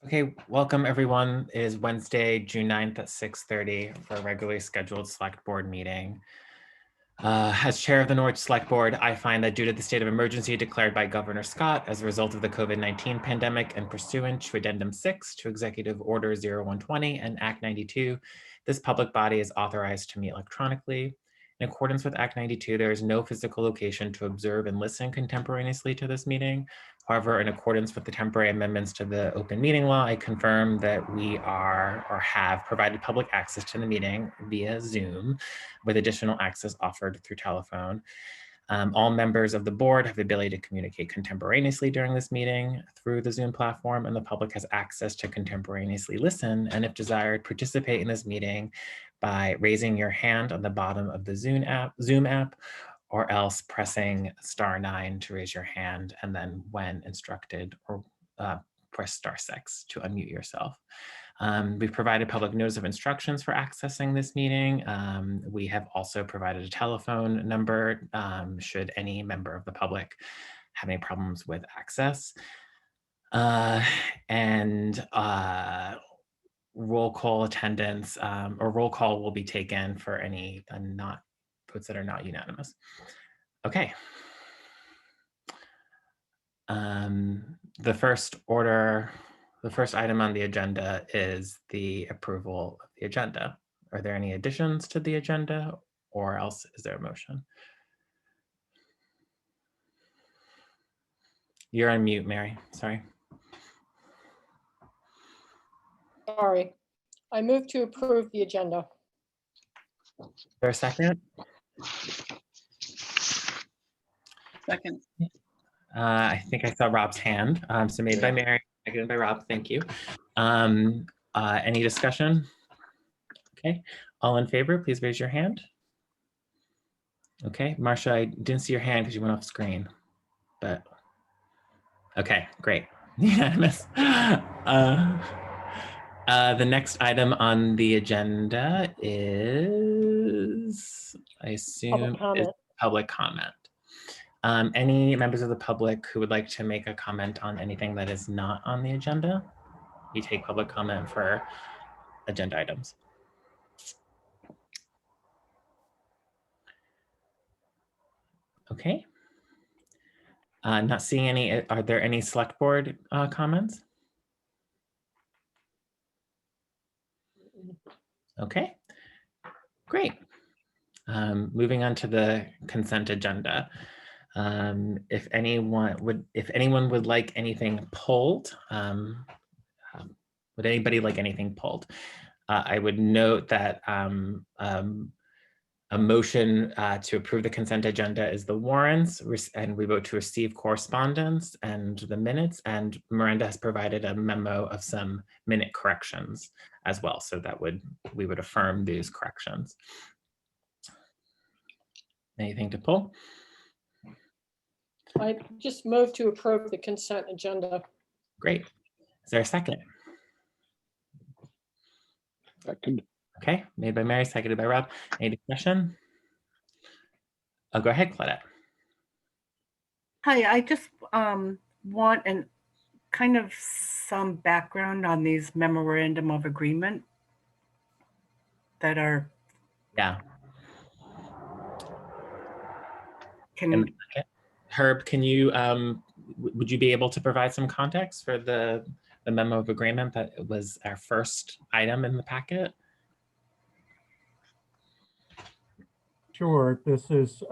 Okay, welcome everyone. It is Wednesday, June 9th at 6:30 for a regularly scheduled select board meeting. As chair of the Norwich Select Board, I find that due to the state of emergency declared by Governor Scott as a result of the COVID-19 pandemic and pursuant to Addendum 6 to Executive Order 0120 and Act 92, this public body is authorized to meet electronically. In accordance with Act 92, there is no physical location to observe and listen contemporaneously to this meeting. However, in accordance with the temporary amendments to the open meeting law, I confirm that we are or have provided public access to the meeting via Zoom with additional access offered through telephone. All members of the board have the ability to communicate contemporaneously during this meeting through the Zoom platform, and the public has access to contemporaneously listen and, if desired, participate in this meeting by raising your hand on the bottom of the Zoom app, or else pressing *9 to raise your hand, and then when instructed, or press *6 to unmute yourself. We've provided public notice of instructions for accessing this meeting. We have also provided a telephone number should any member of the public have any problems with access. Roll call attendance or roll call will be taken for any votes that are not unanimous. Okay. The first item on the agenda is the approval of the agenda. Are there any additions to the agenda, or else is there a motion? You're on mute, Mary. Sorry. Sorry. I move to approve the agenda. Is there a second? Second. I think I saw Rob's hand. So made by Mary, seconded by Rob. Thank you. Any discussion? Okay. All in favor, please raise your hand. Okay. Marcia, I didn't see your hand because you went off screen, but okay, great. Unanimous. The next item on the agenda is, I assume, is public comment. Any members of the public who would like to make a comment on anything that is not on the agenda? We take public comment for agenda items. Okay. Not seeing any. Are there any select board comments? Okay, great. Moving on to the consent agenda. If anyone would like anything pulled, would anybody like anything pulled? I would note that a motion to approve the consent agenda is the warrants, and we vote to receive correspondence and the minutes, and Miranda has provided a memo of some minute corrections as well, so that we would affirm these corrections. Anything to pull? I just move to approve the consent agenda. Great. Is there a second? Second. Okay, made by Mary, seconded by Rob. Any discussion? I'll go ahead, Claudette. Hi, I just want kind of some background on these memorandum of agreement that are. Yeah. Herb, can you, would you be able to provide some context for the memo of agreement that was our first item in the packet? Sure. This is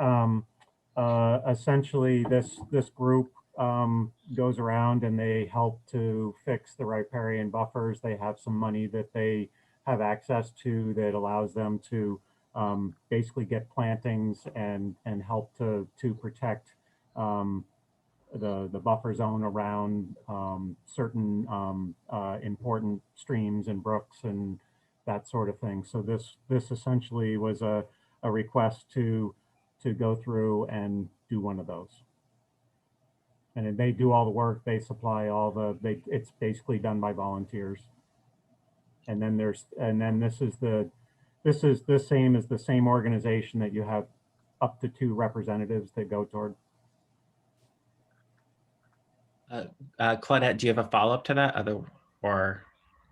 essentially this group goes around and they help to fix the riparian buffers. They have some money that they have access to that allows them to basically get plantings and help to protect the buffer zone around certain important streams and brooks and that sort of thing. So this essentially was a request to go through and do one of those. And they do all the work, they supply all it's basically done by volunteers. And then this is the same as the same organization that you have up to 2 representatives that go toward. Claudette, do you have a follow-up to that? or?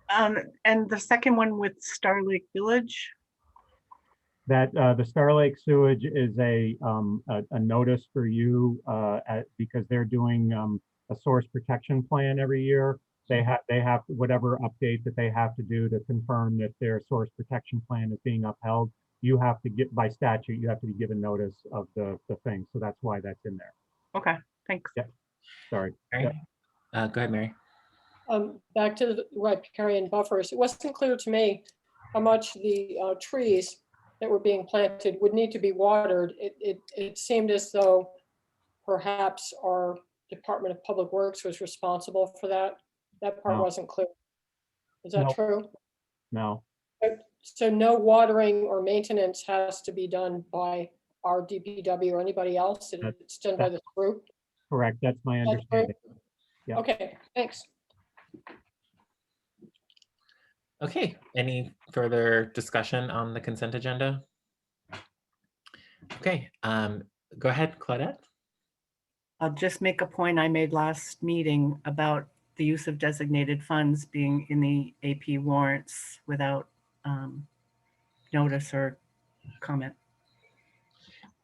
And the second one with Star Lake Village. That the Star Lake sewage is a notice for you because they're doing a source protection plan every year. They have whatever update that they have to do to confirm that their source protection plan is being upheld. You have to get, by statute, you have to be given notice of the thing. So that's why that's in there. Okay, thanks. Yeah. Sorry. Mary? Go ahead, Mary. Back to the riparian buffers, it wasn't clear to me how much the trees that were being planted would need to be watered. It seemed as though perhaps our Department of Public Works was responsible for that. That part No. wasn't clear. Is that No. true? No. So no watering or maintenance has to be done by our DPW or anybody else? It's done by this group? Correct. That's my That's understanding. great. Yeah. Okay, thanks. Okay, any further discussion on the consent agenda? Okay, go ahead, Claudette. I'll just make a point I made last meeting about the use of designated funds being in the AP warrants without notice or comment.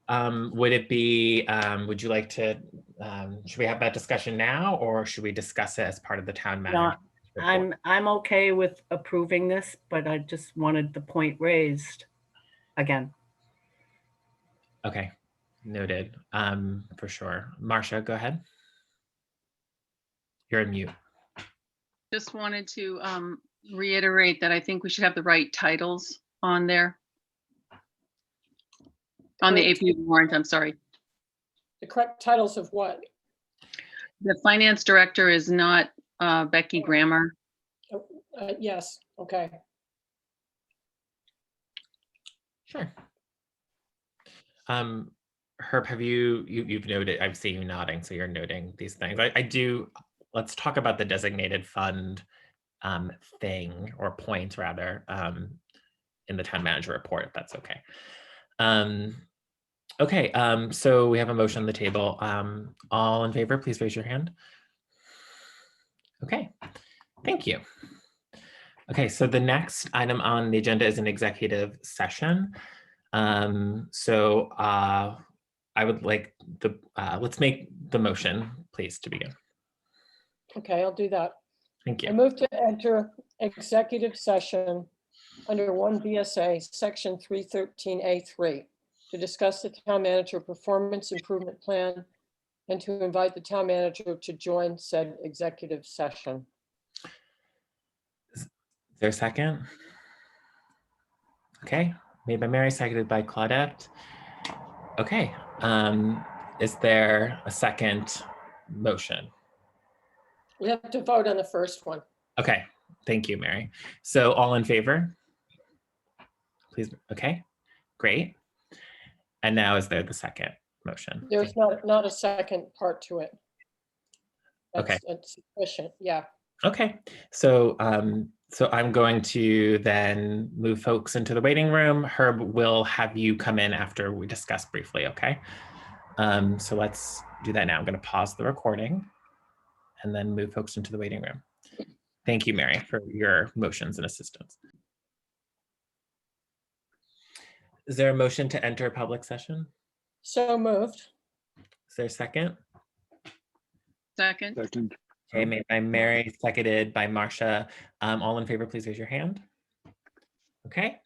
Would it be, would you like to, should we have that discussion now, or should we discuss it as part of the town manager report? I'm okay with approving this, but I just wanted the point raised again. Okay, noted, for sure. Marcia, go ahead. You're on mute. Just wanted to reiterate that I think we should have the right titles on there. On the AP warrant, I'm sorry. The correct titles of what? The finance director is not Becky Grammer. Yes, okay. Sure. Herb, have you've noted, I've seen you nodding, so you're noting these things. I do, let's talk about the designated fund thing, or point rather, in the town manager report, if that's okay. Okay, so we have a motion on the table. All in favor, please raise your hand. Okay, thank you. Okay, so the next item on the agenda is an executive session. I would like the, let's make the motion, please, to begin. Okay, I'll do that. Thank I you. move to enter executive session under 1 VSA section 313A3 to discuss the town manager performance improvement plan and to invite the town manager to join said executive session. Is there a second? Okay, made by Mary, seconded by Claudette. Okay, is there a second motion? We have to vote on the first one. Okay, thank you, Mary. So all in favor? Please, okay, great. And now is there the second motion? There's not a second part to it. Okay. That's sufficient, yeah. Okay, so I'm going to then move folks into the waiting room. Herb will have you come in after we discuss briefly, okay? So let's do that now. I'm going to pause the recording and then move folks into the waiting room. Thank you, Mary, for your motions and assistance. Is there a motion to enter public session? So moved. Is there a second? Second. Okay, made by Mary, seconded by Marcia. All in favor, please raise your hand. Okay,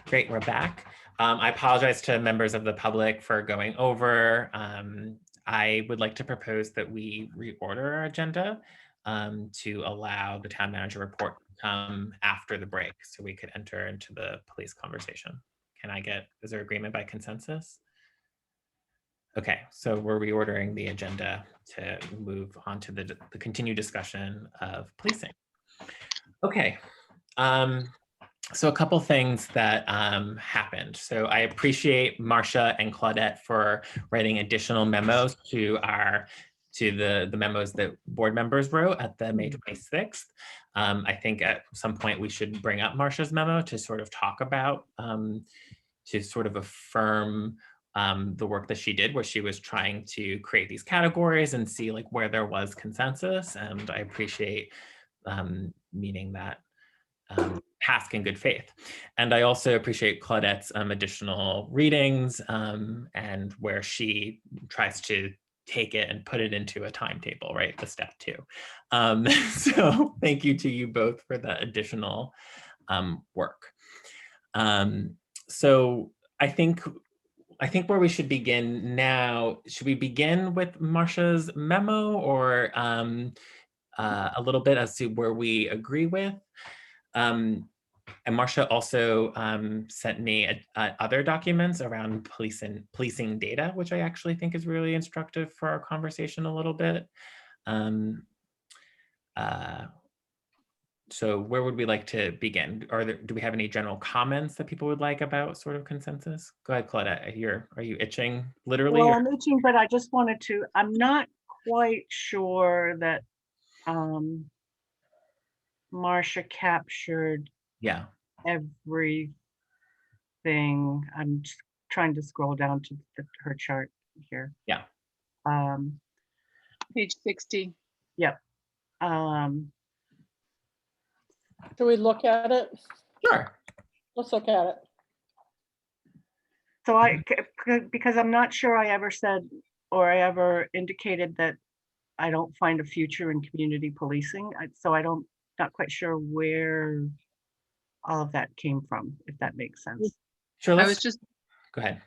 great, we're back. I apologize to members of the public for going over. I would like to propose that we reorder our agenda to allow the town manager report to come after the break so we could enter into the police conversation. Is there agreement by consensus? Okay, so we're reordering the agenda to move on to the continued discussion of policing. Okay, so a couple things that happened. So I appreciate Marcia and Claudette for writing additional memos to the memos that board members wrote at the May 26th. I think at some point we should bring up Marcia's memo to sort of talk about, to sort of affirm the work that she did, where she was trying to create these categories and see like where there was consensus. And I appreciate meeting that task in good faith. And I also appreciate Claudette's additional readings and where she tries to take it and put it into a timetable, right? The step 2. So thank you to you both for the additional work. So I think where we should begin now, should we begin with Marcia's memo or a little bit as to where we agree with? And Marcia also sent me other documents around policing data, which I actually think is really instructive for our conversation a little bit. So where would we like to begin? Do we have any general comments that people would like about sort of consensus? Go ahead, Claudette. Are you itching literally? Well, or- I'm itching, but I just wanted to, I'm not quite sure that Marcia captured Yeah. everything. I'm just trying to scroll down to her chart here. Yeah. Page 60. Do we look at it? Sure. Let's look at it. So because I'm not sure I ever said, or I ever indicated that I don't find a future in community policing. So not quite sure where all of that came from, if that makes sense. Sure. I Let's was just, go ahead.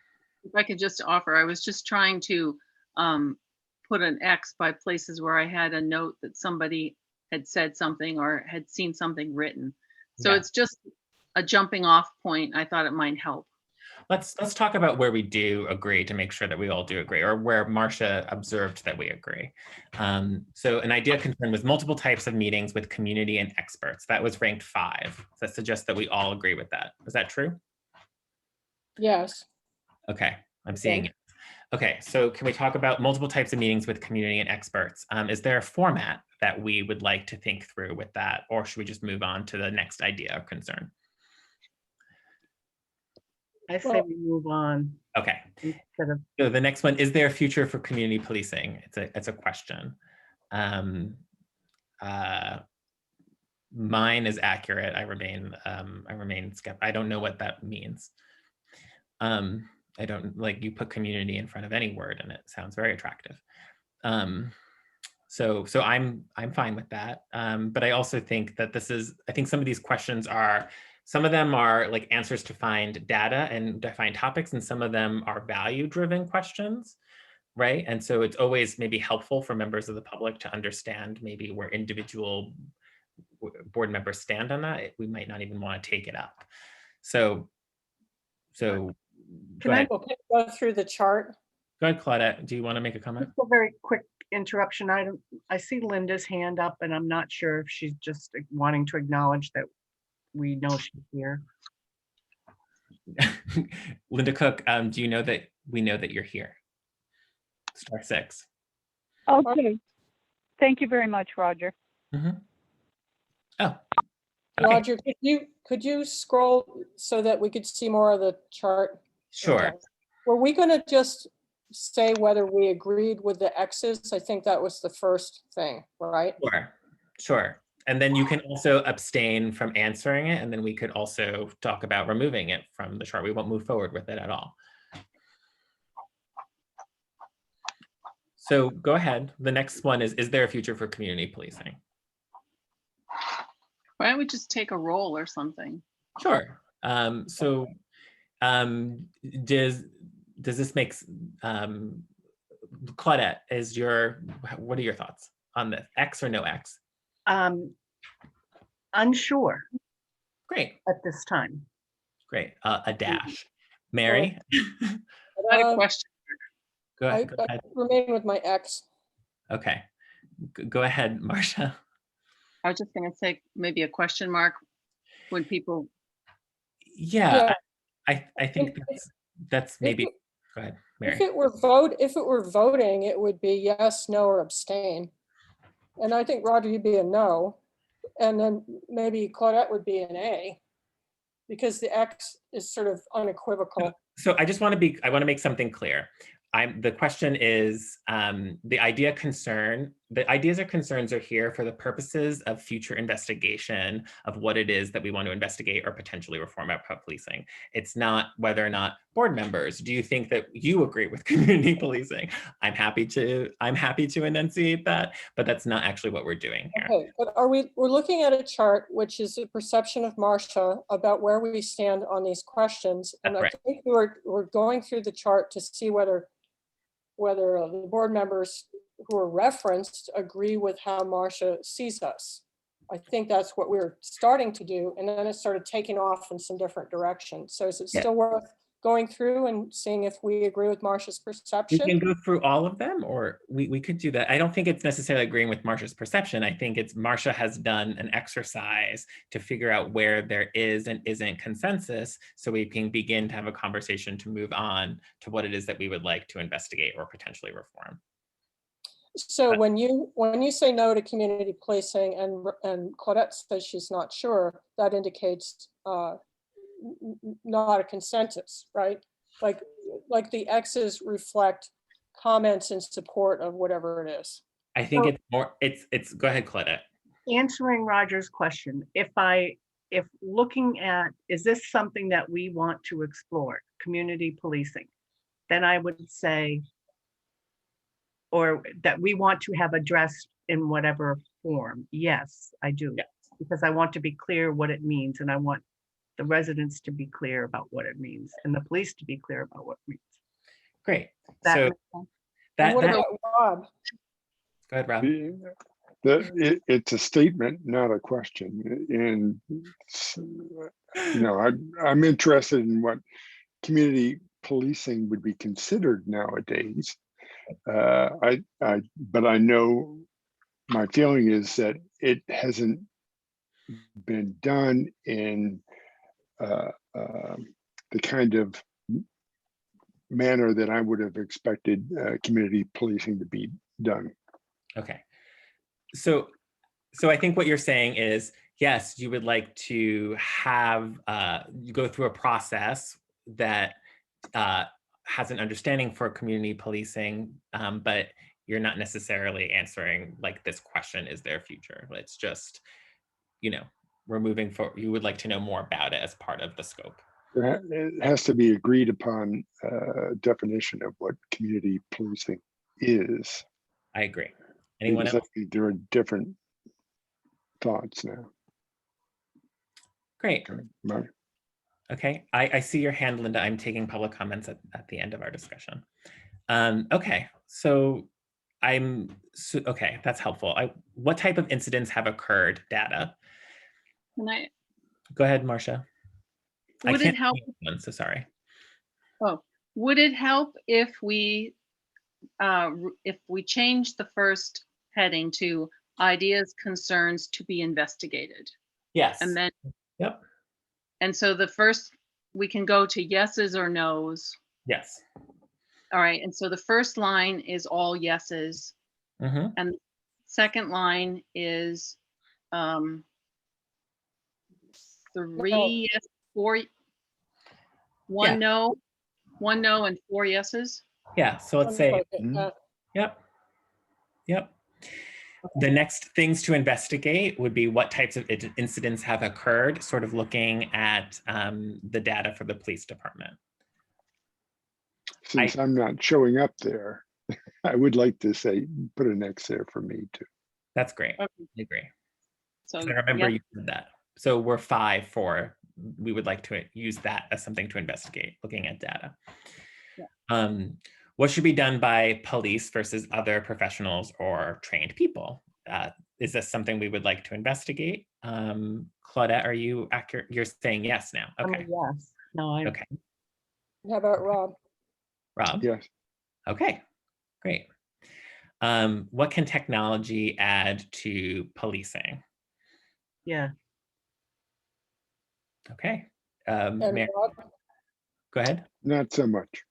if I could just offer, I was just trying to put an X by places where I had a note that somebody had said something or had seen something written. So Yeah. it's just a jumping off point. I thought it might help. Let's talk about where we do agree to make sure that we all do agree, or where Marcia observed that we agree. So an idea concern was multiple types of meetings with community and experts. That was ranked 5. That suggests that we all agree with that. Is that true? Yes. Okay, I'm seeing it. Okay, so can we talk about multiple types of meetings with community and experts? Is there a format that we would like to think through with that, or should we just move on to the next idea or concern? I say we move on Okay. instead of, So the next one, is there a future for community policing? It's a question. Mine is accurate. I remain skeptical. I don't know what that means. I don't, like, you put community in front of any word and it sounds very attractive. So I'm fine with that. But I also think that I think some of these questions some of them are like answers to find data and define topics, and some of them are value-driven questions, right? And so it's always maybe helpful for members of the public to understand maybe where individual board members stand on that. We might not even want to take it up. So go ahead. Okay, go through the chart. Go ahead, Claudette. Do you want to make a comment? just a very quick interruption. I see Linda's hand up and I'm not sure if she's just wanting to acknowledge that we know she's here. Linda Cook, do you know that we know that you're here? Star 6. Okay. Thank you very much, Roger. Mm-hmm. Oh. Okay. Roger, could you scroll so that we could see more of the chart? Sure. Okay. Were we going to just say whether we agreed with the X's? I think that was the first thing, right? Sure. And then you can also abstain from answering it, and then we could also talk about removing it from the chart. We won't move forward with it at all. So go ahead. The next one is there a future for community policing? Why don't we just take a roll or something? Sure. Does this make Claudette, what are your thoughts on this? X or no X? Unsure Great. at this time. Great. A dash. Mary? I had a question. Go I ahead. remain with my X. Okay. Go ahead, Marcia. I was just going to say maybe a question mark when people. Yeah, I think that's maybe. Go ahead, Mary. If it were voting, it would be yes, no, or abstain. And I think Roger, you'd be a no. And then maybe Claudette would be an A, because the X is sort of unequivocal. So I want to make something clear. The question is, the idea concern the ideas or concerns are here for the purposes of future investigation of what it is that we want to investigate or potentially reform about policing. It's not whether or not board members, do you think that you agree with community policing? I'm happy to enunciate that, but that's not actually what we're doing here. Okay, but we're looking at a chart, which is a perception of Marcia about where we stand on these questions. And I That's think we're going through the chart to see whether the board members who are referenced agree with how Marcia sees us. I think that's what we're starting to do. And then it started taking off in some different directions. So is it Yeah. still worth going through and seeing if we agree with Marcia's We perception? can go through all of them, or we could do that. I don't think it's necessarily agreeing with Marcia's perception. I think it's Marcia has done an exercise to figure out where there is and isn't consensus, so we can begin to have a conversation to move on to what it is that we would like to investigate or potentially reform. So when you say no to community policing and Claudette says she's not sure, that indicates not a consensus, right? Like the X's reflect comments in support of whatever it is. I think it's more, it's, go ahead, Claudette. Answering Roger's question, if looking at, is this something that we want to explore, community policing, then I would say, or that we want to have addressed in whatever form. Yes, I do. Yeah. Because I want to be clear what it means, and I want the residents to be clear about what it means, and the police to be clear about what it means. Great. That So makes sense? And what that about Rob? go ahead, Rob. It's a statement, not a question. And, you know, I'm interested in what community policing would be considered nowadays. But I know my feeling is that it hasn't been done in the kind of manner that I would have expected community policing to be done. Okay. So I think what you're saying is, yes, you would like to have, you go through a process that has an understanding for community policing, but you're not necessarily answering like this question, is there a future? It's just, you know, we're moving forward. You would like to know more about it as part of the scope. It has to be agreed upon definition of what community policing is. I agree. Anyone Because else? I think there are different thoughts now. Great. Mark? Okay, I see your hand, Linda. I'm taking public comments at the end of our discussion. Okay, so okay, that's helpful. What type of incidents have occurred? Data. Can I, Go ahead, Marcia. would it help? One, so sorry. Would it help if we change the first heading to ideas, concerns to be investigated? Yes. And then, Yep. and so the first, we can go to yeses or nos. Yes. All right, and so the first line is all yeses, Mm-hmm. and the second line is three yes, four, one no, and four yeses. Yeah. So let's say, Mhm. yep. The next things to investigate would be what types of incidents have occurred, sort of looking at the data for the police department. Since I'm not showing up there, I would like to say, put an X there for me too. That's great. Okay. I agree. So I remember yes, you said that. So we're 5 for, we would like to use that as something to investigate, looking at data. Yeah. What should be done by police versus other professionals or trained people? Is this something we would like to investigate? Claudette, are you accurate? You're saying yes now. I'm a Okay. yes. No, I. Okay. How about Rob? Rob? Yes. Okay, great. What can technology add to policing? Yeah. Okay. And Mary, Rob? go ahead. Not so much.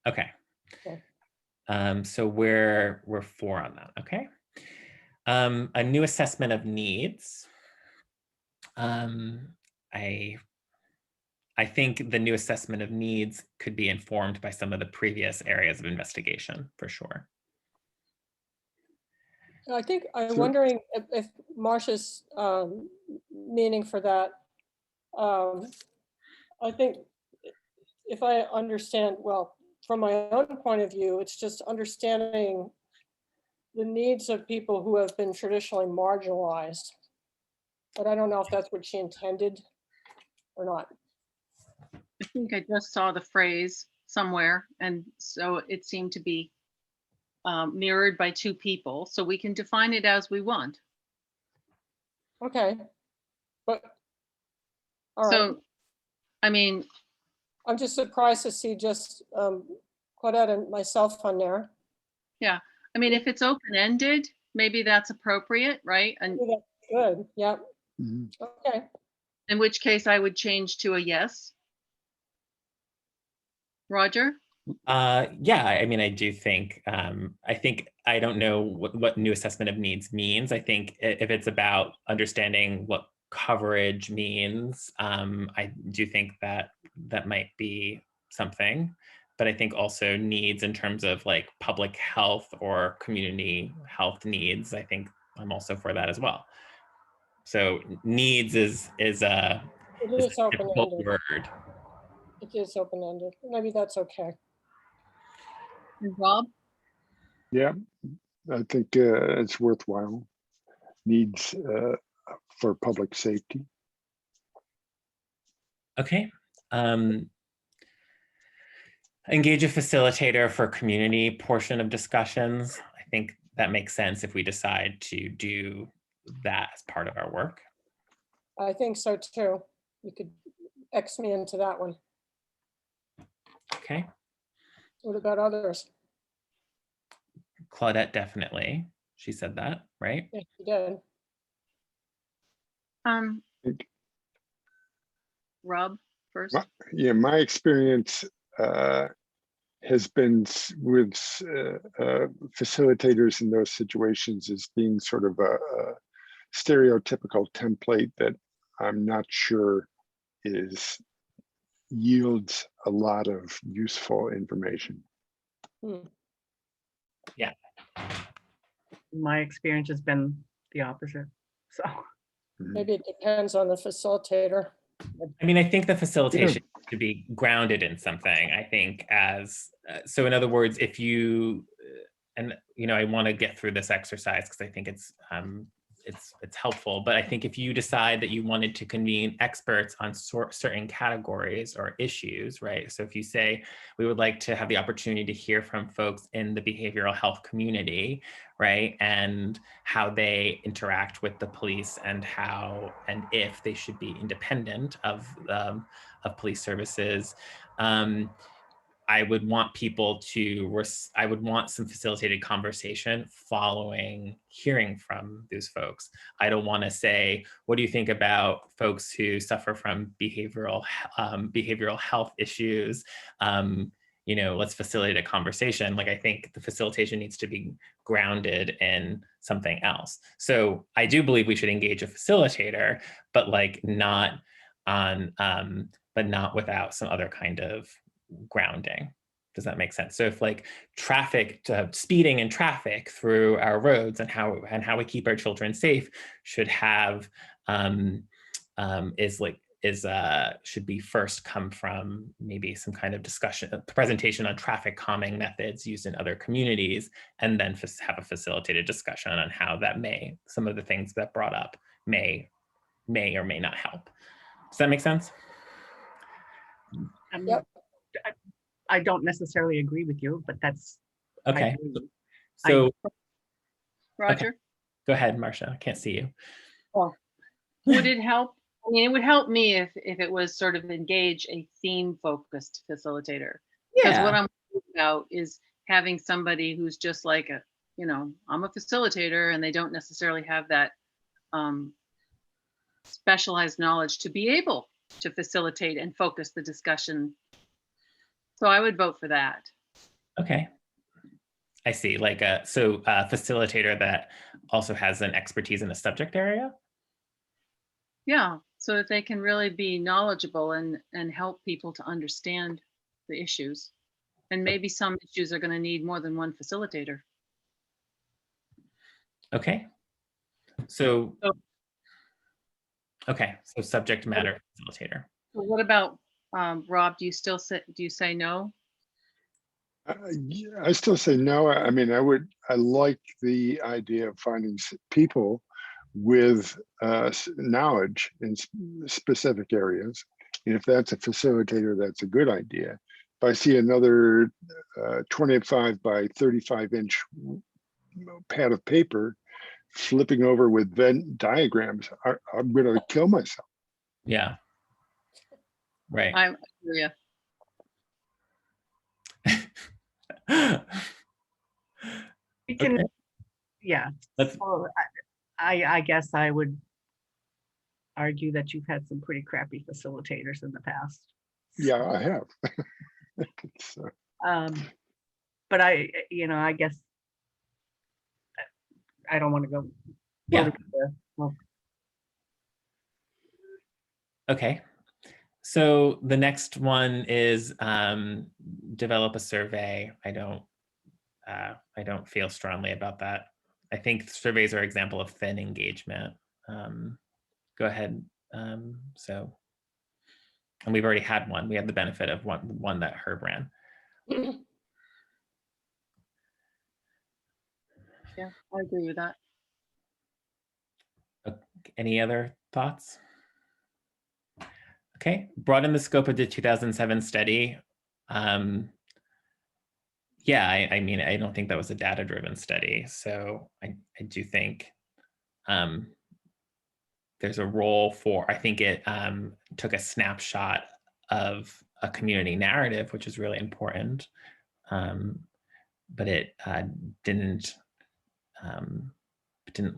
Okay. Okay. So we're 4 on that. Okay. A new assessment of needs. I think the new assessment of needs could be informed by some of the previous areas of investigation, for sure. I think, I'm So- wondering if Marcia's meaning for that. I think if I understand, well, from my own point of view, it's just understanding the needs of people who have been traditionally marginalized. But I don't know if that's what she intended or not. I think I just saw the phrase somewhere, and so it seemed to be mirrored by two people, so we can define it as we want. Okay. But, all right, So, I mean, I'm just surprised to see just Claudette and myself on there. I mean, if it's open-ended, maybe that's appropriate, right? And Maybe that's good, yeah, Mhm. okay. in which case I would change to a yes. Roger? Yeah, I mean, I do think, I don't know what new assessment of needs means. I think if it's about understanding what coverage means, I do think that that might be something. But I think also needs in terms of like public health or community health needs, I think I'm also for that as well. So needs is It is is a difficult open-ended, word. it is open-ended, maybe that's okay. And Rob? Yeah, I think it's worthwhile. Needs for public safety. Okay. Engage a facilitator for community portion of discussions. I think that makes sense if we decide to do that as part of our work. I think so too. You could X me into that one. Okay. What about others? Claudette, definitely. She said that, right? Yes, you did. Rob first. Yeah, my experience has been with facilitators in those situations as being sort of a stereotypical template that I'm not sure yields a lot of useful information. My experience has been the opposite, so. Maybe it depends on the facilitator. I mean, I think the facilitation should be grounded in something. I think so in other words, if you, and I want to get through this exercise because I think it's helpful, but I think if you decide that you wanted to convene experts on certain categories or issues, right? So if you say, we would like to have the opportunity to hear from folks in the behavioral health community, right? And how they interact with the police and how, and if they should be independent of police services. I would want people to, I would want some facilitated conversation following hearing from those folks. I don't want to say, what do you think about folks who suffer from behavioral health issues? Let's facilitate a conversation. Like, I think the facilitation needs to be grounded in something else. So I do believe we should engage a facilitator, but like not without some other kind of grounding. Does that make sense? So if like speeding and traffic through our roads and how we keep our children safe should have should be first come from maybe some kind of discussion, presentation on traffic calming methods used in other communities, and then have a facilitated discussion on how that some of the things that brought up may or may not help. Does that make sense? Yep. I don't necessarily agree with you, but that's. Okay. agree. So Roger? Okay. Go ahead, Marcia. I can't see you. Would it help? I mean, it would help me if it was sort of engage a theme-focused facilitator. Because what I'm worried about is having somebody who's just like I'm a facilitator, and they don't necessarily have that specialized knowledge to be able to facilitate and focus the discussion. So I would vote for that. Okay. I see. Like a facilitator that also has an expertise in the subject area. Yeah, so that they can really be knowledgeable and help people to understand the issues. And maybe some issues are going to need more than one facilitator. Okay. So, So- okay, so subject matter facilitator. So what about, Rob, do you still say, do you say no? Yeah, I still say no. I mean, I like the idea of finding people with knowledge in specific areas. And if that's a facilitator, that's a good idea. If I see another 25 by 35-inch pad of paper flipping over with Venn diagrams, I'm going to kill myself. Yeah. Right. I hear you. We can, Okay. yeah. Let's, So I guess I would argue that you've had some pretty crappy facilitators in the past. Yeah, I have. So, But I guess I don't want to go. yeah. there. Well, Okay. So the next one is develop a survey. I don't feel strongly about that. I think surveys are an example of thin engagement. Go ahead. So, and we've already had one. We had the benefit of one that Herb ran. Yeah, I agree with that. Any other thoughts? Okay, broaden the scope of the 2007 study. Yeah, I mean, I don't think that was a data-driven study. So I do think there's a role for, I think it took a snapshot of a community narrative, which is really important. But it didn't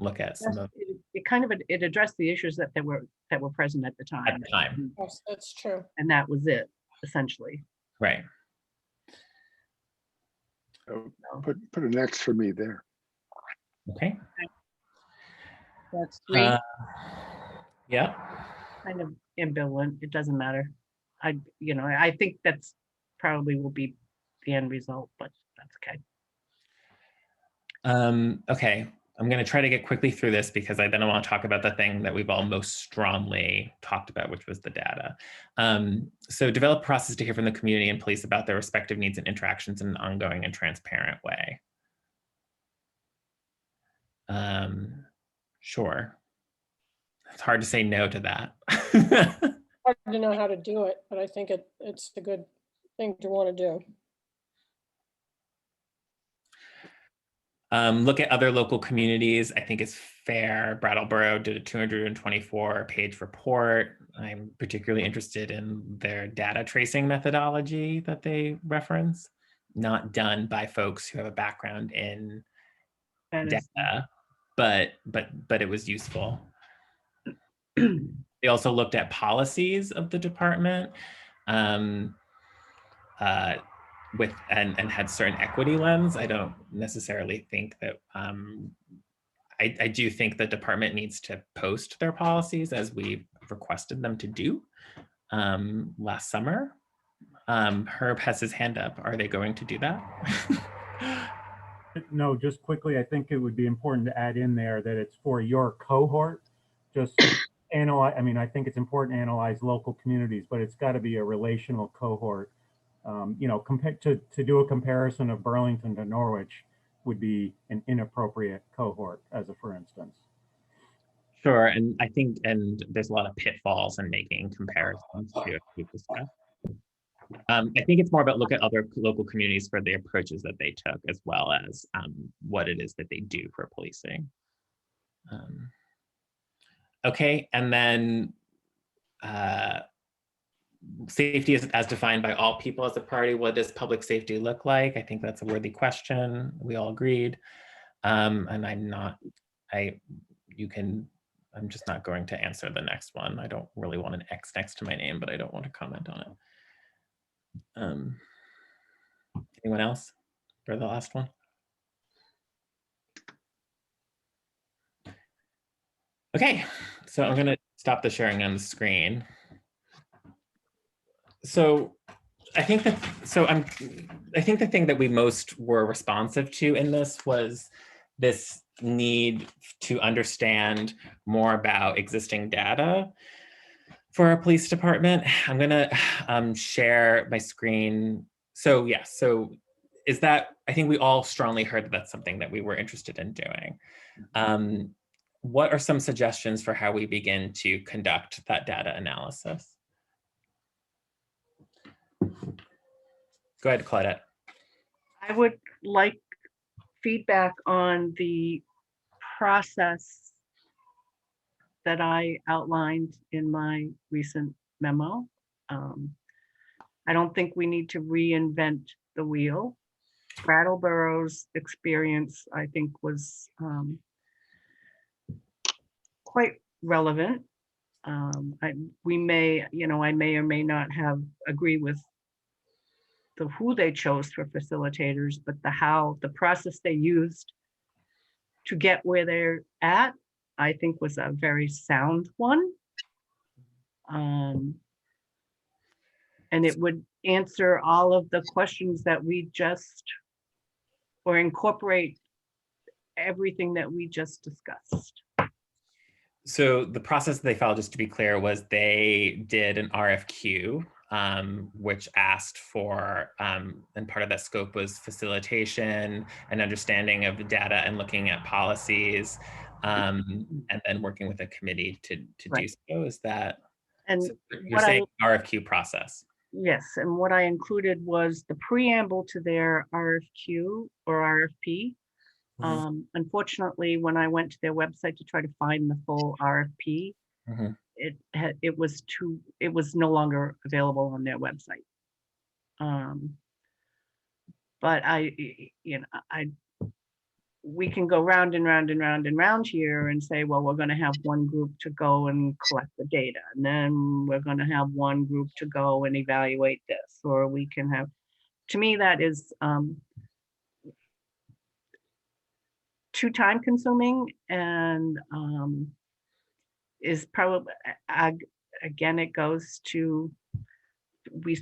look at some of it kind of it addressed the issues that were present at the time. at the time. Yes, that's true. And that was it, essentially. Right. so put an X for me there. Okay. That's 3. Yeah. Kind of ambivalent. It doesn't matter. I think that's probably will be the end result, but that's okay. Okay, I'm going to try to get quickly through this because I then want to talk about the thing that we've all most strongly talked about, which was the data. So develop a process to hear from the community and police about their respective needs and interactions in an ongoing and transparent way. Sure. It's hard to say no to that. Hard to know how to do it, but I think it's a good thing to want to do. Look at other local communities. I think it's fair. Brattleboro did a 224-page report. I'm particularly interested in their data tracing methodology that they reference, not done by folks who have a background in data, but it was useful. They also looked at policies of the department with and had certain equity lens. I don't necessarily think that I do think the department needs to post their policies as we requested them to do last summer. Herb has his hand up. Are they going to do that? No, just quickly, I think it would be important to add in there that it's for your cohort. Just analyze, I mean, I think it's important to analyze local communities, but it's got to be a relational cohort. To do a comparison of Burlington to Norwich would be an inappropriate cohort, as a for instance. Sure, and I think, and there's a lot of pitfalls in making comparisons to as we've discussed. I think it's more about look at other local communities for the approaches that they took, as well as what it is that they do for policing. Okay, and then safety is as defined by all people as a party. What does public safety look like? I think that's a worthy question. We all agreed. And I'm just not going to answer the next one. I don't really want an X next to my name, but I don't want to comment on it. Anyone else for the last one? Okay, so I'm gonna stop the sharing on the screen. So I think the thing that we most were responsive to in this was this need to understand more about existing data for our police department. I'm gonna share my screen. So yeah, so is that, I think we all strongly heard that that's something that we were interested in doing. What are some suggestions for how we begin to conduct that data analysis? Go ahead, Claudette. I would like feedback on the process that I outlined in my recent memo. I don't think we need to reinvent the wheel. Brattleboro's experience, I think, was quite relevant. We may, I may or may not have agreed with the who they chose for facilitators, but the process they used to get where they're at, I think was a very sound one. And it would answer all of the questions that we just, or incorporate everything that we just discussed. So the process they followed, just to be clear, was they did an RFQ, which asked for, and part of that scope was facilitation and understanding of the data and looking at policies, and then working with a committee to do so. Is that, And so you're saying RFQ process? Yes, and what I included was the preamble to their RFQ or RFP. Unfortunately, when I went to their website to try to find the full RFP, it was no longer available on their website. But we can go round and round and round and round here and say, well, we're going to have one group to go and collect the data, and then we're going to have one group to go and evaluate this, or we can have, to me, that is too time consuming, and is probably, again, it goes to, we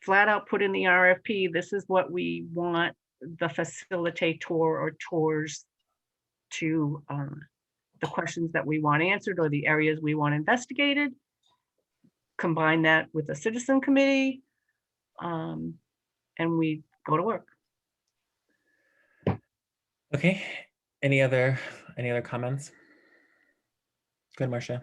flat out put in the RFP, this is what we want the facilitator or tours to, the questions that we want answered or the areas we want investigated. Combine that with a citizen committee, and we go to work. Okay, any other comments? Go ahead, Marcia.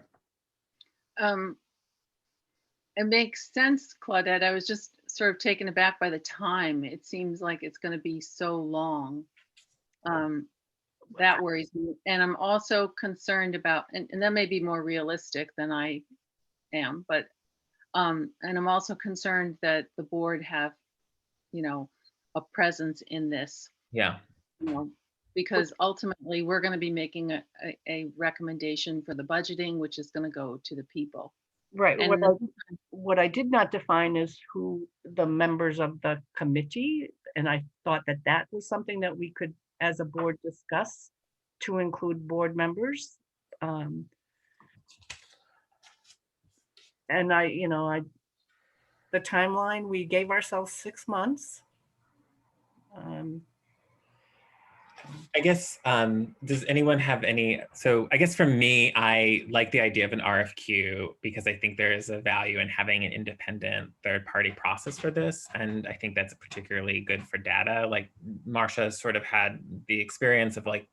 It makes sense, Claudette. I was just sort of taken aback by the time. It seems like it's going to be so long. That worries me. And I'm also concerned about, and that may be more realistic than I am, but, and I'm also concerned that the board have, a presence in this. Yeah. Because ultimately we're going to be making a recommendation for the budgeting, which is going to go to the people. Right. And what I did not define is who the members of the committee, and I thought that that was something that we could, as a board, discuss to include board members. And the timeline, we gave ourselves 6 months. I guess, does anyone have any, so I guess for me, I like the idea of an RFQ because I think there is a value in having an independent third-party process for this. And I think that's particularly good for data. Like Marcia sort of had the experience of like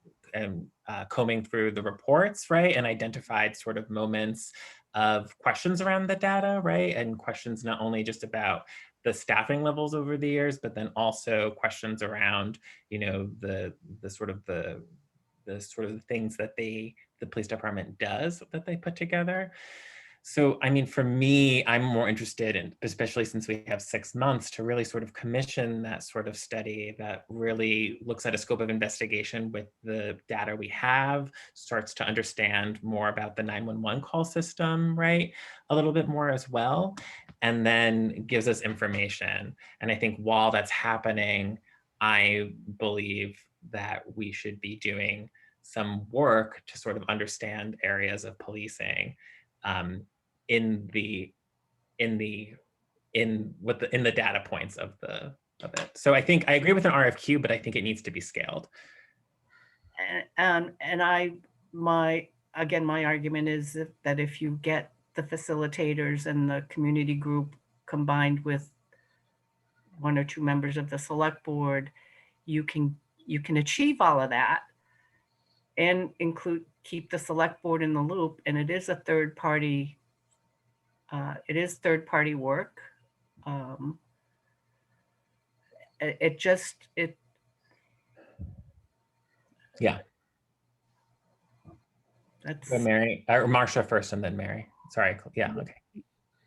combing through the reports, right? And identified sort of moments of questions around the data, right? And questions not only just about the staffing levels over the years, but then also questions around, the sort of the things that the police department does that they put together. So, I mean, for me, I'm more interested in, especially since we have 6 months, to really sort of commission that sort of study that really looks at a scope of investigation with the data we have, starts to understand more about the 911 call system, right? A little bit more as well, and then gives us information. And I think while that's happening, I believe that we should be doing some work to sort of understand areas of policing in the data points of it. So I think I agree with an RFQ, but I think it needs to be scaled. And again, my argument is that if you get the facilitators and the community group combined with 1 or 2 members of the select board, you can achieve all of that and keep the select board in the loop. And it is a third party, it is third party work. Yeah. That's So Mary, or Marcia first and then Mary. Sorry. Yeah. Okay.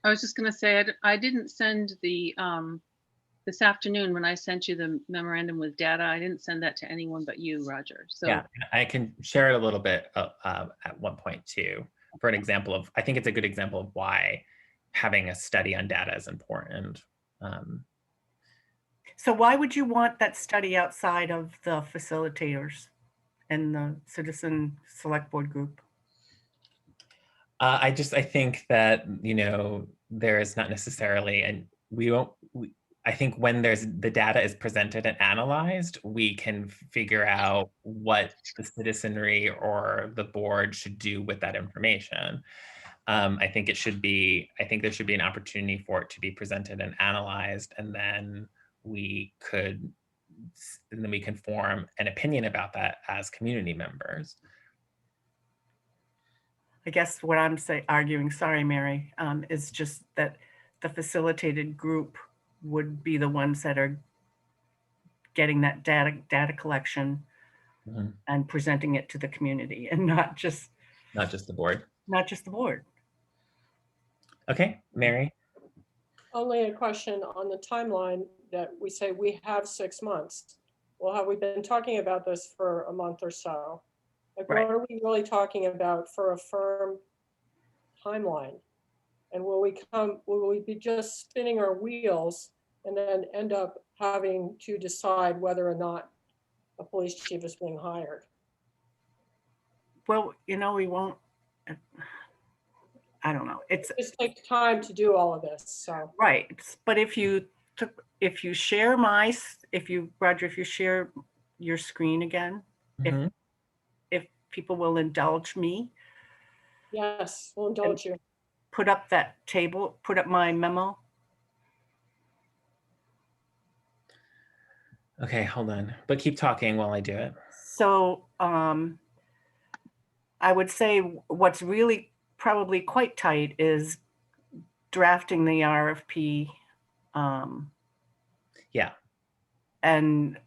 I was just gonna say, I didn't send the, this afternoon when I sent you the memorandum with data, I didn't send that to anyone but you, Roger. So Yeah, I can share it a little bit at one point too, for an example of, I think it's a good example of why having a study on data is important. So why would you want that study outside of the facilitators and the citizen select board group? I think that, you know, there is not necessarily, and I think when the data is presented and analyzed, we can figure out what the citizenry or the board should do with that information. I think there should be an opportunity for it to be presented and analyzed, and then we can form an opinion about that as community members. I guess what I'm arguing, sorry, Mary, is just that the facilitated group would be the ones that are getting that data collection and presenting it to the community, and not just the board. Not just the board. Okay, Mary. Only a question on the timeline that we say we have 6 months. Well, have we been talking about this for a month or so? Like, Right. what are we really talking about for a firm timeline? And will we be just spinning our wheels and then end up having to decide whether or not a police chief is being hired? Well, you know, we won't, I don't know. It just takes time to do all of this, so. Right, but if you share Roger, if you share your screen again, if people will indulge me. Yes, we'll indulge you. Put up that table, put up my memo. Okay, hold on, but keep talking while I do it. So I would say what's really probably quite tight is drafting the RFP. Yeah. And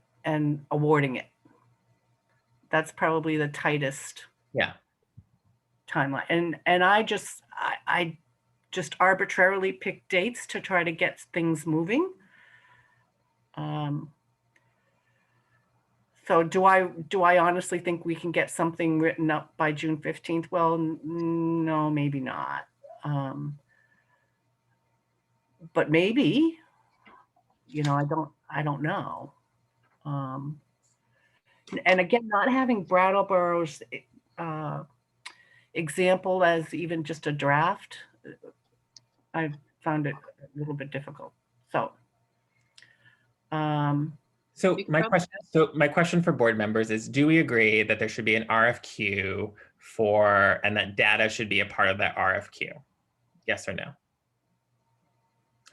awarding it. That's probably the tightest. Yeah. Timeline. And I just arbitrarily pick dates to try to get things moving. So do I honestly think we can get something written up by June 15th? Well, no, maybe not. But maybe, you know, I don't know. And again, not having Brattleboro's example as even just a draft, I found it a little bit difficult. So, my question for board members is: do we agree that there should be an RFQ and that data should be a part of that RFQ? Yes or no?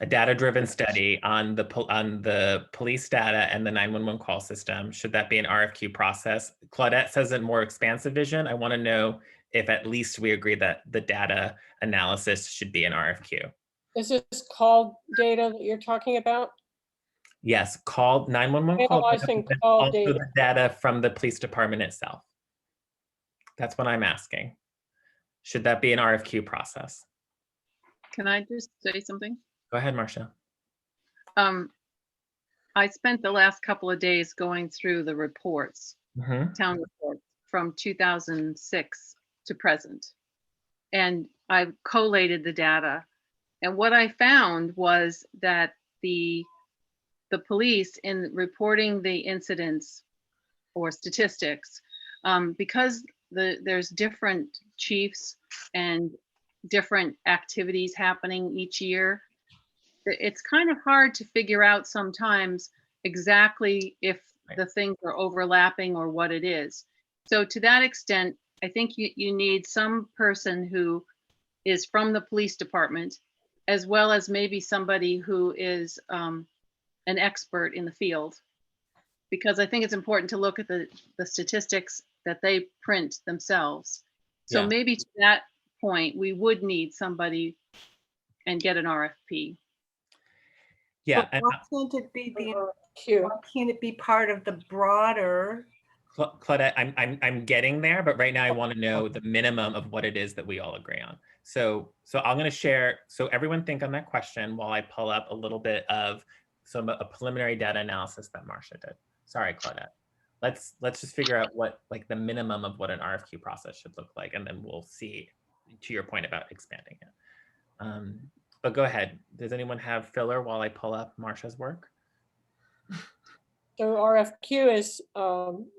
A data-driven study on the police data and the 911 call system. Should that be an RFQ process? Claudette says a more expansive vision. I want to know if at least we agree that the data analysis should be an RFQ. Is this call data that you're talking about? Yes, call 911 call. Analyzing data, call also data. the data from the police department itself. That's what I'm asking. Should that be an RFQ process? Can I just say something? Go ahead, Marcia. I spent the last couple of days going through the reports, town reports from 2006 to present. And I collated the data. And what I found was that the police, in reporting the incidents or statistics, because there's different chiefs and different activities happening each year, it's kind of hard to figure out sometimes exactly if the things are overlapping or what it is. So to that extent, I think you need some person who is from the police department, as well as maybe somebody who is an expert in the field. Because I think it's important to look at the statistics that they print themselves. So Yeah. maybe to that point, we would need somebody and get an RFP. Yeah, But and why can't it be Q. why can't it be part of the broader? Claudette, I'm getting there, but right now I want to know the minimum of what it is that we all agree on. So I'm going to share. So everyone think on that question while I pull up a little bit of a preliminary data analysis that Marcia did. Sorry, Claudette. Let's just figure out what like the minimum of what an RFQ process should look like, and then we'll see. To your point about expanding it. But go ahead. Does anyone have filler while I pull up Marcia's work? So RFQ is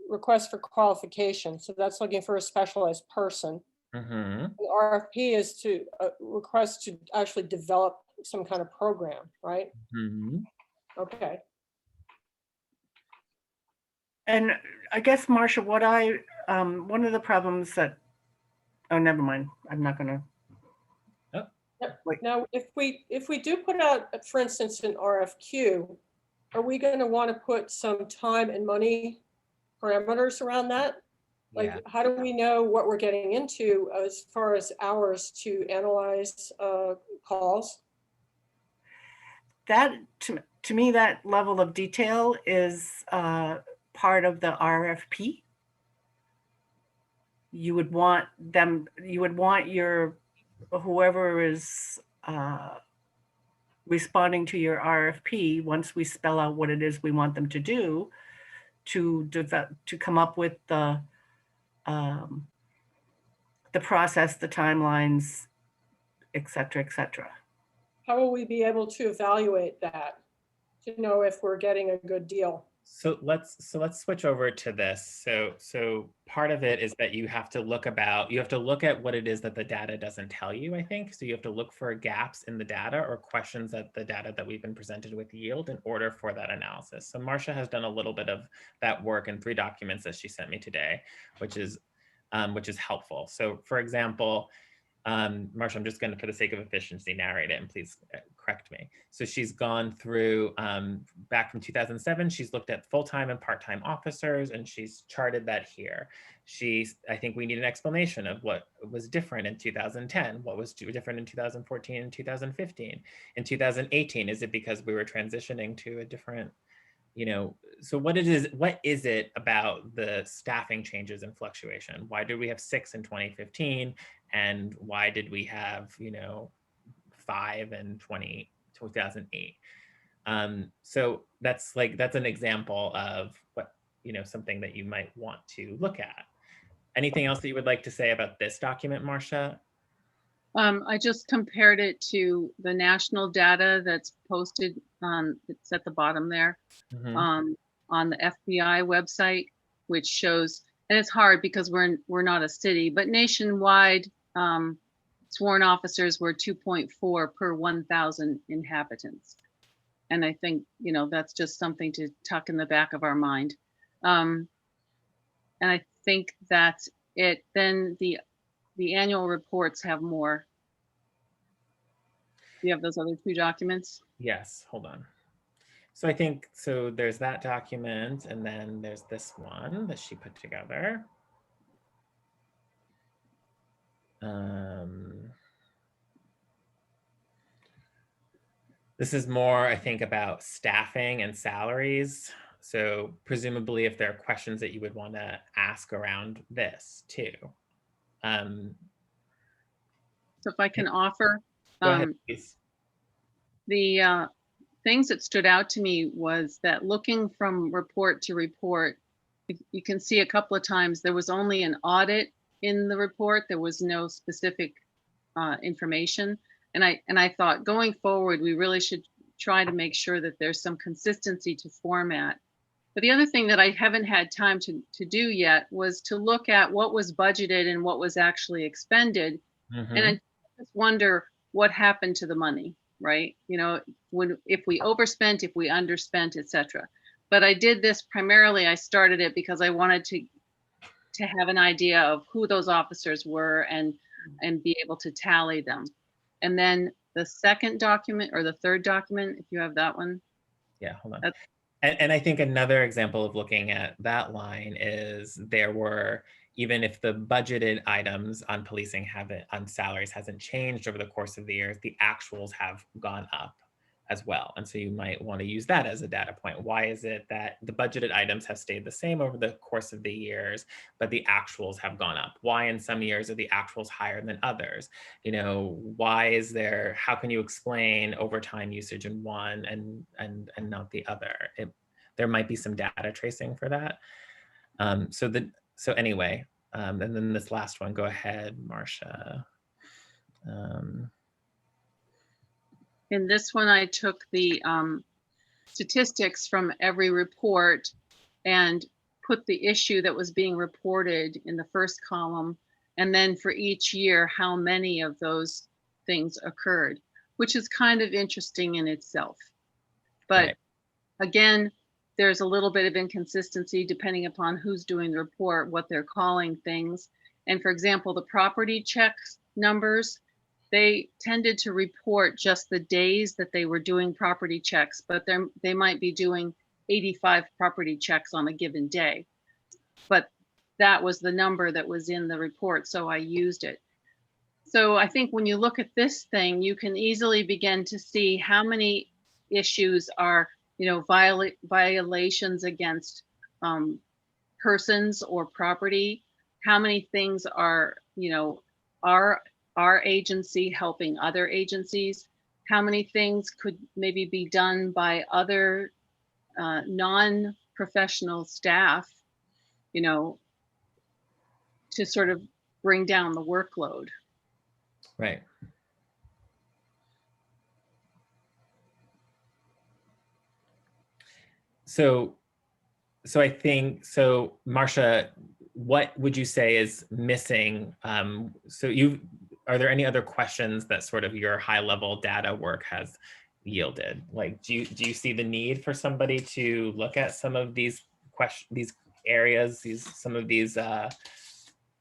request for qualification. So that's looking for a specialized person. Mm-hmm. The RFP is to request to actually develop some kind of program, right? Mm-hmm. Okay. And I guess, Marcia, what one of the problems that, oh, never mind. I'm not gonna. Now, if we do put out, for instance, an RFQ, are we going to want to put some time and money parameters around that? Like, Yeah. how do we know what we're getting into as far as hours to analyze calls? That to me, that level of detail is part of the RFP. You would want them. You would want your whoever is responding to your RFP, once we spell out what it is we want them to do, to come up with the process, the timelines, et cetera, et cetera. How will we be able to evaluate that to know if we're getting a good deal? So let's switch over to this. So part of it is that you have to look at what it is that the data doesn't tell you, I think. So you have to look for gaps in the data or questions that the data that we've been presented with yield in order for that analysis. So Marcia has done a little bit of that work in 3 documents that she sent me today, which is helpful. So for example, Marcia, I'm just going to, for the sake of efficiency, narrate it, and please correct me. So she's gone through, back from 2007, she's looked at full-time and part-time officers, and she's charted that here. I think we need an explanation of what was different in 2010, what was different in 2014 and 2015. In 2018, is it because we were transitioning to a different, so what is it about the staffing changes and fluctuation? Why did we have 6 in 2015? And why did we have, 5 in 2008? So that's an example of what, something that you might want to look at. Anything else that you would like to say about this document, Marcia? I just compared it to the national data that's posted it's at the bottom there, Mm-hmm. On the FBI website, which shows, and it's hard because we're not a city, but nationwide, sworn officers were 2.4 per 1,000 inhabitants. And I think, that's just something to tuck in the back of our mind. And I think that's it. Then the annual reports have more. Do you have those other 2 documents? Yes, hold on. So I think, so there's that document, and then there's this one that she put together. This is more, I think, about staffing and salaries. So presumably if there are questions that you would want to ask around this too. So if I can offer, Go ahead, please. the things that stood out to me was that looking from report to report, you can see a couple of times there was only an audit in the report. There was no specific information. And I thought going forward, we really should try to make sure that there's some consistency to format. But the other thing that I haven't had time to do yet was to look at what was budgeted and what was actually expended. Mm-hmm. And I just wonder what happened to the money, right? If we overspent, if we underspent, etc. But I did this primarily, I started it because I wanted to to have an idea of who those officers were and be able to tally them. And then the second document or the third document, if you have that one. Yeah, hold on. That's- And I think another example of looking at that line is there were, even if the budgeted items on policing haven't, on salaries hasn't changed over the course of the years, the actuals have gone up as well. And so you might want to use that as a data point. Why is it that the budgeted items have stayed the same over the course of the years, but the actuals have gone up? Why in some years are the actuals higher than others? You know, why is there, how can you explain overtime usage in one and not the other? There might be some data tracing for that. So anyway, and then this last one, go ahead, Marcia. In this one, I took the statistics from every report and put the issue that was being reported in the first column. And then for each year, how many of those things occurred, which is kind of interesting in itself. But Right. again, there's a little bit of inconsistency depending upon who's doing the report, what they're calling things. And for example, the property checks numbers, they tended to report just the days that they were doing property checks, but they might be doing 85 property checks on a given day. But that was the number that was in the report, so I used it. So I think when you look at this thing, you can easily begin to see how many issues are, you know, violations against persons or property, how many things are, you know, our agency helping other agencies, how many things could maybe be done by other non-professional staff, you know, to sort of bring down the workload. Right. So I think, so Marcia, what would you say is missing? Are there any other questions that sort of your high level data work has yielded? Like, do you see the need for somebody to look at some of these areas, some of these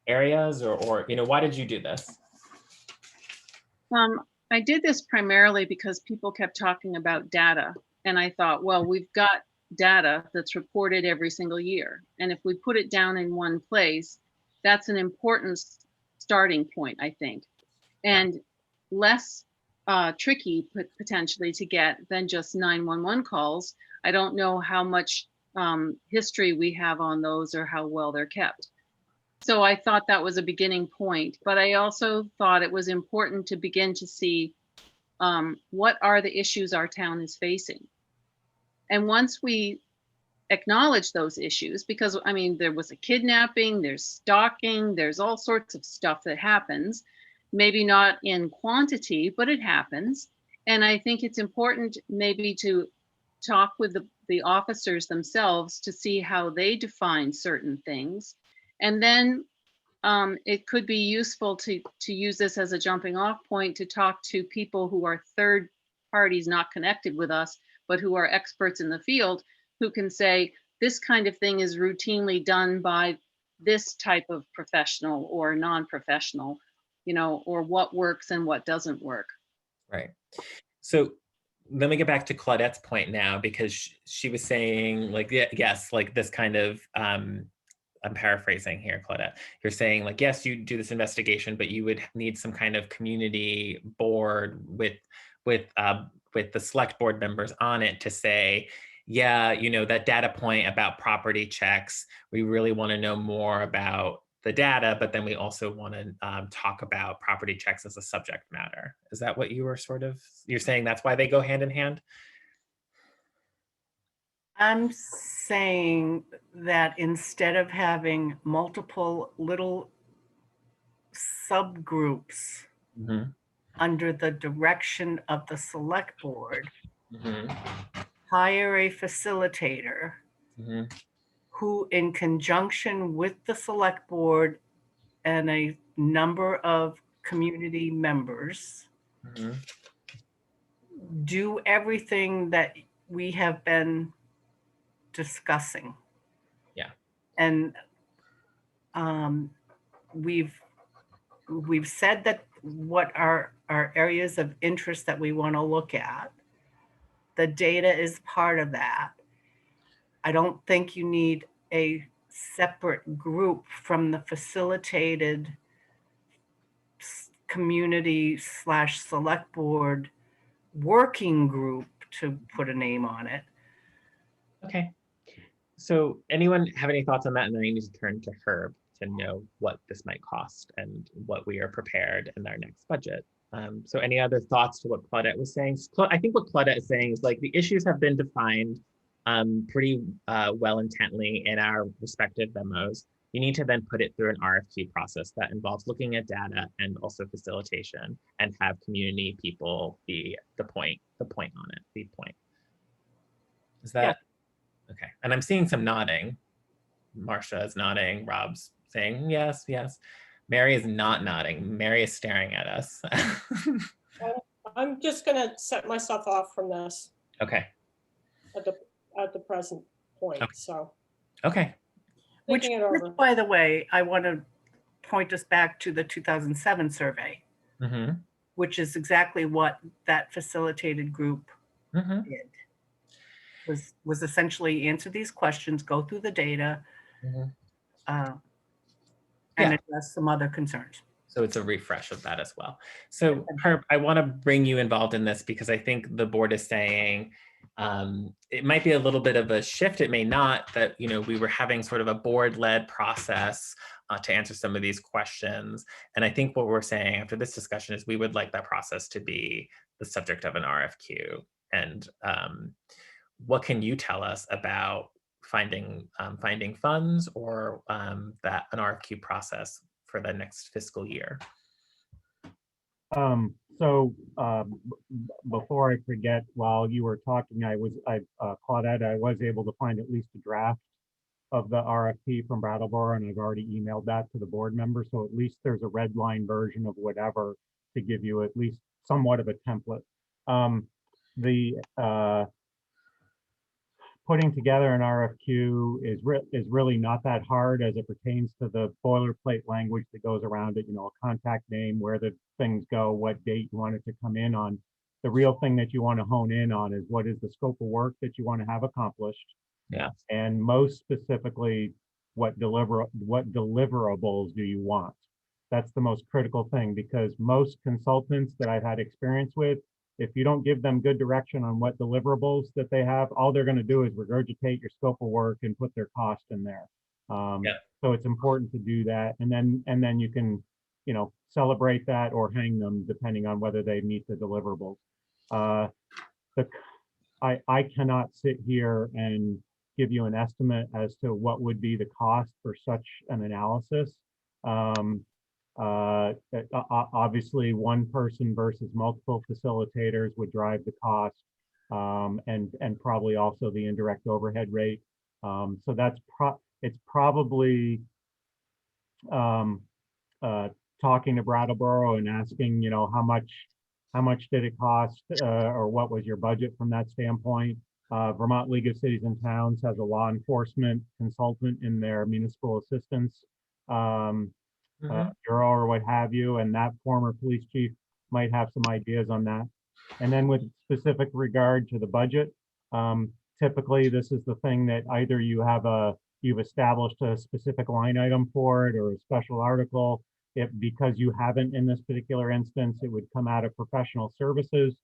areas, or you know, why did you do this? I did this primarily because people kept talking about data, and I thought, well, we've got data that's reported every single year, and if we put it down in one place, that's an important starting point, I think, and less tricky potentially to get than just 911 calls. I don't know how much history we have on those or how well they're kept. So I thought that was a beginning point, but I also thought it was important to begin to see what are the issues our town is facing. And once we acknowledge those issues, because I mean, there was a kidnapping, there's stalking, there's all sorts of stuff that happens, maybe not in quantity, but it happens. And I think it's important maybe to talk with the officers themselves to see how they define certain things. And then it could be useful to use this as a jumping off point to talk to people who are third parties not connected with us, but who are experts in the field, who can say, this kind of thing is routinely done by this type of professional or non-professional, you know, or what works and what doesn't work. Right. So let me get back to Claudette's point now, because she was saying, like, yes, like this kind of, I'm paraphrasing here, Claudette. You're saying, like, yes, you do this investigation, but you would need some kind of community board with the select board members on it to say, yeah, you know, that data point about property checks, we really want to know more about the data, but then we also want to talk about property checks as a subject matter. Is that what you were you're saying that's why they go hand in hand? I'm saying that instead of having multiple little subgroups under the direction of the select board, hire a facilitator who, in conjunction with the select board and a number of community members, do everything that we have been discussing. Yeah. And We've said that what are our areas of interest that we want to look at. The data is part of that. I don't think you need a separate group from the facilitated community / select board working group to put a name on it. Okay. So anyone have any thoughts on that? And then I need to turn to Herb to know what this might cost and what we are prepared in our next budget. So any other thoughts to what Claudette was saying? I think what Claudette is saying is like the issues have been defined pretty well intently in our respective memos. You need to then put it through an RFQ process that involves looking at data and also facilitation, and have community people be the point on it, the point. Is that okay? And I'm seeing some nodding. Marcia is nodding. Rob's saying yes, yes. Mary is not nodding. Mary is staring at us. I'm just gonna set myself off from this Okay. at the present point, Okay. so. Okay. Which, Thinking it over. by the way, I want to point us back to the 2007 survey, Mm-hmm. which is exactly what that facilitated group Mm-hmm. did. Was essentially answer these questions, go through the data, Mm-hmm. and Yeah. address some other concerns. So it's a refresh of that as well. So Herb, I want to bring you involved in this because I think the board is saying it might be a little bit of a shift. It may not, that, you know, we were having sort of a board-led process to answer some of these questions. And I think what we're saying after this discussion is we would like that process to be the subject of an RFQ. And what can you tell us about finding funds or that an RFQ process for the next fiscal year? Before I forget, while you were talking, Claudette, I was able to find at least a draft of the RFP from Brattleboro, and I've already emailed that to the board members. So at least there's a red line version of whatever to give you at least somewhat of a template. Putting together an RFQ is really not that hard as it pertains to the boilerplate language that goes around it, you know, a contact name, where the things go, what date you want it to come in on. The real thing that you want to hone in on is what is the scope of work that you want to have accomplished. Yeah. And most specifically, what deliverables do you want? That's the most critical thing, because most consultants that I've had experience with, if you don't give them good direction on what deliverables that they have, all they're going to do is regurgitate your scope of work and put their cost in there. So it's important to do that, and then you can, you know, celebrate that or hang them depending on whether they meet the deliverables. I cannot sit here and give you an estimate as to what would be the cost for such an analysis. Obviously, one person versus multiple facilitators would drive the cost, and probably also the indirect overhead rate. So it's probably talking to Brattleboro and asking, you know, how much did it cost, or what was your budget from that standpoint. Vermont League of Cities and Towns has a law enforcement consultant in their municipal assistance bureau or what have you, and that former police chief might have some ideas on that. And then with specific regard to the budget, typically this is the thing that either you've established a specific line item for it or a special article. Because you haven't in this particular instance, it would come out of professional services.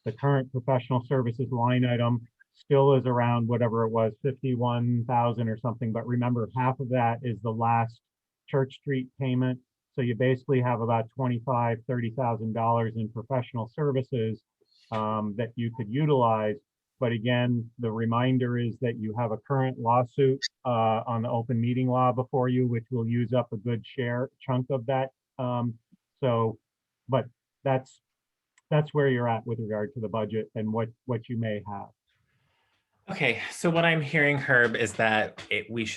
The current professional services line item still is around whatever it was, 51,000 or something. But remember, half of that is the last Church Street payment. So you basically have about $25,000, $30,000 in professional services that you could utilize. But again, the reminder is that you have a current lawsuit on the open meeting law before you, which will use up a good chunk of that. But that's where you're at with regard to the budget and what you may have. Okay, so what I'm hearing, Herb, is that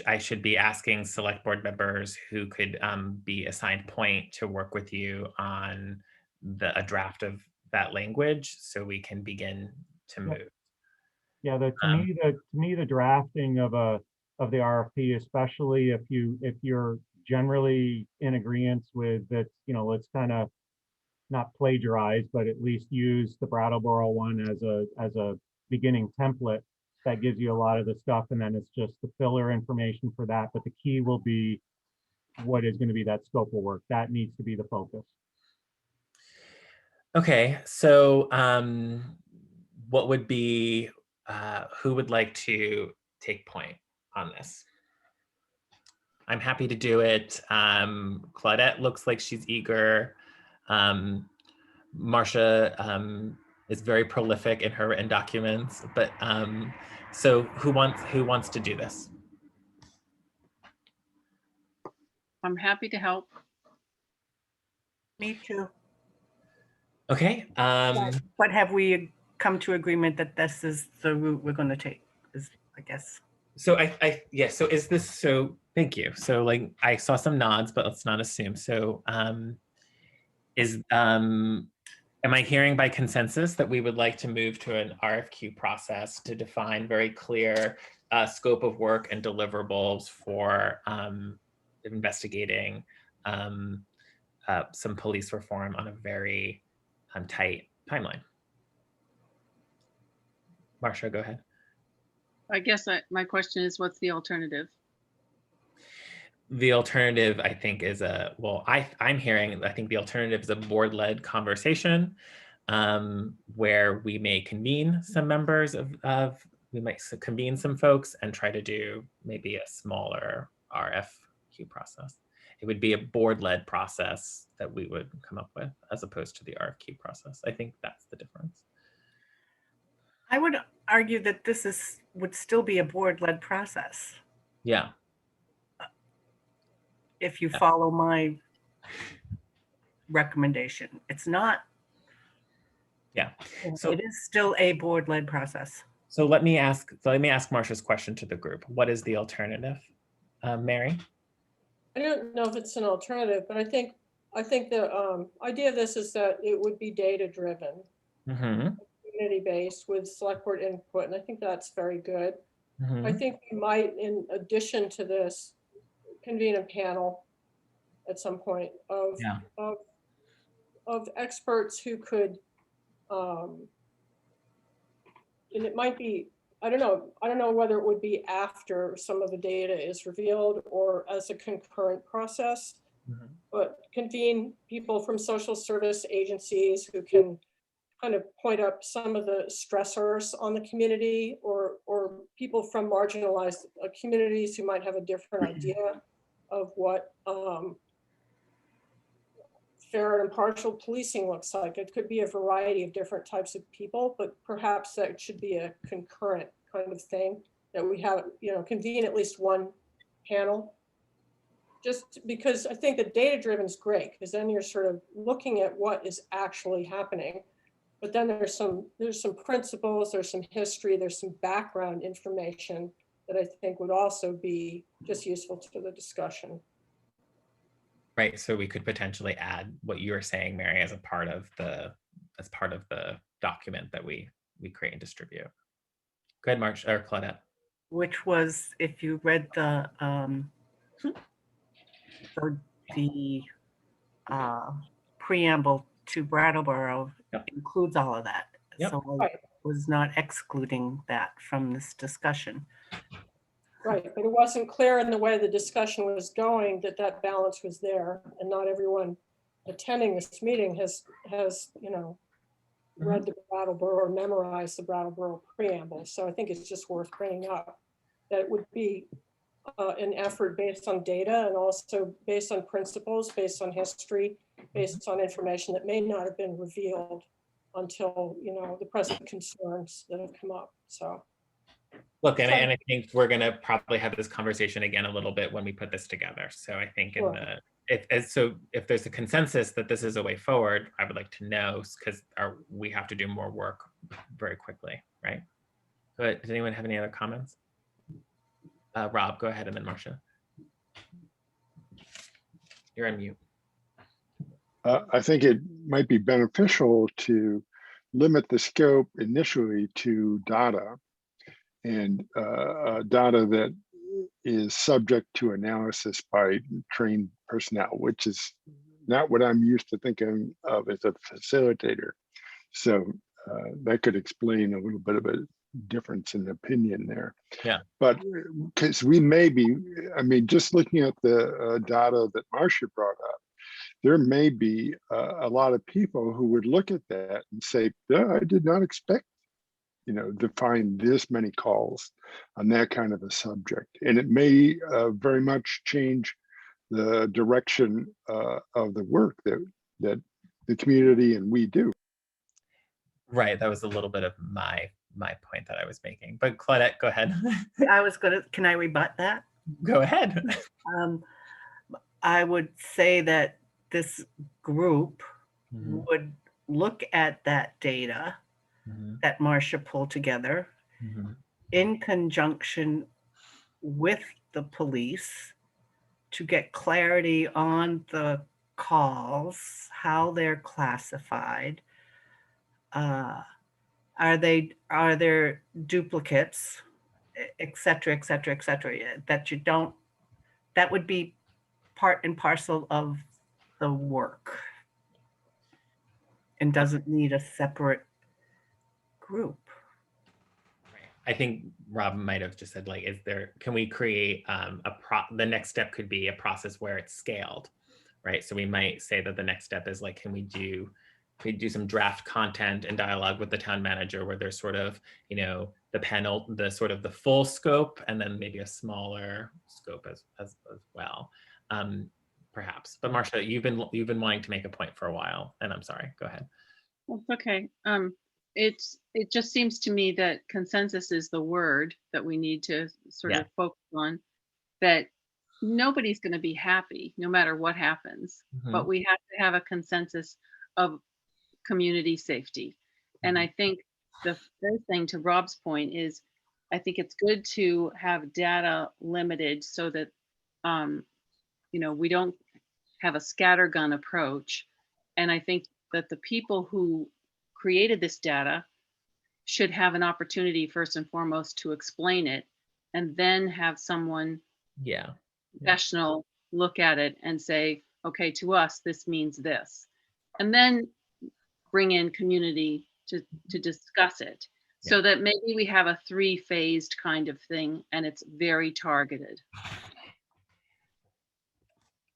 I should be asking select board members who could be assigned point to work with you on a draft of that language, so we can begin to move. Yeah, to me the drafting of the RFP, especially if you're generally in agreement with that, let's kind of not plagiarize, but at least use the Brattleboro one as a beginning template that gives you a lot of the stuff, and then it's just the filler information for that. But the key will be what is going to be that scope of work. That needs to be the focus. Okay, so what would be, who would like to take point on this? I'm happy to do it. Claudette looks like she's eager. Marcia is very prolific in her written documents, but so who wants to do this? I'm happy to help. Me too. Okay. But have we come to agreement that this is the route we're going to take? Is, I guess. So yeah. So is this so? Thank you. So like I saw some nods, but let's not assume. So am I hearing by consensus that we would like to move to an RFQ process to define very clear scope of work and deliverables for investigating some police reform on a very tight timeline? Marcia, go ahead. I guess my question is, what's the alternative? The alternative, I think, is I'm hearing, I think the alternative is a board-led conversation where we may convene some members we might convene some folks and try to do maybe a smaller RFQ process. It would be a board-led process that we would come up with as opposed to the RFQ process. I think that's the difference. I would argue that this would still be a board-led process. Yeah. If you follow my recommendation, it's not. Yeah. So it is still a board-led process. So let me ask Marcia's question to the group. What is the alternative? Mary? I don't know if it's an alternative, but I think the idea of this is that it would be data-driven, community-based with select board input, and I think that's very good. I think we might, in addition to this, convene a panel at some point of experts who could, and it might be, I don't know whether it would be after some of the data is revealed or as a concurrent process, but convene people from social service agencies who can kind of point up some of the stressors on the community, or people from marginalized communities who might have a different idea of what fair and impartial policing looks like. It could be a variety of different types of people, but perhaps that should be a concurrent kind of thing that we have, convene at least one panel. Just because I think that data-driven is great, because then you're sort of looking at what is actually happening. But then there's some principles, there's some history, there's some background information that I think would also be just useful to the discussion. Right. So we could potentially add what you were saying, Mary, as part of the document that we create and distribute. Go ahead, Marcia or Claudette. Which was, if you read the preamble to Brattleboro, includes all of that. So I was not excluding that from this discussion. Right, but it wasn't clear in the way the discussion was going that balance was there, and not everyone attending this meeting has read the Brattleboro or memorized the Brattleboro preamble. So I think it's just worth bringing up that it would be an effort based on data and also based on principles, based on history, based on information that may not have been revealed until the present concerns that have come up. So. Look, and I think we're going to probably have this conversation again a little bit when we put this together. So I think if there's a consensus that this is a way forward, I would like to know, because we have to do more work very quickly, right? But does anyone have any other comments? Rob, go ahead, and then Marcia. You're on mute. I think it might be beneficial to limit the scope initially to data, and data that is subject to analysis by trained personnel, which is not what I'm used to thinking of as a facilitator. So that could explain a little bit of a difference in opinion there. Yeah. But because we may be, I mean, just looking at the data that Marcia brought up, there may be a lot of people who would look at that and say, yeah, I did not expect, to find this many calls on that kind of a subject. And it may very much change the direction of the work that the community and we do. Right. That was a little bit of my point that I was making. But Claudette, go ahead. Can I rebut that? Go ahead. I would say that this group Mhm. would look at that data Mhm. that Marcia pulled together Mhm. in conjunction with the police to get clarity on the calls, how they're classified. Are there duplicates, et cetera, et cetera, et cetera, that would be part and parcel of the work and doesn't need a separate group. I think Rob might have just said, like, can we create the next step could be a process where it's scaled, right? So we might say that the next step is like, can we do some draft content and dialogue with the town manager where there's sort of, the sort of the full scope and then maybe a smaller scope as well, perhaps. But Marcia, you've been wanting to make a point for a while, and I'm sorry, go ahead. Well, okay. It just seems to me that consensus is the word that we need to sort Yeah. of focus on, that nobody's going to be happy no matter what happens, but Mhm. we have to have a consensus of community safety. And I think the first thing, to Rob's point, is I think it's good to have data limited so that we don't have a scattergun approach. And I think that the people who created this data should have an opportunity, first and foremost, to explain it, and then have someone Yeah. professional look at it and say, okay, to us, this means this. And then bring in community to discuss it, so that maybe we have a 3-phased kind of thing and it's very targeted.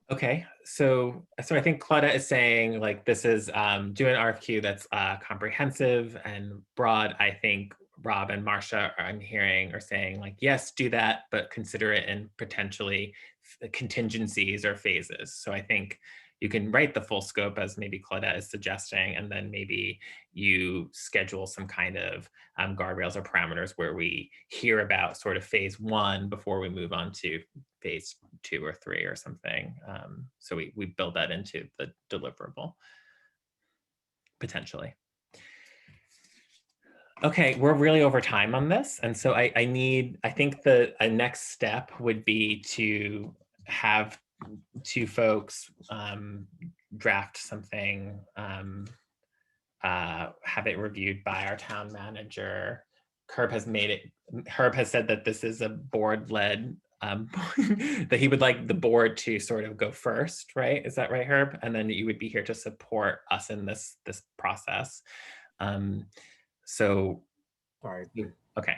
Okay, so I think Claudia is saying, like, this is do an RFQ that's comprehensive and broad. I think Rob and Marcia, I'm hearing, are saying, like, yes, do that, but consider it in potentially contingencies or phases. So I think you can write the full scope as maybe Claudette is suggesting, and then maybe you schedule some kind of guardrails or parameters where we hear about sort of phase 1 before we move on to phase 2 or 3 or something. So we build that into the deliverable, potentially. Okay, we're really over time on this. And so I think the next step would be to have 2 folks draft something, have it reviewed by our town manager. Herb has said that this is a board-led, that he would like the board to sort of go first, right? Is that right, Herb? And then you would be here to support us in this process. So, Sorry. okay.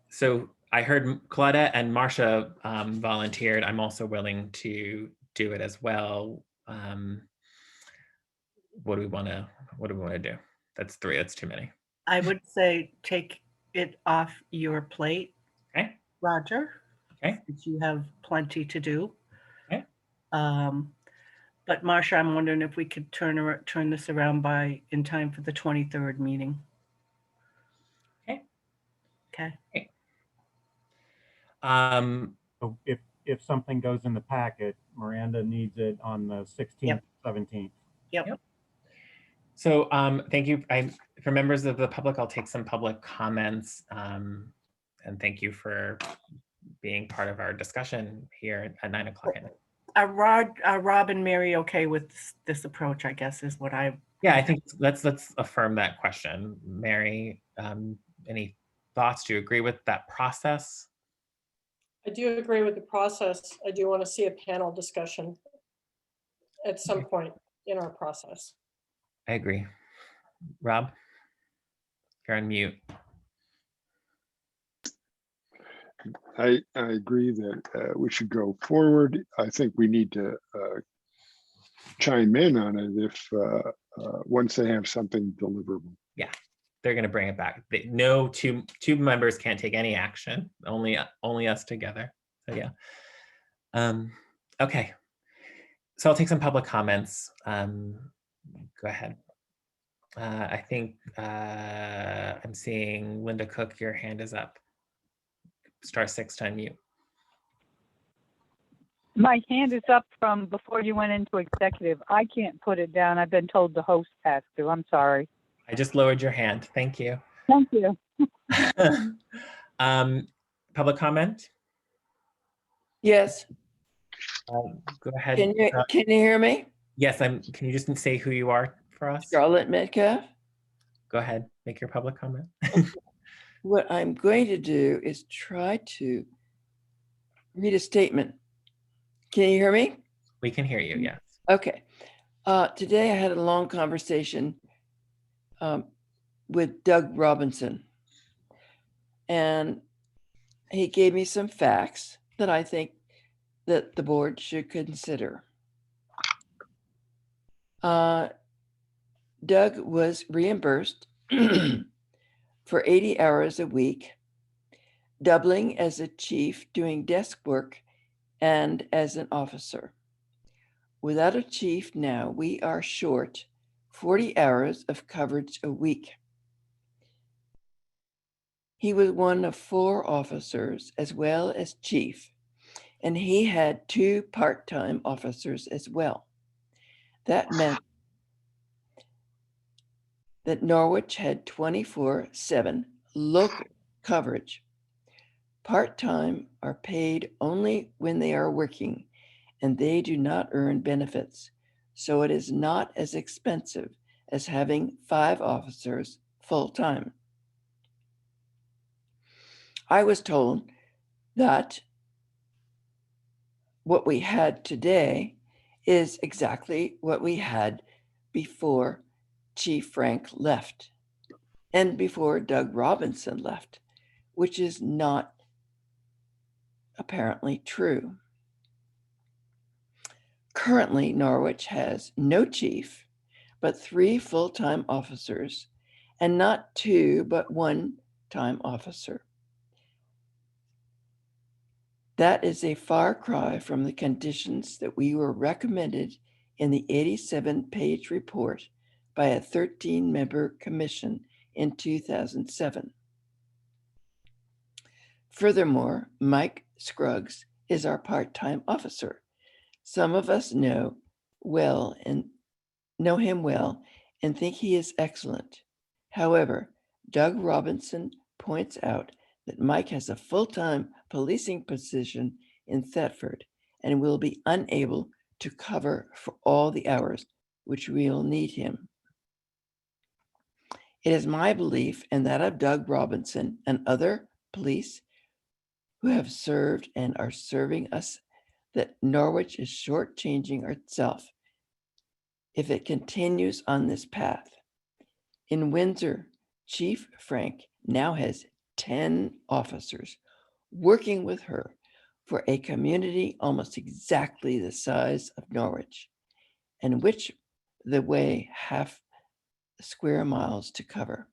So I heard Claudette and Marcia volunteered. I'm also willing to do it as well. What do we want to do? That's 3. That's too many. I would say take it off your plate, Okay. Roger. Okay. Since you have plenty to do. Okay. But Marcia, I'm wondering if we could turn this around in time for the 23rd meeting. Okay. Okay. So if something goes in the packet, Miranda needs it on the 16th, 17th. Yep. So thank you. For members of the public, I'll take some public comments. And thank you for being part of our discussion here at 9 o'clock at night. Are Rob and Mary okay with this approach, I guess, is what I... Yeah, I think let's affirm that question. Mary, any thoughts? Do you agree with that process? I do agree with the process. I do want to see a panel discussion at some point in our process. I agree. Rob, you're on mute. I agree that we should go forward. I think we need to chime in on it if once they have something deliverable. They're going to bring it back. No two members can't take any action. Only us together. So yeah. Okay. So I'll take some public comments. Go ahead. I think I'm seeing Linda Cook. Your hand is up. *6 to unmute. My hand is up from before you went into executive. I can't put it down. I've been told the host has to. I'm sorry. I just lowered your hand. Thank you. Thank you. Public comment. Yes, Go ahead. can you hear me? Yes, can you just say who you are for us? Charlotte Metcalf. Go ahead, make your public comment. What I'm going to do is try to read a statement. Can you hear me? We can hear you, yes. Okay. Today I had a long conversation with Doug Robinson, and he gave me some facts that I think that the board should consider. Doug was reimbursed for 80 hours a week, doubling as a chief doing desk work and as an officer. Without a chief now, we are short 40 hours of coverage a week. He was one of 4 officers as well as chief, and he had 2 part-time officers as well. That meant that Norwich had 24/7 local coverage. Part-time are paid only when they are working, and they do not earn benefits, so it is not as expensive as having 5 officers full-time. I was told that what we had today is exactly what we had before Chief Frank left and before Doug Robinson left, which is not apparently true. Currently, Norwich has no chief, but 3 full-time officers, and not 2, but 1 time officer. That is a far cry from the conditions that we were recommended in the 87-page report by a 13-member commission in 2007. Furthermore, Mike Scruggs is our part-time officer. Some of us know him well and think he is excellent. However, Doug Robinson points out that Mike has a full-time policing position in Thetford and will be unable to cover for all the hours which we'll need him. It is my belief and that of Doug Robinson and other police who have served and are serving us that Norwich is shortchanging itself if it continues on this path. In Windsor, Chief Frank now has 10 officers working with her for a community almost exactly the size of Norwich, and which the way half square miles to cover.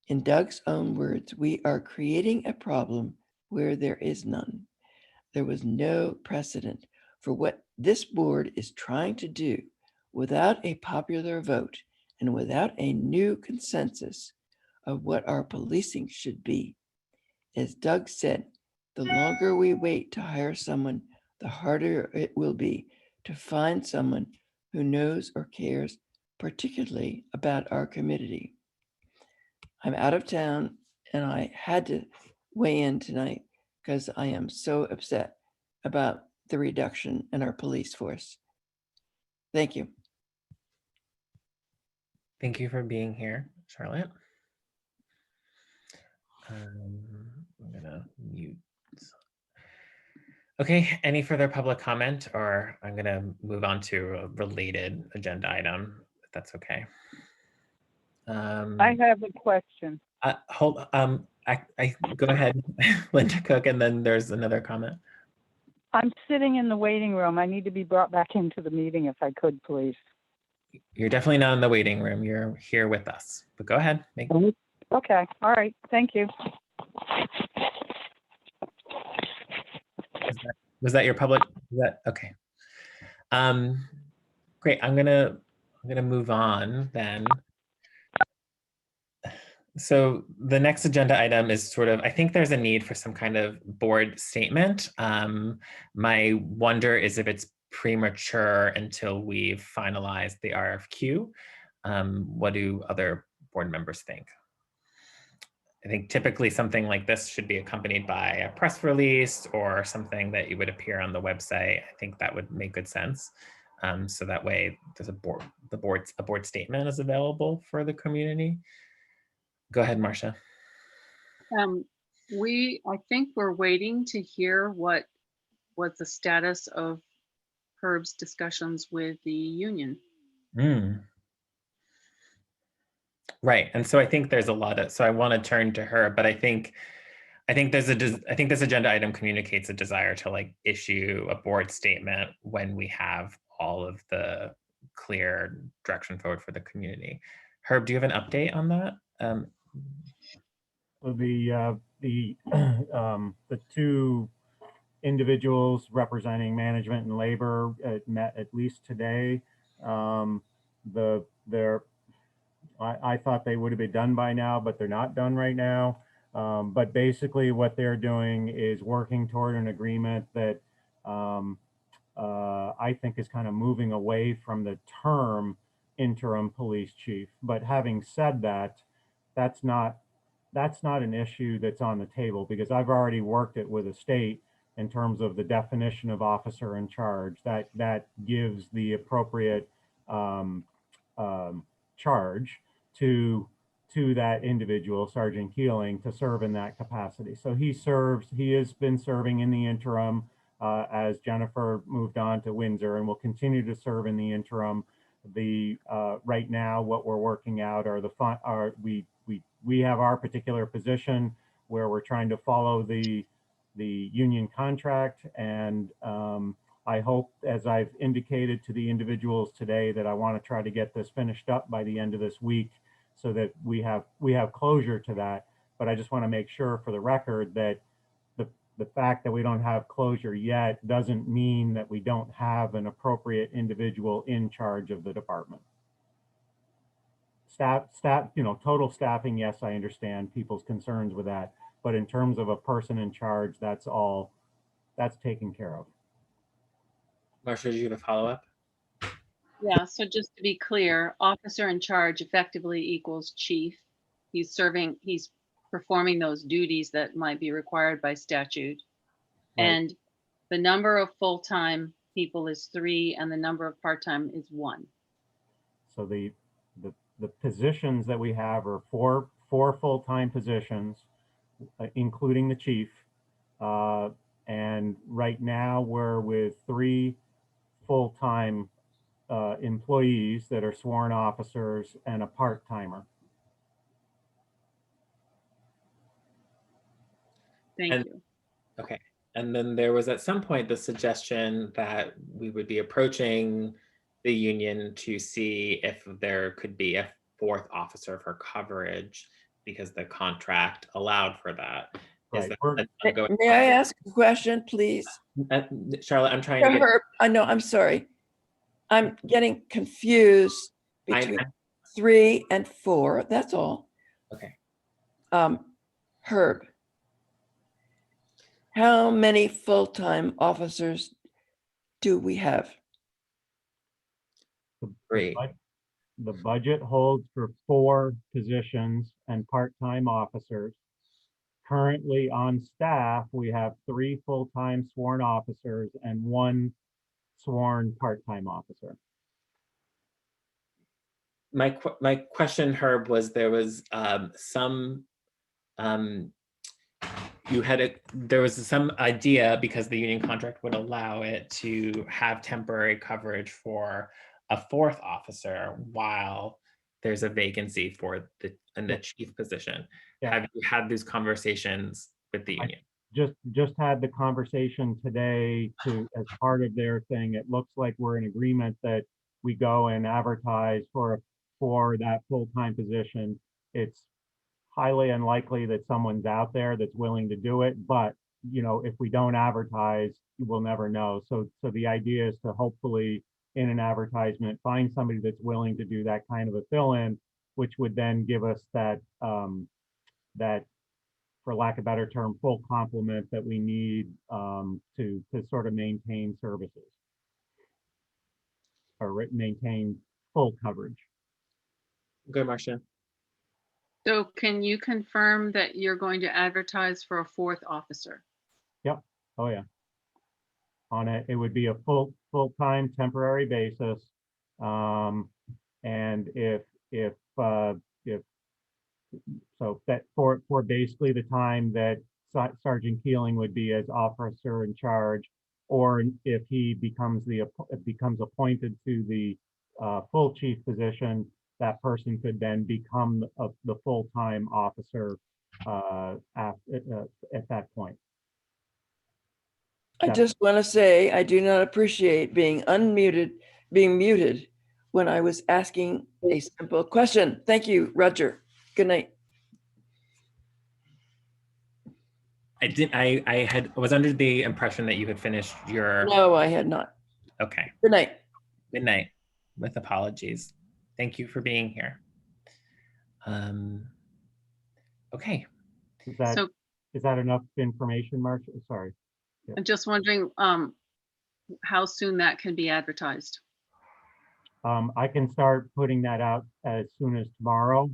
In Doug's own words, we are creating a problem where there is none. There was no precedent for what this board is trying to do without a popular vote and without a new consensus of what our policing should be. As Doug said, the longer we wait to hire someone, the harder it will be to find someone who knows or cares particularly about our community. I'm out of town and I had to weigh in tonight because I am so upset about the reduction in our police force. Thank you. Thank you for being here, Charlotte. I'm gonna mute Okay, any further public comment, or I'm gonna move on to a related agenda item, if that's okay. I have a question. Hold, I go ahead, Linda Cook, and then there's another comment. I'm sitting in the waiting room. I need to be brought back into the meeting if I could, please. You're definitely not in the waiting room. You're here with us, but go ahead. Okay, all right, thank you. Was that your public? Okay? Great. I'm gonna move on then. So the next agenda item is sort of, I think there's a need for some kind of board statement. My wonder is if it's premature until we've finalized the RFQ. What do other board members think? I think typically something like this should be accompanied by a press release or something that you would appear on the website. I think that would make good sense. So that way there's a board statement is available for the community. Go ahead, Marcia. I think we're waiting to hear what the status of Herb's discussions with the union. Right, and so I think there's a lot of, so I want to turn to her, but I think this agenda item communicates a desire to like issue a board statement when we have all of the clear direction forward for the community. Herb, do you have an update on that? So the two individuals representing management and labor met at least today. I thought they would have been done by now, but they're not done right now. But basically what they're doing is working toward an agreement that I think is kind of moving away from the term interim police chief. But having said that, that's not an issue that's on the table, because I've already worked it with the state in terms of the definition of officer in charge. That gives the appropriate charge to that individual, Sergeant Keeling, to serve in that capacity. So he has been serving in the interim as Jennifer moved on to Windsor, and will continue to serve in the interim. Right now, what we're working out are we have our particular position where we're trying to follow the union contract, and I hope, as I've indicated to the individuals today, that I want to try to get this finished up by the end of this week so that we have closure to that. But I just want to make sure for the record that the fact that we don't have closure yet doesn't mean that we don't have an appropriate individual in charge of the department. Staff, total staffing, yes, I understand people's concerns with that. But in terms of a person in charge, that's taken care of. Marcia, do you have a follow-up? Yeah, so just to be clear, officer in charge effectively equals chief. He's performing those duties that might be required by statute. Right. And the number of full-time people is 3 and the number of part-time is 1. So the positions that we have are four full-time positions, including the chief. And right now we're with 3 full-time employees that are sworn officers and a part-timer. Thank you. Okay. And then there was at some point the suggestion that we would be approaching the union to see if there could be a 4th officer for coverage because the contract allowed for that. Right. May I ask a question, please? Charlotte, I'm trying to get... Herb, I know, I'm sorry. I'm getting confused between 3 and 4, that's all. Okay. Herb, how many full-time officers do we have? 3. The budget holds for 4 positions and part-time officers. Currently on staff, we have 3 full-time sworn officers and 1 sworn part-time officer. My question, Herb, was there was some there was some idea because the union contract would allow it to have temporary coverage for a fourth officer while there's a vacancy for in the chief position. Yeah. Have you had these conversations with the union? Just had the conversation today as part of their thing. It looks like we're in agreement that we go and advertise for that full-time position. It's highly unlikely that someone's out there that's willing to do it, but if we don't advertise, we'll never know. So the idea is to hopefully in an advertisement find somebody that's willing to do that kind of a fill-in, which would then give us that for lack of a better term, full complement that we need to sort of maintain services or maintain full coverage. Good, Marcia. So can you confirm that you're going to advertise for a fourth officer? Yep. Oh yeah. It would be a full-time temporary basis, and if so that for basically the time that Sergeant Keeling would be as officer in charge, or if he becomes appointed to the full chief position, that person could then become the full-time officer at that point. I just want to say I do not appreciate being muted when I was asking a simple question. Thank you, Roger. Good night. I was under the impression that you had finished your. No, I had not. Okay. Good night. Good night, with apologies. Thank you for being here. Okay. Is that enough information, Marcia? Sorry. I'm just wondering how soon that can be advertised. I can start putting that out as soon as tomorrow,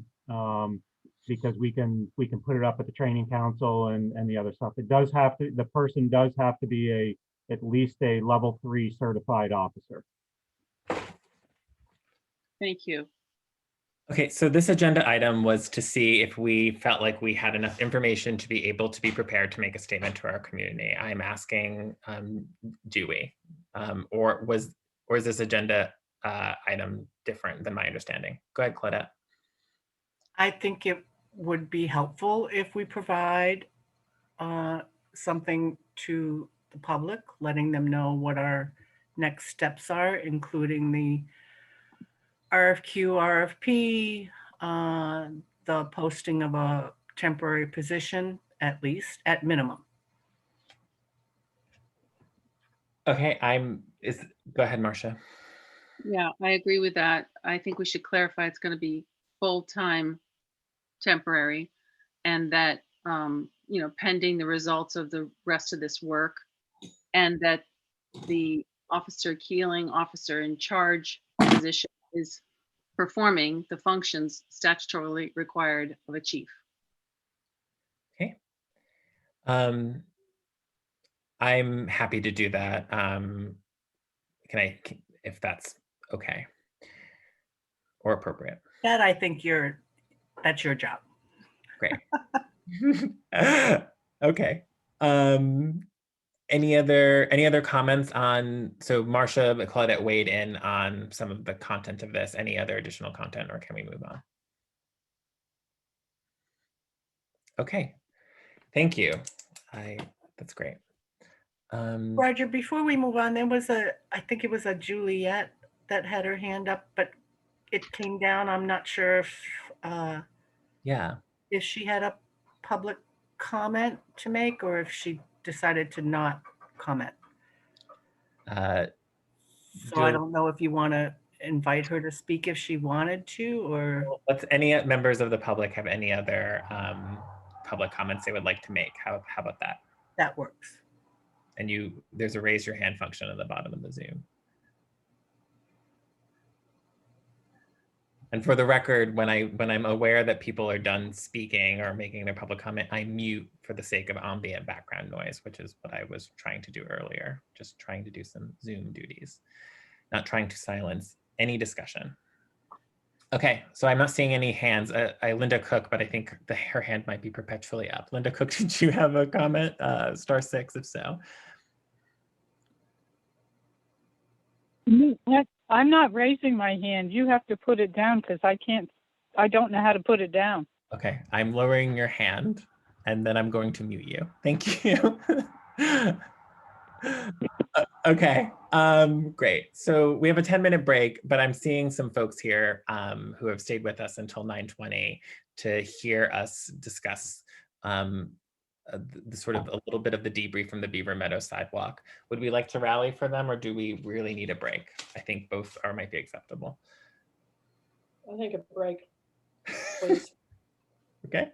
because we can put it up at the training council and the other stuff. The person does have to be at least a level 3 certified officer. Thank you. Okay, so this agenda item was to see if we felt like we had enough information to be able to be prepared to make a statement to our community. I'm asking, do we? Or is this agenda item different than my understanding? Go ahead, Claudette. I think it would be helpful if we provide something to the public, letting them know what our next steps are, including the RFQ, RFP, the posting of a temporary position, at least, at minimum. Okay, go ahead, Marcia. Yeah, I agree with that. I think we should clarify it's going to be full-time temporary, and that, pending the results of the rest of this work, and that the Officer Keeling, officer in charge position, is performing the functions statutorily required of a chief. Okay. I'm happy to do that. If that's okay or appropriate. That I think that's your job. Great. Okay. Any other comments on, so Marcia, Claudette weighed in on some of the content of this. Any other additional content, or can we move on? Okay, thank you. That's great. Roger, before we move on, I think it was a Juliet that had her hand up, but it came down. I'm not sure if she had a public comment to make, or if she decided to not comment. So I don't know if you want to invite her to speak if she wanted to, or any members of the public have any other public comments they would like to make. How about that? That works. And there's a raise your hand function at the bottom of the Zoom. And for the record, when I'm aware that people are done speaking or making their public comment, I mute for the sake of ambient background noise, which is what I was trying to do earlier, just trying to do some Zoom duties, not trying to silence any discussion. Okay, so I'm not seeing any hands. Linda Cook, but I think her hand might be perpetually up. Linda Cook, did you have a comment? *6 if so. I'm not raising my hand. You have to put it down because I don't know how to put it down. Okay, I'm lowering your hand and then I'm going to mute you. Thank you. Okay, great. So we have a 10-minute break, but I'm seeing some folks here who have stayed with us until 9:20 to hear us discuss the sort of a little bit of the debrief from the Beaver Meadow sidewalk. Would we like to rally for them or do we really need a break? I think both might be acceptable. I think a break, please. Okay.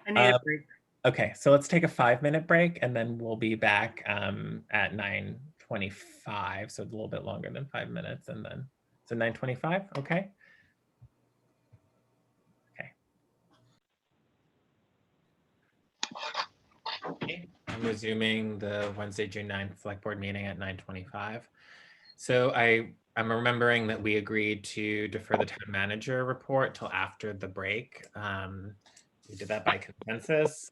I need a break. Okay, so let's take a 5-minute break and then we'll be back at 9:25. So a little bit longer than 5 minutes and then, so 9:25, okay? Okay, I'm resuming the Wednesday, June 9th Select Board meeting at 9:25. So I'm remembering that we agreed to defer the town manager report till after the break. We did that by consensus.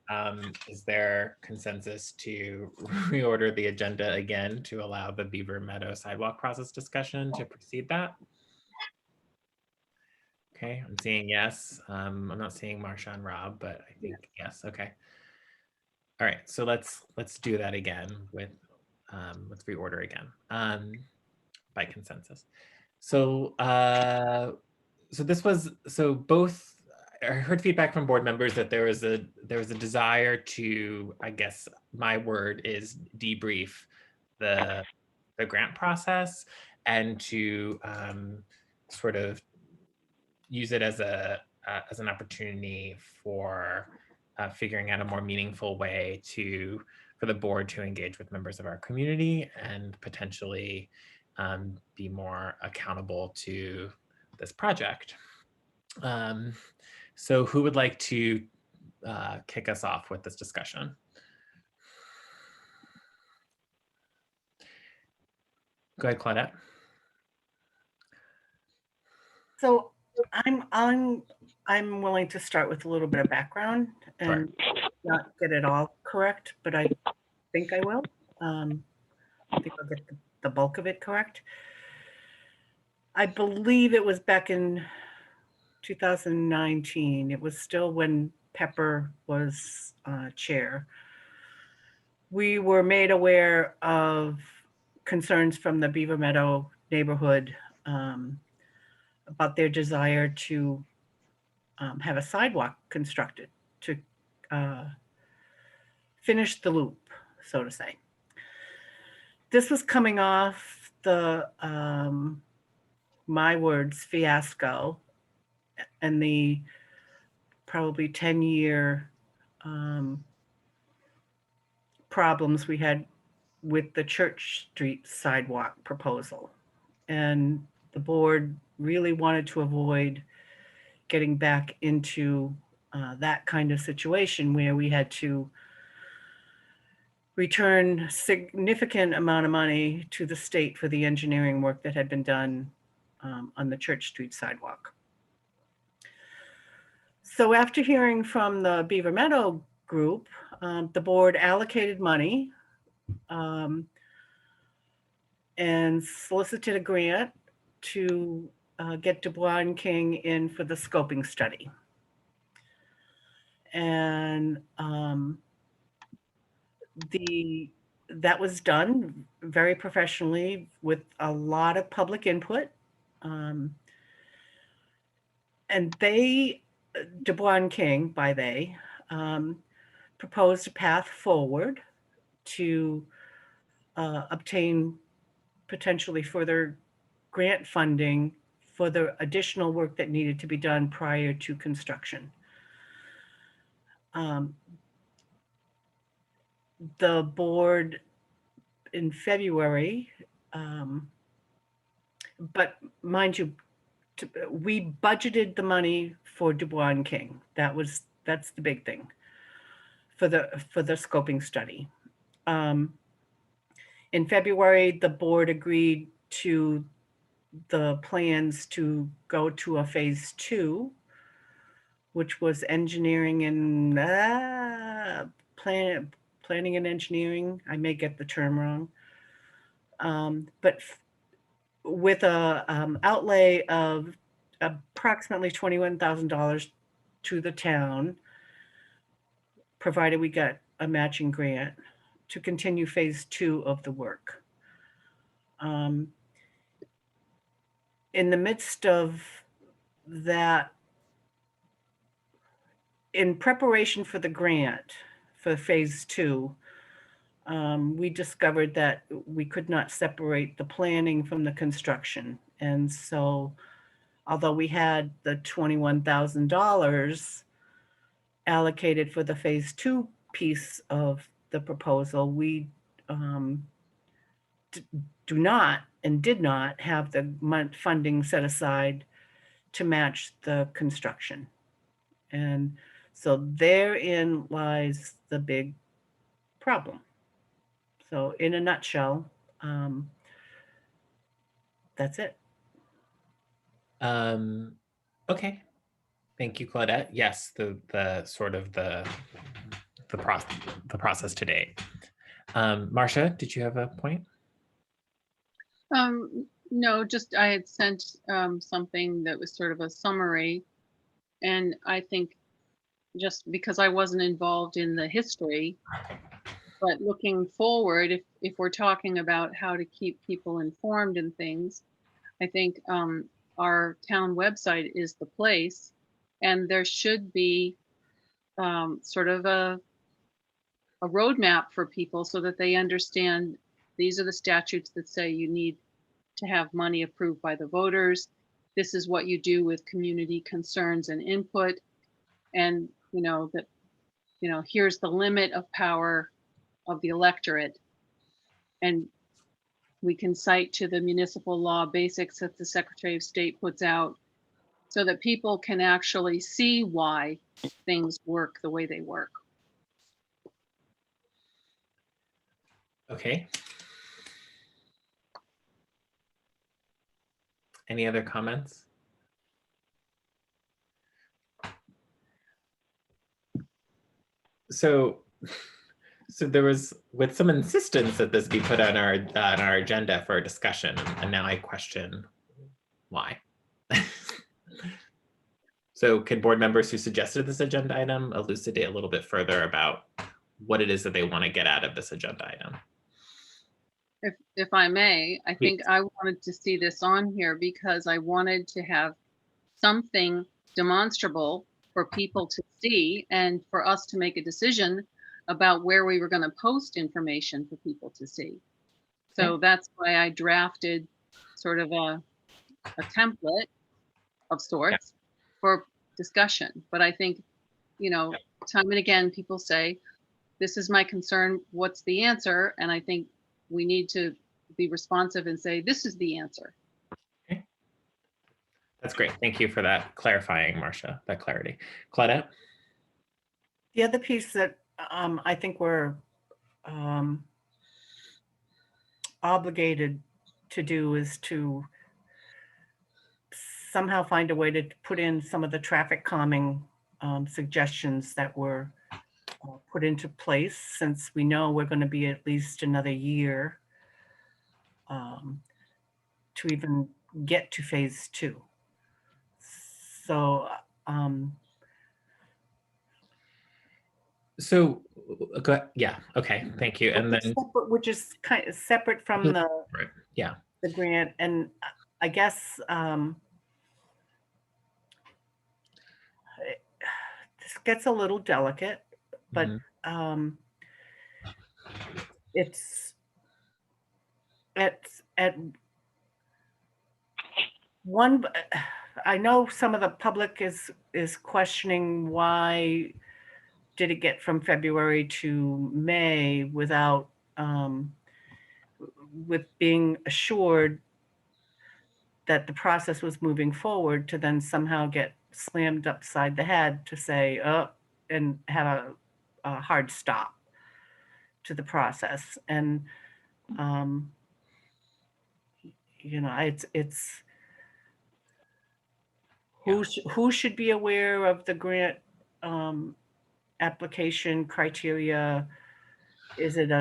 Is there consensus to reorder the agenda again to allow the Beaver Meadow sidewalk process discussion to precede that? Okay, I'm seeing yes. I'm not seeing Marsha and Rob, but I think yes. Okay. All right, so let's do that again with let's reorder again by consensus. So both I heard feedback from board members that there was a desire to, I guess my word is, debrief the grant process and to sort of use it as an opportunity for figuring out a more meaningful way for the board to engage with members of our community and potentially be more accountable to this project. So who would like to kick us off with this discussion? Go ahead, Claudette. So I'm willing to start with a little bit of background and not get it all correct, but I think I will. I think I'll get the bulk of it correct. I believe it was back in 2019. It was still when Pepper was chair. We were made aware of concerns from the Beaver Meadow neighborhood about their desire to have a sidewalk constructed to finish the loop, so to say. This was coming off the, my words, fiasco and the probably 10-year problems we had with the Church Street sidewalk proposal. And the board really wanted to avoid getting back into that kind of situation where we had to return significant amount of money to the state for the engineering work that had been done on the Church Street sidewalk. So after hearing from the Beaver Meadow group, the board allocated money and solicited a grant to get Dubois and King in for the scoping study. And that was done very professionally with a lot of public input. And they, Dubois and King, by they, proposed a path forward to obtain potentially further grant funding for the additional work that needed to be done prior to construction. The board in February, but mind you, we budgeted the money for Dubois and King. That's the big thing for the scoping study. In February, the board agreed to the plans to go to a phase 2, which was engineering and planning and engineering. I may get the term wrong. But with a outlay of approximately $21,000 to the town, provided we get a matching grant to continue phase 2 of the work. In the midst of that, in preparation for the grant for phase 2, we discovered that we could not separate the planning from the construction. And so, although we had the $21,000 allocated for the phase 2 piece of the proposal, we do not and did not have the funding set aside to match the construction. And so therein lies the big problem. So in a nutshell, that's it. Okay. Thank you, Claudette. Yes, the sort of the process to date. Marcia, did you have a point? No, just I had sent something that was sort of a summary, and I think just because I wasn't involved in the history, but looking forward, if we're talking about how to keep people informed and things, I think our town website is the place, and there should be sort of a roadmap for people so that they understand these are the statutes that say you need to have money approved by the voters. This is what you do with community concerns and input. And, here's the limit of power of the electorate. And we can cite to the municipal law basics that the Secretary of State puts out so that people can actually see why things work the way they work. Okay. Any other comments? So there was, with some insistence that this be put on our agenda for a discussion, and now I question why. So can board members who suggested this agenda item elucidate a little bit further about what it is that they want to get out of this agenda item? If I may, I think I wanted to see this on here because I wanted to have something demonstrable for people to see and for us to make a decision about where we were going to post information for people to see. So that's why I drafted sort of a template of sorts for discussion. But I think, time and again, people say, this is my concern, what's the answer? And I think we need to be responsive and say, this is the answer. Okay. That's great. Thank you for that clarifying, Marcia, that clarity. Claudette? The other piece that I think we're obligated to do is to somehow find a way to put in some of the traffic calming suggestions that were put into place, since we know we're going to be at least another year to even get to phase 2. So yeah, okay, thank you. And then which is kind of separate from the grant, and I guess this gets a little delicate, but it's at one. I know some of the public is questioning why did it get from February to May without with being assured that the process was moving forward, to then somehow get slammed upside the head to say, oh, and have a hard stop to the process. And you know, it's who should be aware of the grant application criteria? Is it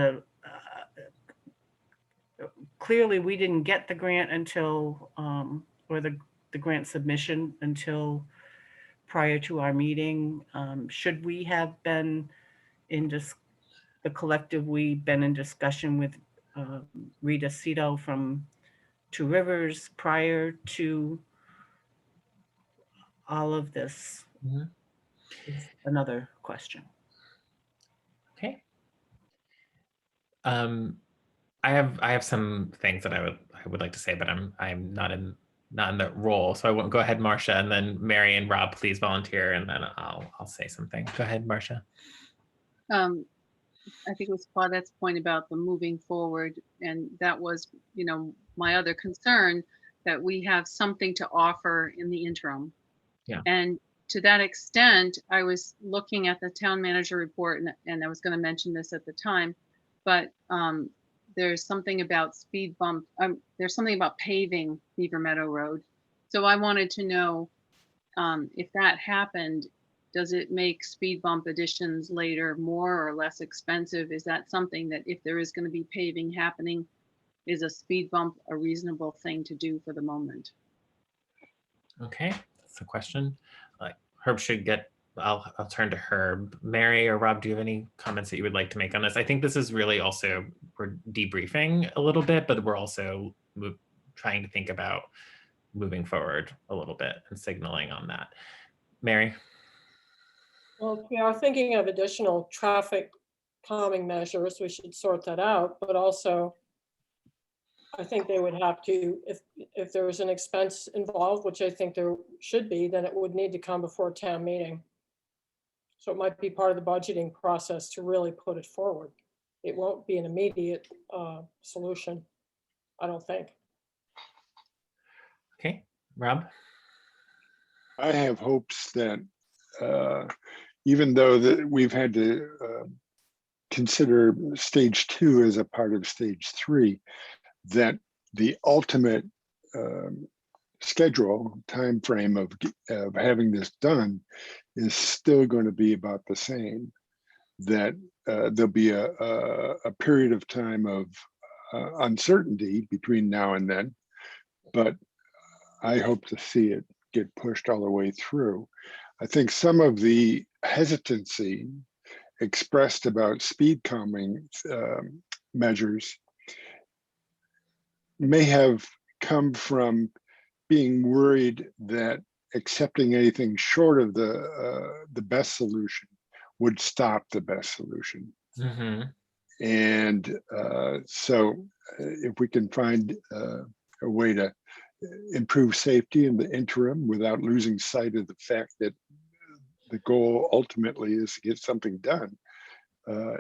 clearly we didn't get the grant until, or the grant submission until prior to our meeting. Should we have been in the collective, we've been in discussion with Rita Cito from Two Rivers prior to all of this? Mhm. Is another question. Okay. I have some things that I would like to say, but I'm not in that role, so I won't. Go ahead, Marcia, and then Mary and Rob, please volunteer, and then I'll say something. Go ahead, Marcia. I think it was Claudette's point about the moving forward, and that was, you know, my other concern, that we have something to offer in the interim. Yeah. And to that extent, I was looking at the town manager report, and I was going to mention this at the time, but there's something about speed bump. There's something about paving Beaver Meadow Road. So I wanted to know if that happened, does it make speed bump additions later more or less expensive? Is that something that, if there is going to be paving happening, is a speed bump a reasonable thing to do for the moment? Okay, that's the question. Herb should get. I'll turn to Herb. Mary or Rob, do you have any comments that you would like to make on this? I think this is really also, we're debriefing a little bit, but we're also trying to think about moving forward a little bit and signaling on that. Mary? Well, if we are thinking of additional traffic calming measures, we should sort that out, but also I think they would have to, if there was an expense involved, which I think there should be, then it would need to come before a town meeting. So it might be part of the budgeting process to really put it forward. It won't be an immediate solution, I don't think. Okay, Rob? I have hopes that even though that we've had to consider stage 2 as a part of stage 3, that the ultimate schedule time frame of having this done is still going to be about the same. That there'll be a period of time of uncertainty between now and then, but I hope to see it get pushed all the way through. I think some of the hesitancy expressed about speed calming measures may have come from being worried that accepting anything short of the best solution would stop the best solution. Mm-hmm. And so if we can find a way to improve safety in the interim without losing sight of the fact that the goal ultimately is to get something done,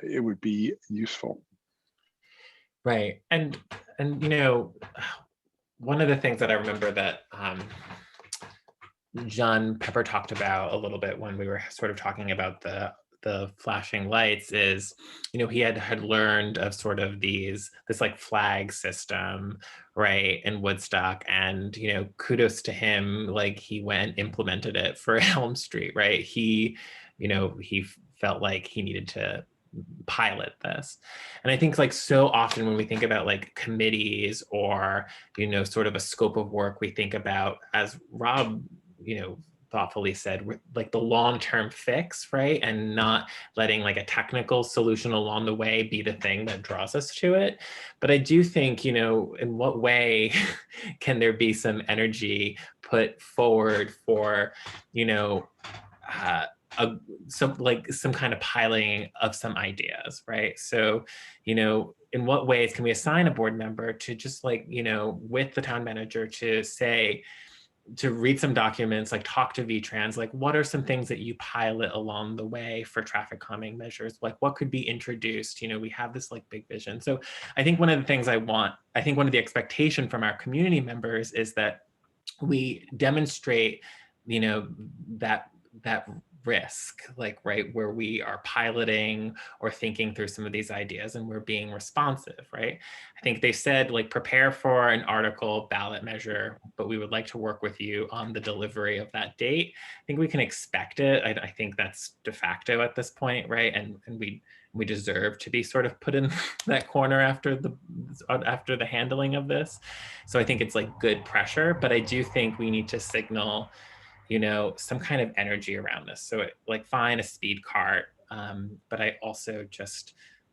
it would be useful. Right, and you know, one of the things that I remember that John Pepper talked about a little bit when we were sort of talking about the flashing lights is, you know, he had learned of sort of this like flag system, right, in Woodstock, and, you know, kudos to him, like he went and implemented it for Elm Street, right? He, you know, he felt like he needed to pilot this. And I think like so often when we think about like committees or, you know, sort of a scope of work, we think about, as Rob, you know, thoughtfully said, like the long-term fix, right? And not letting like a technical solution along the way be the thing that draws us to it. But I do think, you know, in what way can there be some energy put forward for, you know, some kind of piling of some ideas, right? So, you know, in what ways can we assign a board member to just like, you know, with the town manager to say, to read some documents, like talk to VTrans, like what are some things that you pilot along the way for traffic calming measures? Like what could be introduced? You know, we have this like big vision. So I think one of the things one of the expectation from our community members is that we demonstrate, you know, that risk, like, right, where we are piloting or thinking through some of these ideas and we're being responsive, right? I think they said, like, prepare for an article ballot measure, but we would like to work with you on the delivery of that date. I think we can expect it. I think that's de facto at this point, right? And we deserve to be sort of put in that corner after the handling of this. So I think it's like good pressure, but I do think we need to signal, you know, some kind of energy around this. So like, fine, a speed cart, but I also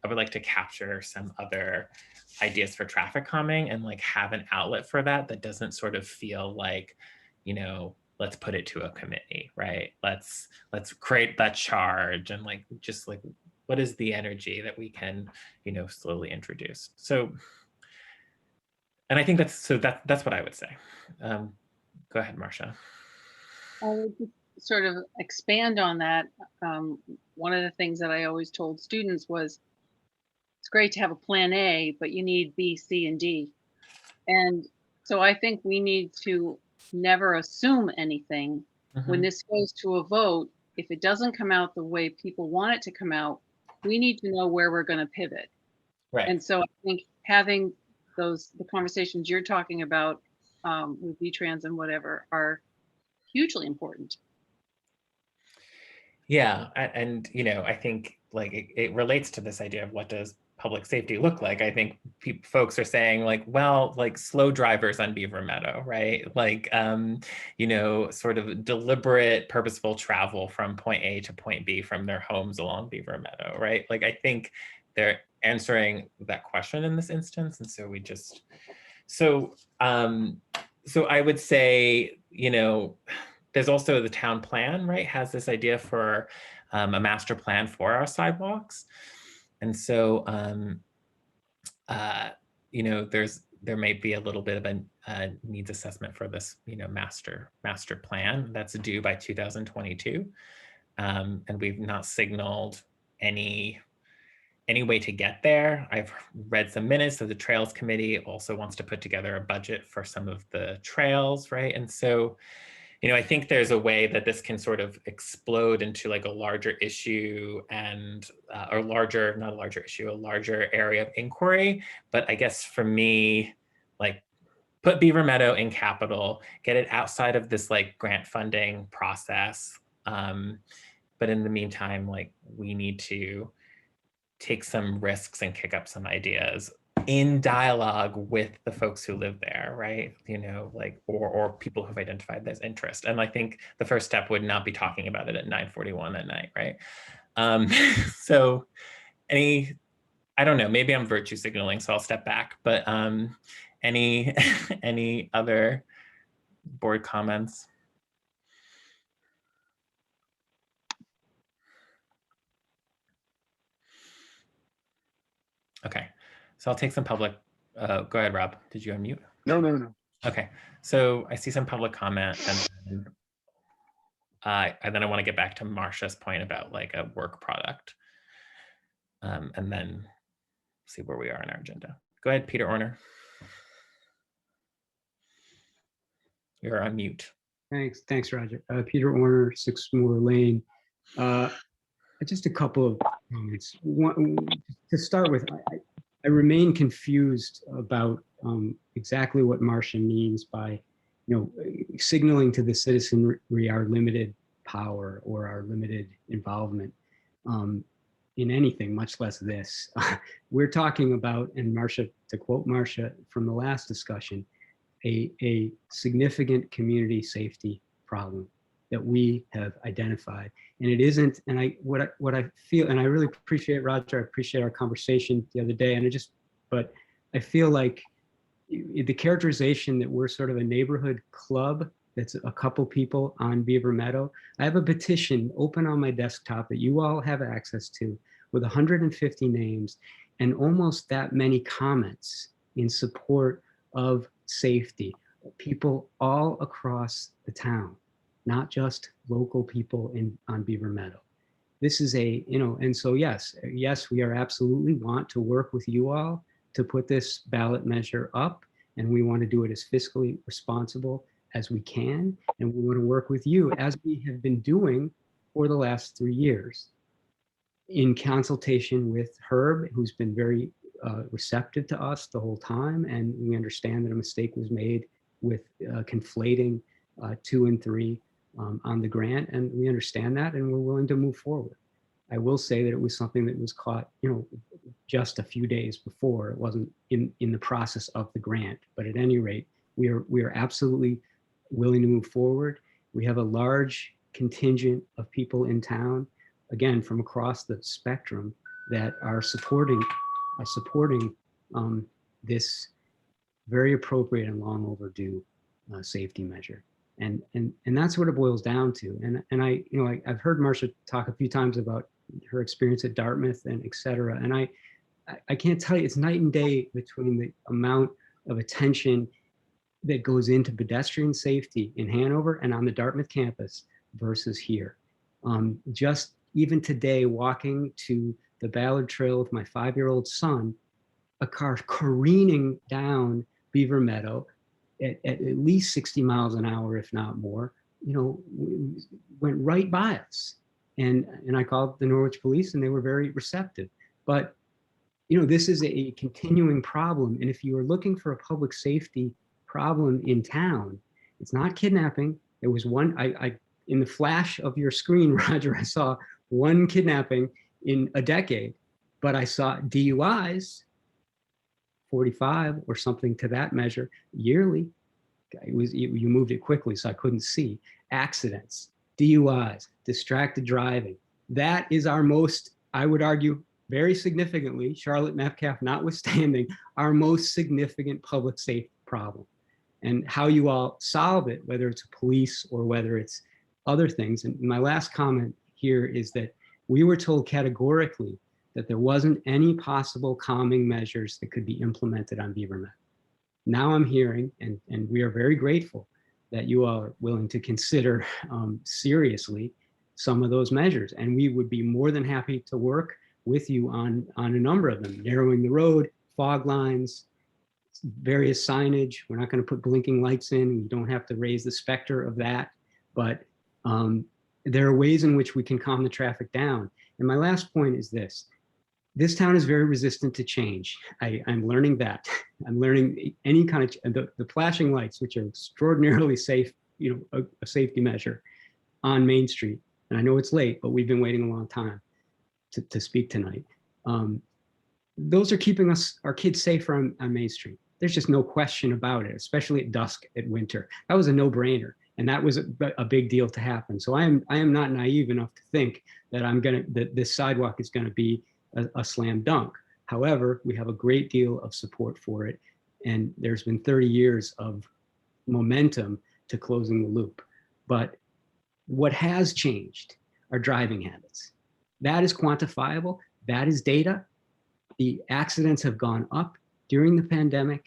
I would like to capture some other ideas for traffic calming and like have an outlet for that doesn't sort of feel like, you know, let's put it to a committee, right? Let's create that charge and like, just like, what is the energy that we can, you know, slowly introduce? So, and I think that's what I would say. Go ahead, Marcia. I would just sort of expand on that. One of the things that I always told students was, it's great to have a plan A, but you need B, C, and D. And so I think we need to never assume anything. When this goes to a vote, if it doesn't come out the way people want it to come out, we need to know where we're going to pivot. Right. And so I think having the conversations you're talking about with V-Trans and whatever are hugely important. Yeah, and you know, I think like it relates to this idea of what does public safety look like. I think folks are saying like, well, like slow drivers on Beaver Meadow, right? Like, you know, sort of deliberate, purposeful travel from point A to point B from their homes along Beaver Meadow, right? Like, I think they're answering that question in this instance, and so we just, so I would say, you know, there's also the town plan, right? Has this idea for a master plan for our sidewalks. And so, you know, there may be a little bit of a needs assessment for this, you know, master plan that's due by 2022. And we've not signaled any way to get there. I've read some minutes that the Trails Committee also wants to put together a budget for some of the trails, right? And so, you know, I think there's a way that this can sort of explode into like a larger issue and, or larger, not a larger issue, a larger area of inquiry. But I guess for me, like, put Beaver Meadow in capital, get it outside of this like grant funding process. But in the meantime, like, we need to take some risks and kick up some ideas in dialogue with the folks who live there, right? You know, like, or people who've identified this interest. And I think the first step would not be talking about it at 9:41 at night, right? So I don't know, maybe I'm virtue signaling, so I'll step back, but any other board comments? Okay, so I'll take some public, go ahead, Rob, did you unmute? No. Okay, so I see some public comment, and then I want to get back to Marcia's point about like a work product, and then see where we are in our agenda. Go ahead, Peter Orner. You're on mute. Thanks, Roger. Peter Orner, 6 Moore Lane. Just a couple of comments. One, to start with, I remain confused about exactly what Marcia means by, you know, signaling to the citizenry our limited power or our limited involvement in anything, much less this. We're talking about, and Marcia, to quote Marcia from the last discussion, a significant community safety problem that we have identified. And it isn't, and what I feel, and I really appreciate, Roger, I appreciate our conversation the other day, but I feel like the characterization that we're sort of a neighborhood club that's a couple people on Beaver Meadow. I have a petition open on my desktop that you all have access to with 150 names and almost that many comments in support of safety. People all across the town, not just local people on Beaver Meadow. This is a, you know, and so yes, we are absolutely want to work with you all to put this ballot measure up, and we want to do it as fiscally responsible as we can. And we want to work with you as we have been doing for the last 3 years in consultation with Herb, who's been very receptive to us the whole time. And we understand that a mistake was made with conflating 2 and 3 on the grant. And we understand that, and we're willing to move forward. I will say that it was something that was caught, just a few days before. It wasn't in the process of the grant. But at any rate, we are absolutely willing to move forward. We have a large contingent of people in town, again, from across the spectrum, that are supporting this very appropriate and long overdue safety measure. And that's what it boils down to. And I've heard Marcia talk a few times about her experience at Dartmouth and et cetera. And I can't tell you, it's night and day between the amount of attention that goes into pedestrian safety in Hanover and on the Dartmouth campus versus here. Just even today, walking to the Ballard Trail with my 5-year-old son, a car careening down Beaver Meadow at least 60 miles an hour, if not more, went right by us. And I called the Norwich police, and they were very receptive. But this is a continuing problem. And if you are looking for a public safety problem in town, it's not kidnapping. There was one, in the flash of your screen, Roger, I saw one kidnapping in a decade, but I saw DUIs, 45 or something to that measure yearly. You moved it quickly, so I couldn't see. Accidents, DUIs, distracted driving. That is our most, I would argue, very significantly, Charlotte Metcalf notwithstanding, our most significant public safety problem. And how you all solve it, whether it's police or whether it's other things. And my last comment here is that we were told categorically that there wasn't any possible calming measures that could be implemented on Beaver Meadow. Now I'm hearing, and we are very grateful that you all are willing to consider seriously some of those measures. And we would be more than happy to work with you on a number of them, narrowing the road, fog lines, various signage. We're not going to put blinking lights in. We don't have to raise the specter of that. But there are ways in which we can calm the traffic down. And my last point is this. This town is very resistant to change. I'm learning that. I'm learning any kind of, the flashing lights, which are extraordinarily safe, a safety measure on Main Street. And I know it's late, but we've been waiting a long time to speak tonight. Those are keeping our kids safer on Main Street. There's just no question about it, especially at dusk at winter. That was a no-brainer. And that was a big deal to happen. So I am not naive enough to think that this sidewalk is gonna be a slam dunk. However, we have a great deal of support for it. And there's been 30 years of momentum to closing the loop. But what has changed are driving habits. That is quantifiable. That is data. The accidents have gone up during the pandemic,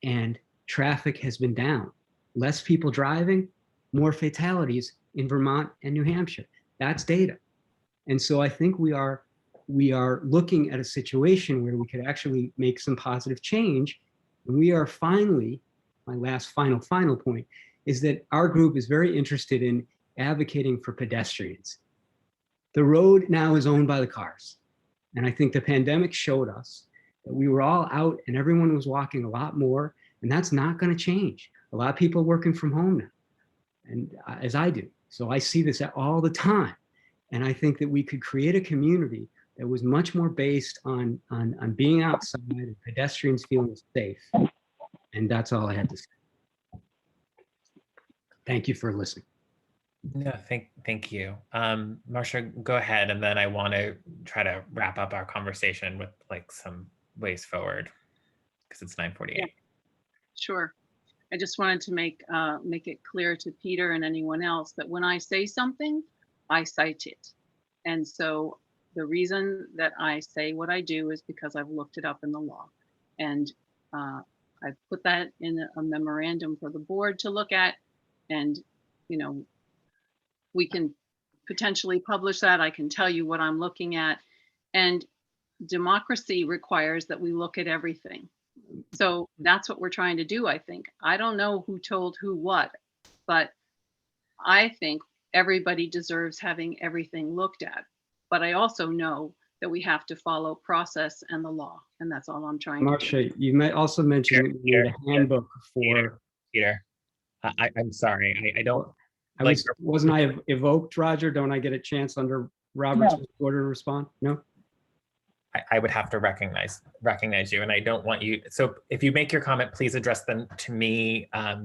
and traffic has been down. Less people driving, more fatalities in Vermont and New Hampshire. That's data. And so I think we are looking at a situation where we could actually make some positive change. And we are finally, my last final point, is that our group is very interested in advocating for pedestrians. The road now is owned by the cars. And I think the pandemic showed us that we were all out and everyone was walking a lot more, and that's not going to change. A lot of people are working from home now, and as I do. So I see this all the time. And I think that we could create a community that was much more based on being outside and pedestrians feeling safe. And that's all I had to say. Thank you for listening. No, thank you. Marcia, go ahead, and then I want to try to wrap up our conversation with like some ways forward, because it's 9:48. Yeah. Sure. I just wanted to make it clear to Peter and anyone else that when I say something, I cite it. And so the reason that I say what I do is because I've looked it up in the law. And I've put that in a memorandum for the board to look at. And, we can potentially publish that. I can tell you what I'm looking at. And democracy requires that we look at everything. So that's what we're trying to do, I think. I don't know who told who what, but I think everybody deserves having everything looked at. But I also know that we have to follow process and the law, and that's all I'm trying to do. Marcia, you might also mention that we need a handbook for. Peter, I'm sorry. I don't like. Wasn't I evoked, Roger? Don't I get a chance under Robert's order to respond? No? I would have to recognize you, and I don't want you. So if you make your comment, please address them to me as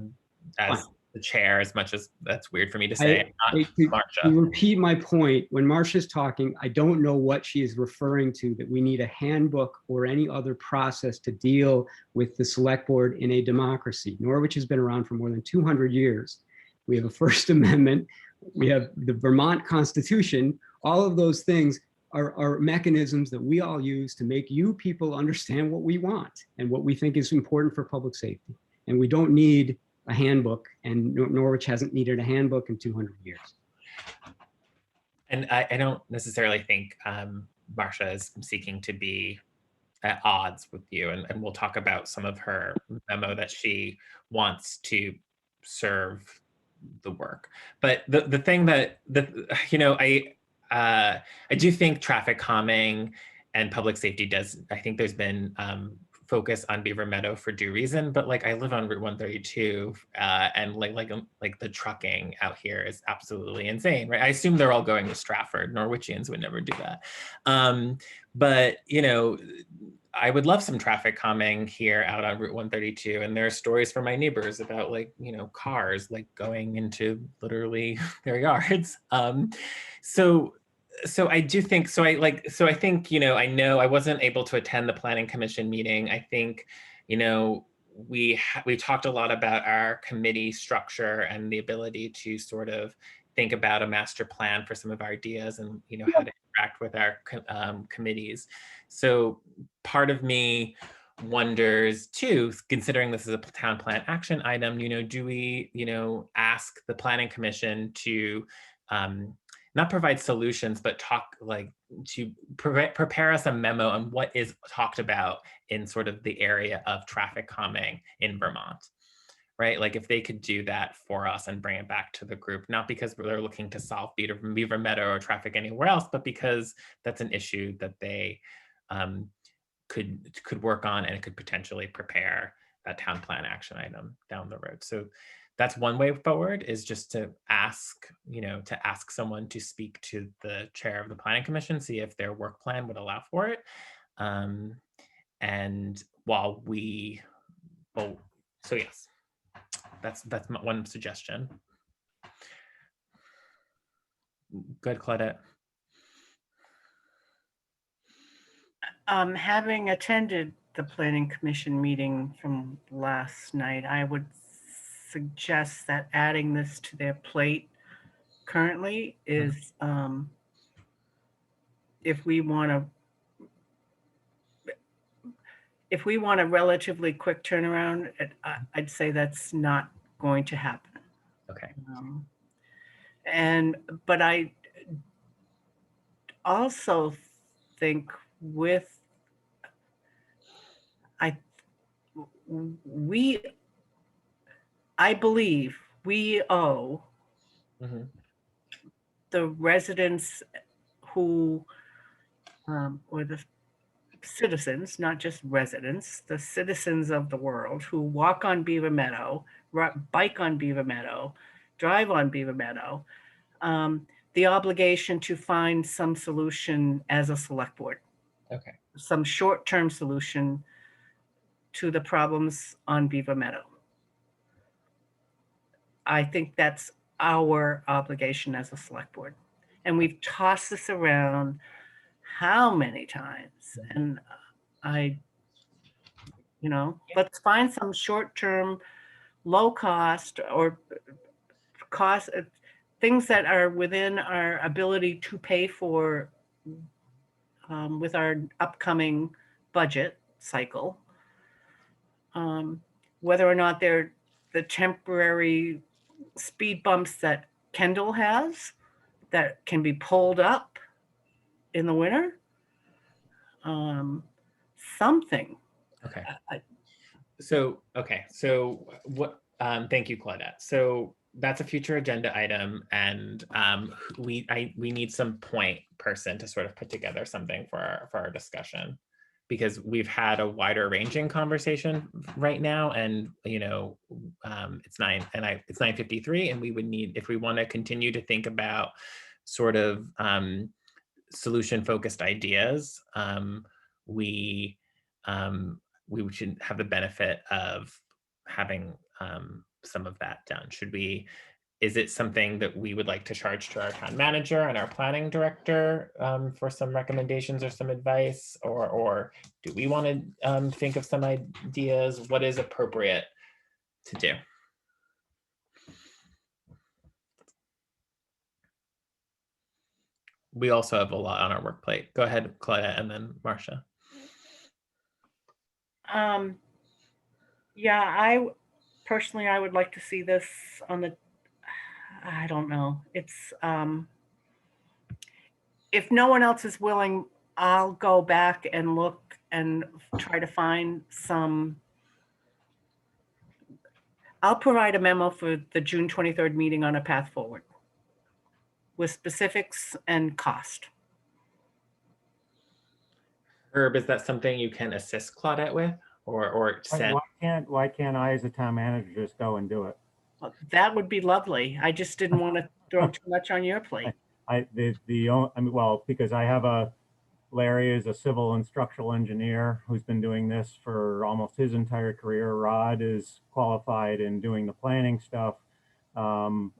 Fine. the chair, as much as that's weird for me to say, not To Marcia. repeat my point, when Marcia's talking, I don't know what she is referring to, that we need a handbook or any other process to deal with the select board in a democracy. Norwich has been around for more than 200 years. We have a First Amendment. We have the Vermont Constitution. All of those things are mechanisms that we all use to make you people understand what we want and what we think is important for public safety. And we don't need a handbook, and Norwich hasn't needed a handbook in 200 years. And I don't necessarily think Marcia is seeking to be at odds with you, and we'll talk about some of her memo that she wants to serve the work. But the thing that I do think traffic calming and public safety does. I think there's been focus on Beaver Meadow for due reason, but like I live on Route 132, and like the trucking out here is absolutely insane, right? I assume they're all going to Stratford. Norwichians would never do that, but I would love some traffic calming here out on Route 132, and there are stories from my neighbors about cars going into literally their yards. So I do think, I think, I know I wasn't able to attend the planning commission meeting. I think, we talked a lot about our committee structure and the ability to sort of think about a master plan for some of our ideas and, how to interact with our committees. So part of me wonders too, considering this is a town plan action item, do we, ask the planning commission to, not provide solutions, but to prepare us a memo on what is talked about in sort of the area of traffic calming in Vermont, right? Like if they could do that for us and bring it back to the group, not because they're looking to solve Beaver Meadow or traffic anywhere else, but because that's an issue that they could work on, and it could potentially prepare that town plan action item down the road. So that's one way forward, is just to ask someone to speak to the chair of the planning commission, see if their work plan would allow for it. And while so yes, that's one suggestion. Good, Claudette. Having attended the planning commission meeting from last night, I would suggest that adding this to their plate currently is, if we want a relatively quick turnaround, I'd say that's not going to happen. Okay. But I also think I believe we owe the residents who, or the citizens, not just residents, the citizens of the world who walk on Beaver Meadow, bike on Beaver Meadow, drive on Beaver Meadow, the obligation to find some solution as a select board. Okay. Some short-term solution to the problems on Beaver Meadow. I think that's our obligation as a select board. And we've tossed this around how many times? And let's find some short-term, low cost or cost things that are within our ability to pay for with our upcoming budget cycle. Whether or not they're the temporary speed bumps that Kendall has that can be pulled up in the winter. Something. Okay. So what? Thank you, Claudette. So that's a future agenda item, and we need some point person to sort of put together something for our discussion, because we've had a wider ranging conversation right now, and it's 9:53, and we would need, if we want to continue to think about sort of solution focused ideas, we should have the benefit of having some of that done. Is it something that we would like to charge to our town manager and our planning director for some recommendations or some advice, or do we want to think of some ideas? What is appropriate to do? We also have a lot on our work plate. Go ahead, Claudette, and then Marcia. Yeah, I personally, I would like to see this on the, I don't know. It's, if no one else is willing, I'll go back and look and try to find some. I'll provide a memo for the June 23rd meeting on a path forward with specifics and cost. Herb, is that something you can assist Claudette with, or send? Why can't I, as a town manager, just go and do it? Well, that would be lovely. I just didn't want to throw too much on your plate. Because Larry is a civil and structural engineer who's been doing this for almost his entire career. Rod is qualified in doing the planning stuff. There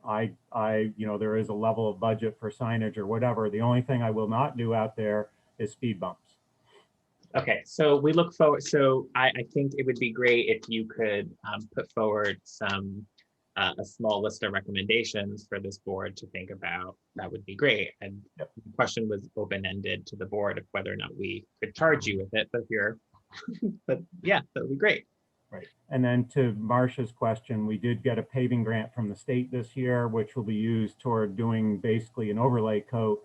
is a level of budget for signage or whatever. The only thing I will not do out there is speed bumps. Okay, so we look forward. So I think it would be great if you could put forward a small list of recommendations for this board to think about. That would be great. And the question was open-ended to the board of whether or not we could charge you with it. But yeah, that would be great. Right. And then to Marcia's question, we did get a paving grant from the state this year, which will be used toward doing basically an overlay coat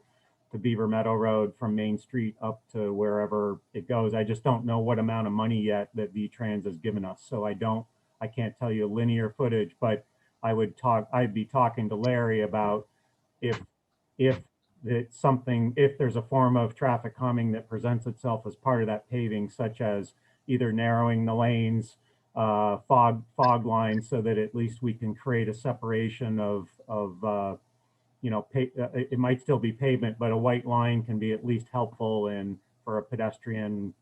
to Beaver Meadow Road from Main Street up to wherever it goes. I just don't know what amount of money yet that V-Trans has given us. So I can't tell you linear footage, but I'd be talking to Larry about if there's a form of traffic calming that presents itself as part of that paving, such as either narrowing the lanes, fog lines, so that at least we can create a separation of it might still be pavement, but a white line can be at least helpful for a pedestrian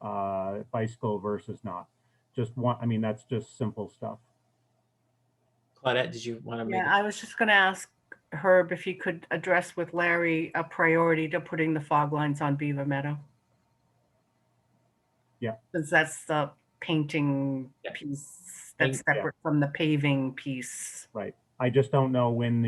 bicycle versus not. That's just simple stuff. Claudette, did you want to Yeah, I was just going to ask Herb if he could address with Larry a priority to putting the fog lines on Beaver Meadow. Yeah. Since that's the painting piece that's separate from the paving piece. Right. I just don't know when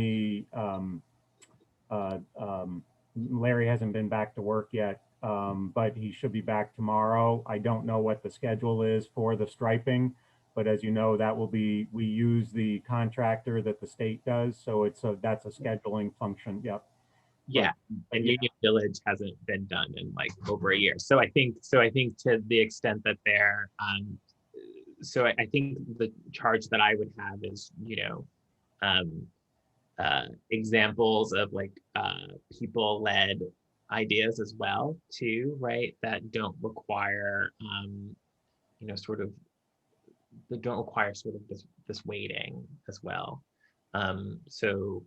Larry hasn't been back to work yet, but he should be back tomorrow. I don't know what the schedule is for the striping, but as you know, we use the contractor that the state does. So that's a scheduling function. Yep. Yeah. And Union Village hasn't been done in like over a year. So I think to the extent that they're, I think the charge that I would have is, examples of like people-led ideas as well too, right? That don't require, that don't require sort of this waiting as well. So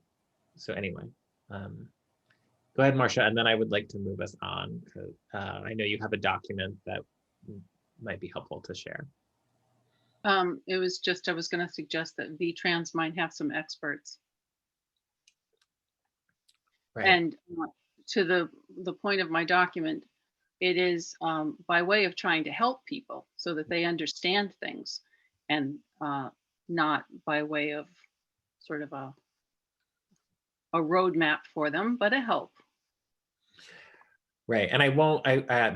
anyway, go ahead, Marcia, and then I would like to move us on because I know you have a document that might be helpful to share. It was just, I was going to suggest that V-Trans might have some experts. Right. And to the point of my document, it is by way of trying to help people so that they understand things, and not by way of sort of a roadmap for them, but a help. Right. And I won't,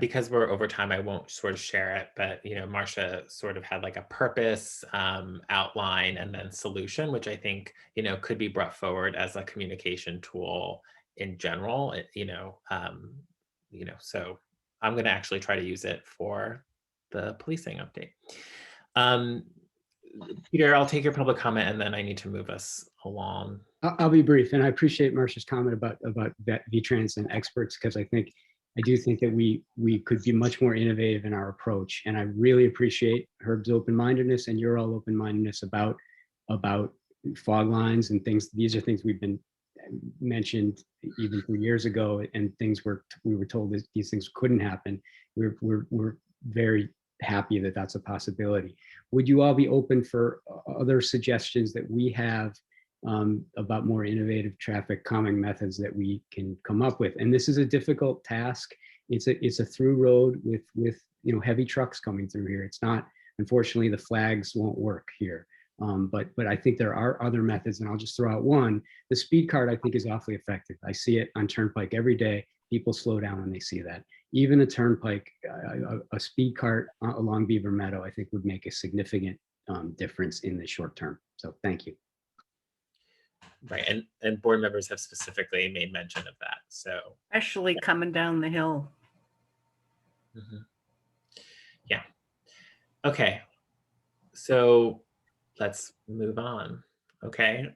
because we're over time, I won't sort of share it, but, Marcia sort of had like a purpose outline and then solution, which I think, could be brought forward as a communication tool in general, so I'm going to actually try to use it for the policing update. Peter, I'll take your public comment and then I need to move us along. I'll be brief, and I appreciate Marcia's comment about VTrans and experts, because I do think that we could be much more innovative in our approach. And I really appreciate Herb's open-mindedness and your all open-mindedness about fog lines and things. These are things we've been mentioned even 3 years ago, and we were told that these things couldn't happen. We're very happy that that's a possibility. Would you all be open for other suggestions that we have about more innovative traffic calming methods that we can come up with? And this is a difficult task. It's a through road with heavy trucks coming through here. It's not, unfortunately, the flags won't work here. But I think there are other methods, and I'll just throw out one. The speed card, I think, is awfully effective. I see it on Turnpike every day. People slow down when they see that. Even a Turnpike, a speed cart along Beaver Meadow, I think would make a significant difference in the short term. So thank you. Right, and board members have specifically made mention of that, so. Especially coming down the hill. Yeah, okay, so let's move on, okay?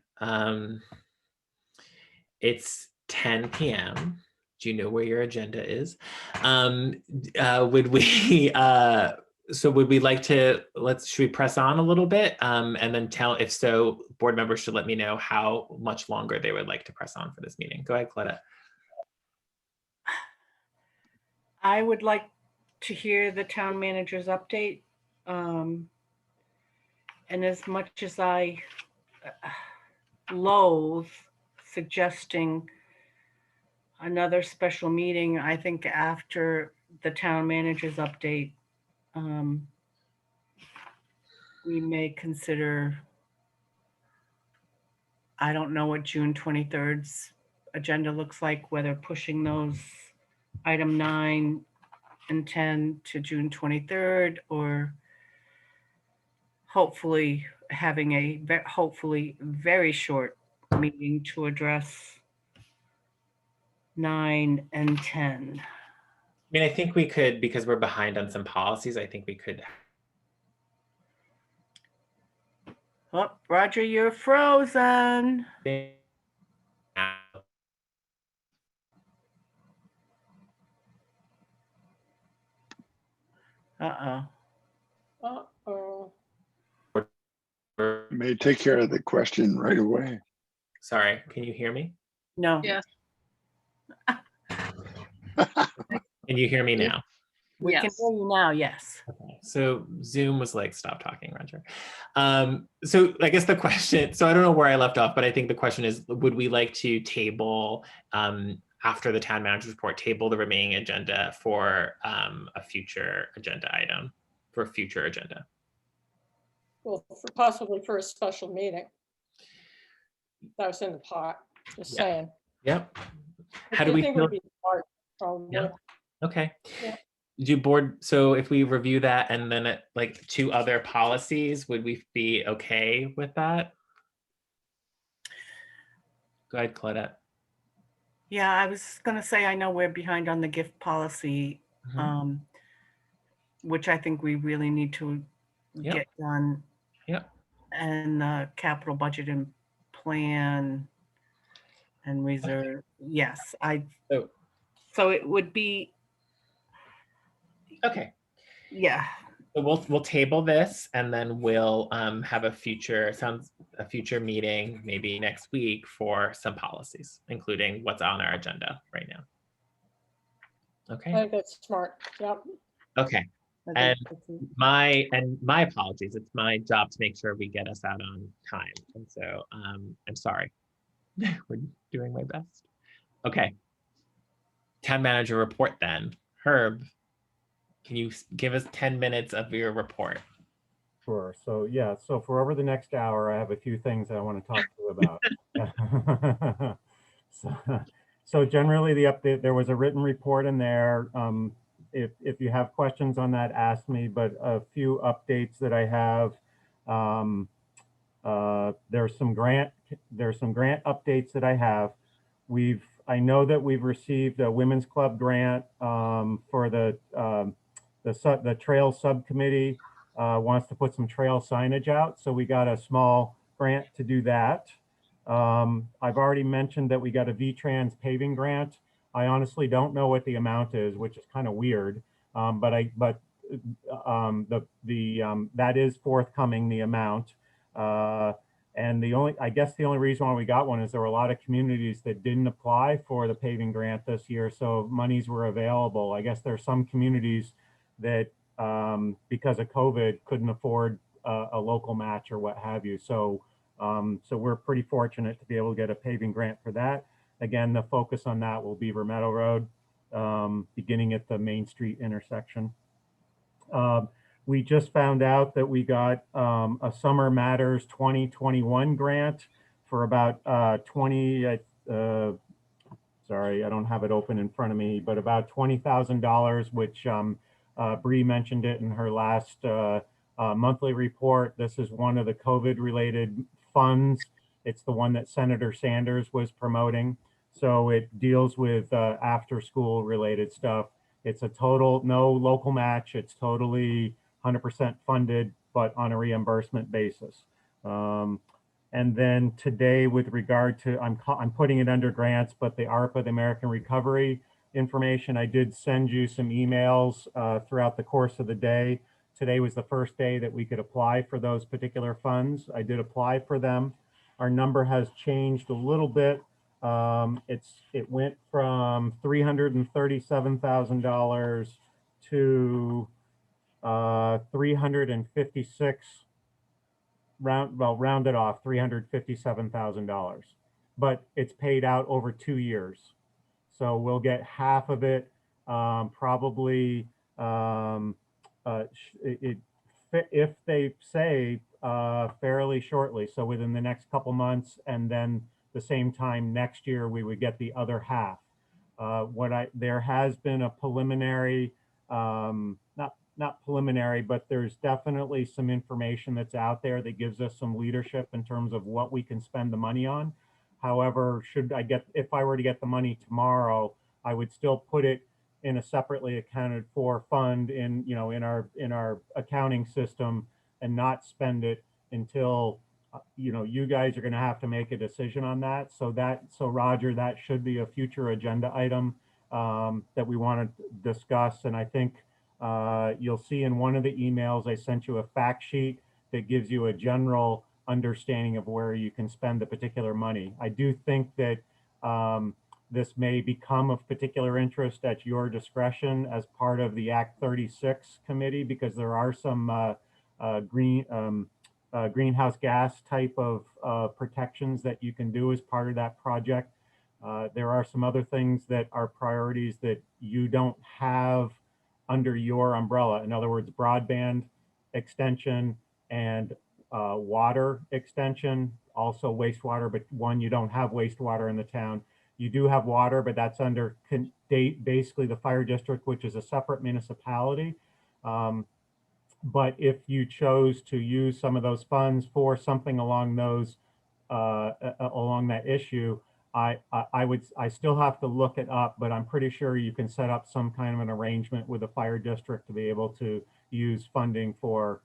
It's 10 p.m. Do you know where your agenda is? Would we, so would we like to, should we press on a little bit? And then if so, board members should let me know how much longer they would like to press on for this meeting. Go ahead, Coletta. I would like to hear the town manager's update. And as much as I loathe suggesting another special meeting, I think after the town manager's update, we may consider, I don't know what June 23rd's agenda looks like, whether pushing those item 9 and 10 to June 23rd, or hopefully having a hopefully very short meeting to address 9 and 10. I mean, I think we could, because we're behind on some policies, I think we could. Oh, Roger, you're frozen. Uh-oh. Uh-oh. May take care of the question right away. Sorry, can you hear me? No. Yes. Can you hear me now? We can Yes. hear you now, yes. Okay. So Zoom was like, stop talking, Roger. So I guess the question, so I don't know where I left off, but I think the question is, would we like to table, after the town manager's report, table the remaining agenda for a future agenda item, for a future agenda? Well, possibly for a special meeting. That was in the pot, just saying. Yep. I How do we think feel? would be smart, probably. Yeah. Okay. Yeah. Do board, so if we review that and then like 2 other policies, would we be okay with that? Go ahead, Claudette. Yeah, I was gonna say, I know we're behind on the gift policy, which I think we really need to get done. Yep. And the capital budget and plan and reserve. Yes, so it would be. Okay. Yeah. So we'll table this and then we'll have a future meeting maybe next week for some policies, including what's on our agenda right now. Okay. I think that's smart. Yep. Okay. And my apologies. It's my job to make sure we get us out on time. And so I'm sorry. We're doing my best. Okay. Town manager report then. Herb, can you give us 10 minutes of your report? Sure. So yeah, so for over the next hour, I have a few things I want to talk to you about. So generally the update, there was a written report in there. If you have questions on that, ask me, but a few updates that I have. There's some grant updates that I have. I know that we've received a Women's Club grant for the trail subcommittee. wants to put some trail signage out. So we got a small grant to do that. I've already mentioned that we got a V-Trans paving grant. I honestly don't know what the amount is, which is kind of weird. That is forthcoming, the amount. And I guess the only reason why we got one is there were a lot of communities that didn't apply for the paving grant this year, so monies were available. I guess there are some communities that, because of COVID, couldn't afford a local match or what have you. So we're pretty fortunate to be able to get a paving grant for that. Again, the focus on that will be Beaver Meadow Road, beginning at the Main Street intersection. We just found out that we got a Summer Matters 2021 grant for about sorry, I don't have it open in front of me, but about $20,000, which Bree mentioned it in her last monthly report. This is one of the COVID-related funds. It's the one that Senator Sanders was promoting. So it deals with after-school related stuff. It's a total, no local match. It's totally 100% funded, but on a reimbursement basis. And then today, with regard to, I'm putting it under grants, but the ARPA, the American Recovery information, I did send you some emails throughout the course of the day. Today was the first day that we could apply for those particular funds. I did apply for them. Our number has changed a little bit. It went from $337,000 to 356, rounded off $357,000, but it's paid out over 2 years. So we'll get half of it, probably, if they say fairly shortly, so within the next couple months, and then the same time next year, we would get the other half. There has been a preliminary, not preliminary, but there's definitely some information that's out there that gives us some leadership in terms of what we can spend the money on. However, if I were to get the money tomorrow, I would still put it in a separately accounted for fund in our accounting system and not spend it until you guys are going to have to make a decision on that. So Roger, that should be a future agenda item that we want to discuss. And I think you'll see in one of the emails I sent you a fact sheet that gives you a general understanding of where you can spend the particular money. I do think that this may become of particular interest at your discretion as part of the Act 36 committee, because there are some greenhouse gas type of protections that you can do as part of that project. There are some other things that are priorities that you don't have under your umbrella. In other words, broadband extension and water extension, also wastewater, but you don't have wastewater in the town. You do have water, but that's under basically the fire district, which is a separate municipality. But if you chose to use some of those funds for something along those along that issue, I still have to look it up, but I'm pretty sure you can set up some kind of an arrangement with the fire district to be able to use funding for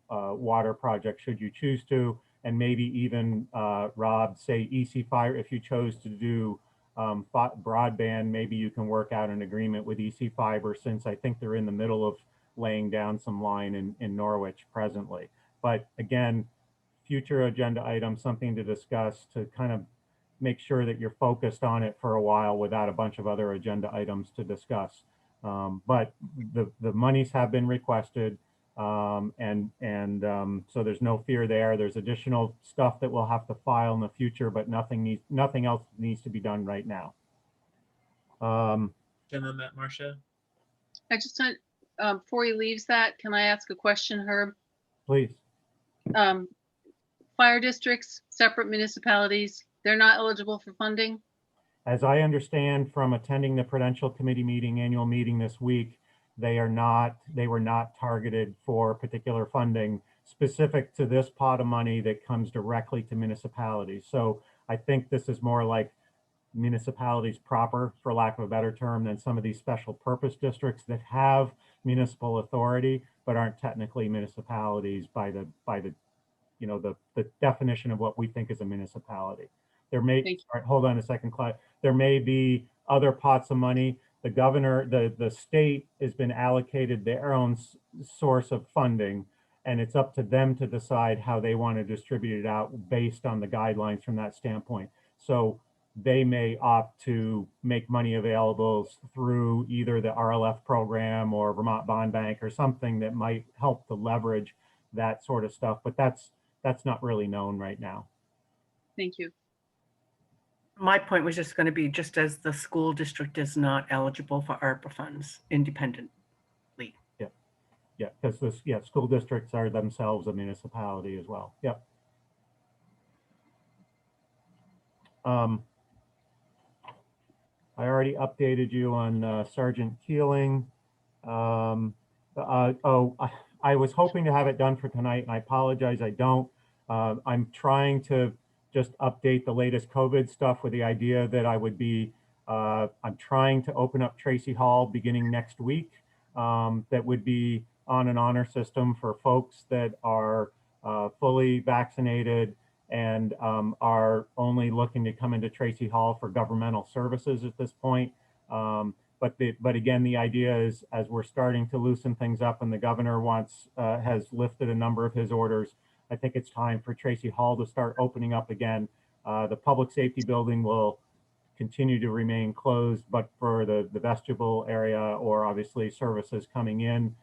water projects should you choose to, and maybe even Rob, say EC Fire, if you chose to do broadband, maybe you can work out an agreement with EC Fiber, since I think they're in the middle of laying down some line in Norwich presently. But again, future agenda item, something to discuss to kind of make sure that you're focused on it for a while without a bunch of other agenda items to discuss. But the monies have been requested, so there's no fear there. There's additional stuff that we'll have to file in the future, but nothing else needs to be done right now. And on that, Marcia? I just before he leaves that, can I ask a question, Herb? Please. Fire districts, separate municipalities, they're not eligible for funding? As I understand from attending the Prudential Committee annual meeting this week, they were not targeted for particular funding specific to this pot of money that comes directly to municipalities. So I think this is more like municipalities proper, for lack of a better term, than some of these special purpose districts that have municipal authority, but aren't technically municipalities by the the definition of what we think is a municipality. There may, Thank you. all right, hold on a second, Clyde. There may be other pots of money. The governor, the state has been allocated their own source of funding, and it's up to them to decide how they want to distribute it out based on the guidelines from that standpoint. So they may opt to make money available through either the RLF program or Vermont Bond Bank or something that might help to leverage that sort of stuff. But that's not really known right now. Thank you. My point was just going to be, just as the school district is not eligible for ARPA funds independently. Yeah, because school districts are themselves a municipality as well. Yep. I already updated you on Sergeant Keeling. I was hoping to have it done for tonight, and I apologize, I don't. I'm trying to just update the latest COVID stuff with the idea that I would be, I'm trying to open up Tracy Hall beginning next week. That would be on an honor system for folks that are fully vaccinated and are only looking to come into Tracy Hall for governmental services at this point. But again, the idea is, as we're starting to loosen things up and the governor has lifted a number of his orders, I think it's time for Tracy Hall to start opening up again. The public safety building will continue to remain closed, but for the vestibule area, or obviously services coming in,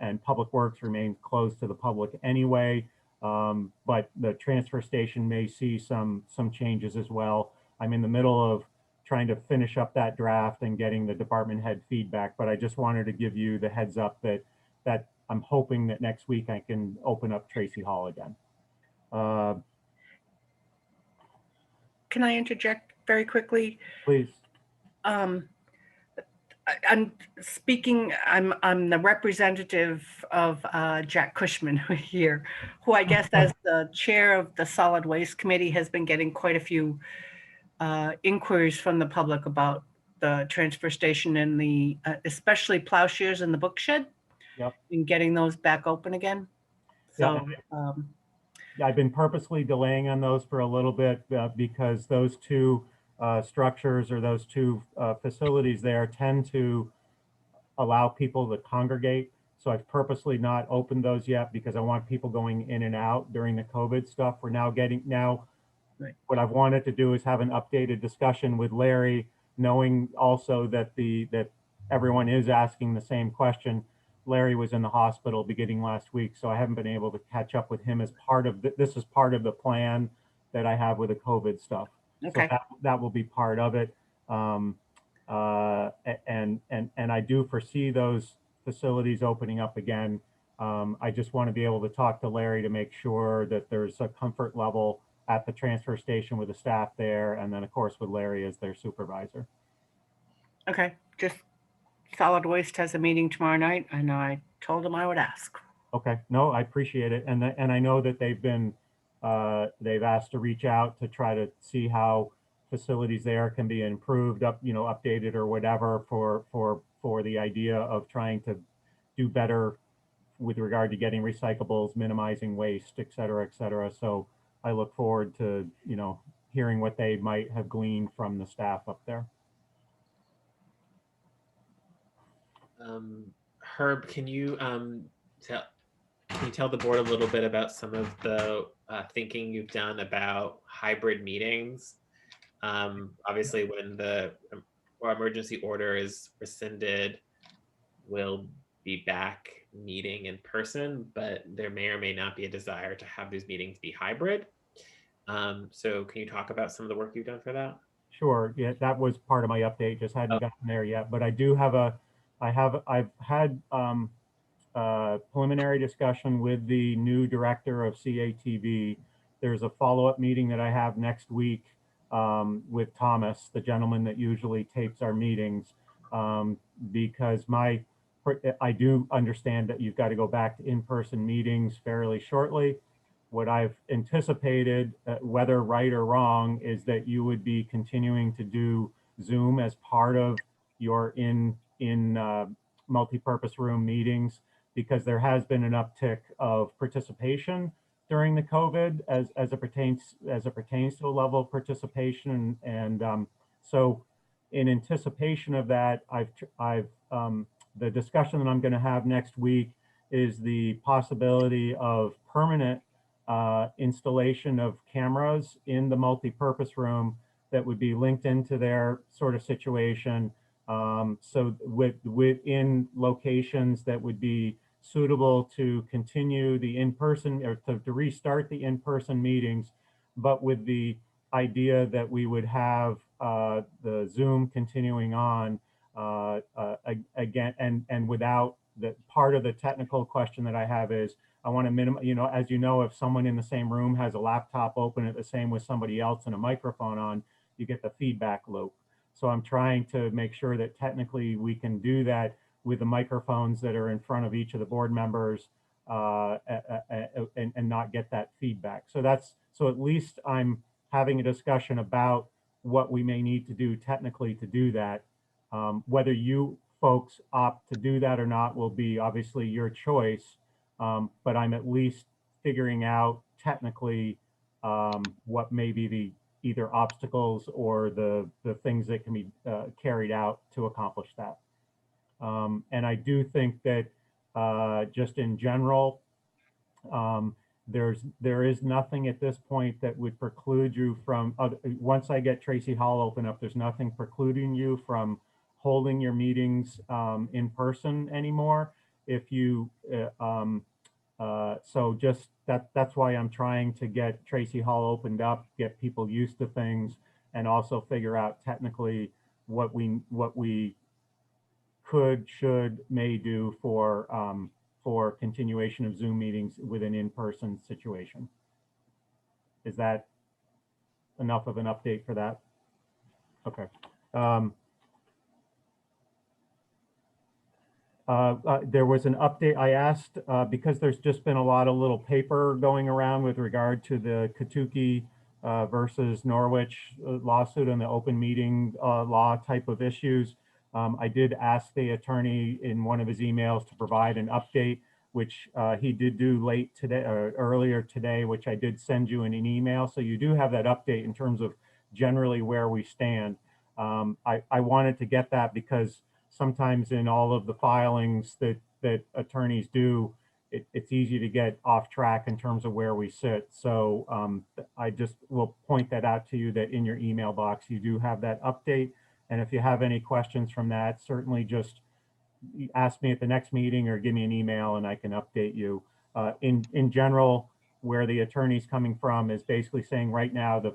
and public works remains closed to the public anyway. But the transfer station may see some changes as well. I'm in the middle of trying to finish up that draft and getting the department head feedback, but I just wanted to give you the heads up that I'm hoping that next week I can open up Tracy Hall again. Can I interject very quickly? Please. I'm speaking, I'm the representative of Jack Cushman here, who I guess as the chair of the Solid Waste Committee has been getting quite a few inquiries from the public about the transfer station and the, especially plowshares in the book shed. Yep. And getting those back open again. So, yeah, I've been purposely delaying on those for a little bit because those two structures or those two facilities there tend to allow people to congregate. So I've purposely not opened those yet because I want people going in and out during the COVID stuff. We're now right. What I've wanted to do is have an updated discussion with Larry, knowing also that that everyone is asking the same question. Larry was in the hospital beginning last week, so I haven't been able to catch up with him as part of this is part of the plan that I have with the COVID stuff. Okay. So that will be part of it. And I do foresee those facilities opening up again. I just want to be able to talk to Larry to make sure that there's a comfort level at the transfer station with the staff there, and then of course with Larry as their supervisor. Okay, just Solid Waste has a meeting tomorrow night, and I told them I would ask. Okay, no, I appreciate it, and I know that they've asked to reach out to try to see how facilities there can be improved, updated or whatever for the idea of trying to do better with regard to getting recyclables, minimizing waste, et cetera, et cetera. So I look forward to hearing what they might have gleaned from the staff up there. Herb, can you tell the board a little bit about some of the thinking you've done about hybrid meetings? Obviously, when the emergency order is rescinded, we'll be back meeting in person, but there may or may not be a desire to have these meetings be hybrid. So can you talk about some of the work you've done for that? Sure. Yeah, that was part of my update. Just hadn't gotten there yet, but I do have I've had preliminary discussion with the new director of CATV. There's a follow-up meeting that I have next week with Thomas, the gentleman that usually tapes our meetings, because I do understand that you've got to go back to in-person meetings fairly shortly. What I've anticipated, whether right or wrong, is that you would be continuing to do Zoom as part of your multi-purpose room meetings, because there has been an uptick of participation during the COVID as it pertains to a level of participation. And so in anticipation of that, the discussion that I'm going to have next week is the possibility of permanent installation of cameras in the multi-purpose room that would be linked into their sort of situation. So within locations that would be suitable to continue the in-person, or to restart the in-person meetings, but with the idea that we would have the Zoom continuing on again, and without the part of the technical question that I have is, I want to minimize, as you know, if someone in the same room has a laptop open at the same with somebody else and a microphone on, you get the feedback loop. So I'm trying to make sure that technically we can do that with the microphones that are in front of each of the board members and not get that feedback. So at least I'm having a discussion about what we may need to do technically to do that. Whether you folks opt to do that or not will be obviously your choice, but I'm at least figuring out technically what may be the either obstacles or the things that can be carried out to accomplish that. And I do think that just in general, there is nothing at this point that would preclude you from, once I get Tracy Hall open up, there's nothing precluding you from holding your meetings in person anymore. If you, so just that's why I'm trying to get Tracy Hall opened up, get people used to things, and also figure out technically what we could, should, may do for continuation of Zoom meetings with an in-person situation. Is that enough of an update for that? Okay. There was an update I asked, because there's just been a lot of little paper going around with regard to the Katuki versus Norwich lawsuit and the open meeting law type of issues. I did ask the attorney in one of his emails to provide an update, which he did do late today or earlier today, which I did send you in an email. So you do have that update in terms of generally where we stand. I wanted to get that because sometimes in all of the filings that attorneys do, it's easy to get off track in terms of where we sit. So I just will point that out to you, that in your email box, you do have that update. And if you have any questions from that, certainly just ask me at the next meeting or give me an email and I can update you. In general, where the attorney's coming from is basically saying right now the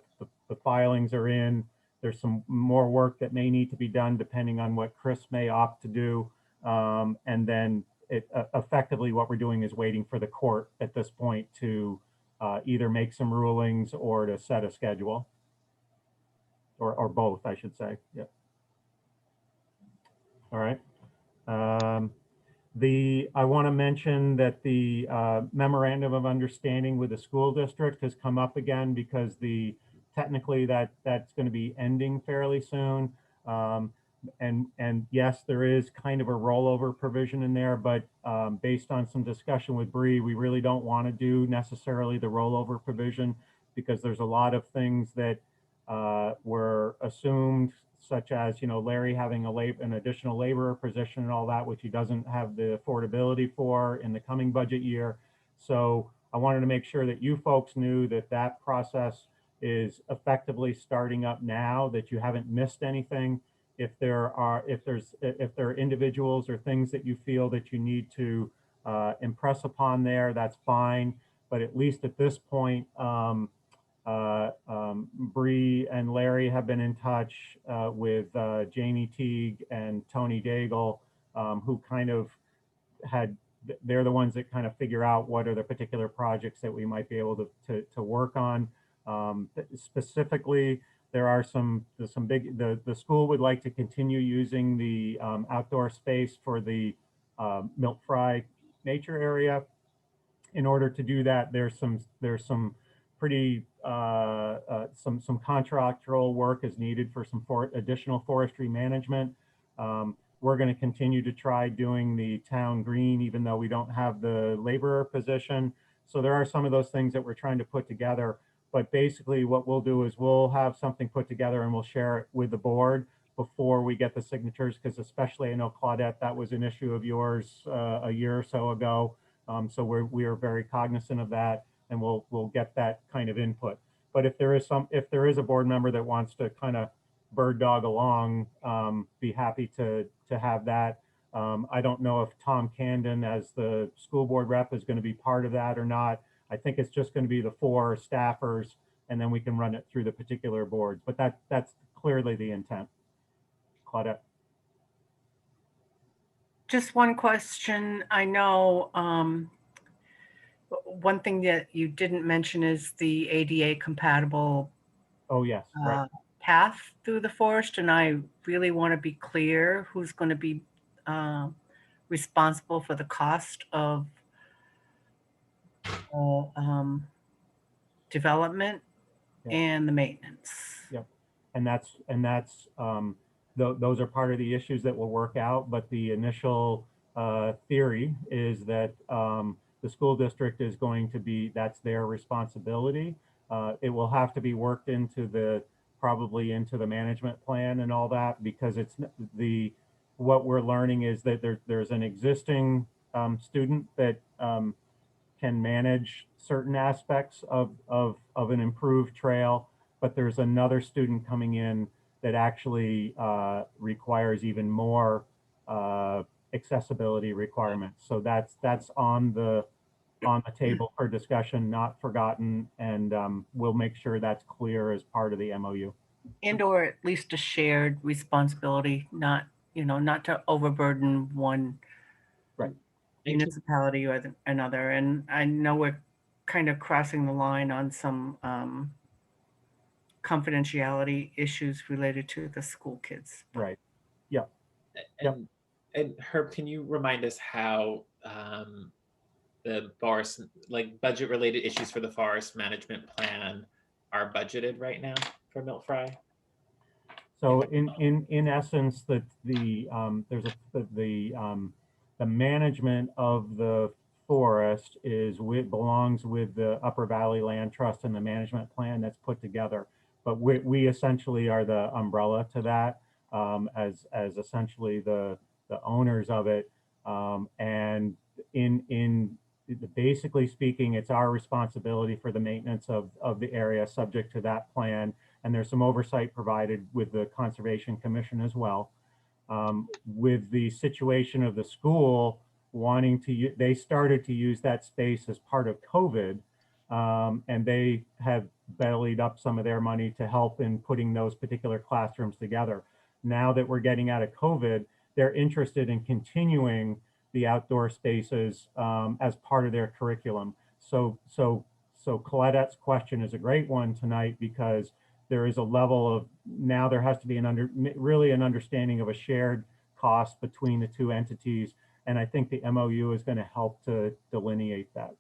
filings are in. There's some more work that may need to be done depending on what Chris may opt to do. And then effectively what we're doing is waiting for the court at this point to either make some rulings or to set a schedule. Or both, I should say. Yep. All right. I want to mention that the memorandum of understanding with the school district has come up again because technically that's going to be ending fairly soon. And yes, there is kind of a rollover provision in there, but based on some discussion with Bree, we really don't want to do necessarily the rollover provision because there's a lot of things that were assumed, such as, Larry having an additional laborer position and all that, which he doesn't have the affordability for in the coming budget year. So I wanted to make sure that you folks knew that process is effectively starting up now, that you haven't missed anything. If there are individuals or things that you feel that you need to impress upon there, that's fine. But at least at this point, Bree and Larry have been in touch with Jamie Teague and Tony Daigle, who kind of they're the ones that kind of figure out what are the particular projects that we might be able to work on. Specifically, there are the school would like to continue using the outdoor space for the Milk Fry nature area. In order to do that, there's some pretty some contractual work is needed for some additional forestry management. We're going to continue to try doing the town green, even though we don't have the laborer position. So there are some of those things that we're trying to put together. But basically what we'll do is we'll have something put together and we'll share it with the board before we get the signatures, because especially I know Claudette, that was an issue of yours a year or so ago. So we are very cognizant of that, and we'll get that kind of input. But if there is a board member that wants to kind of bird dog along, be happy to have that. I don't know if Tom Candon as the school board rep is going to be part of that or not. I think it's just going to be the 4 staffers, and then we can run it through the particular boards. But that's clearly the intent. Claudette. Just one question. I know one thing that you didn't mention is the ADA compatible Oh, yes, right. path through the forest. And I really want to be clear who's going to be responsible for the cost of development and the maintenance. Yep. And those are part of the issues that will work out. But the initial theory is that the school district is going to be, that's their responsibility. It will have to be worked into probably into the management plan and all that, because it's what we're learning is that there's an existing student that can manage certain aspects of an improved trail, but there's another student coming in that actually requires even more accessibility requirements. So that's on the table for discussion, not forgotten, and we'll make sure that's clear as part of the MOU. And or at least a shared responsibility, not to overburden one municipality or another. And I know we're kind of crossing the line on some confidentiality issues related to the school kids. Right. Yeah. And Herb, can you remind us how the forest, like budget related issues for the forest management plan, are budgeted right now for Milt Fry? So in essence, the management of the forest belongs with the Upper Valley Land Trust and the management plan that's put together. But we essentially are the umbrella to that, as essentially the owners of it. And basically speaking, it's our responsibility for the maintenance of the area subject to that plan. And there's some oversight provided with the Conservation Commission as well. With the situation of the school they started to use that space as part of COVID, and they have bellied up some of their money to help in putting those particular classrooms together. Now that we're getting out of COVID, they're interested in continuing the outdoor spaces as part of their curriculum. So Claudette's question is a great one tonight, because there is a level of, now there has to be really an understanding of a shared cost between the two entities. And I think the MOU is going to help to delineate that.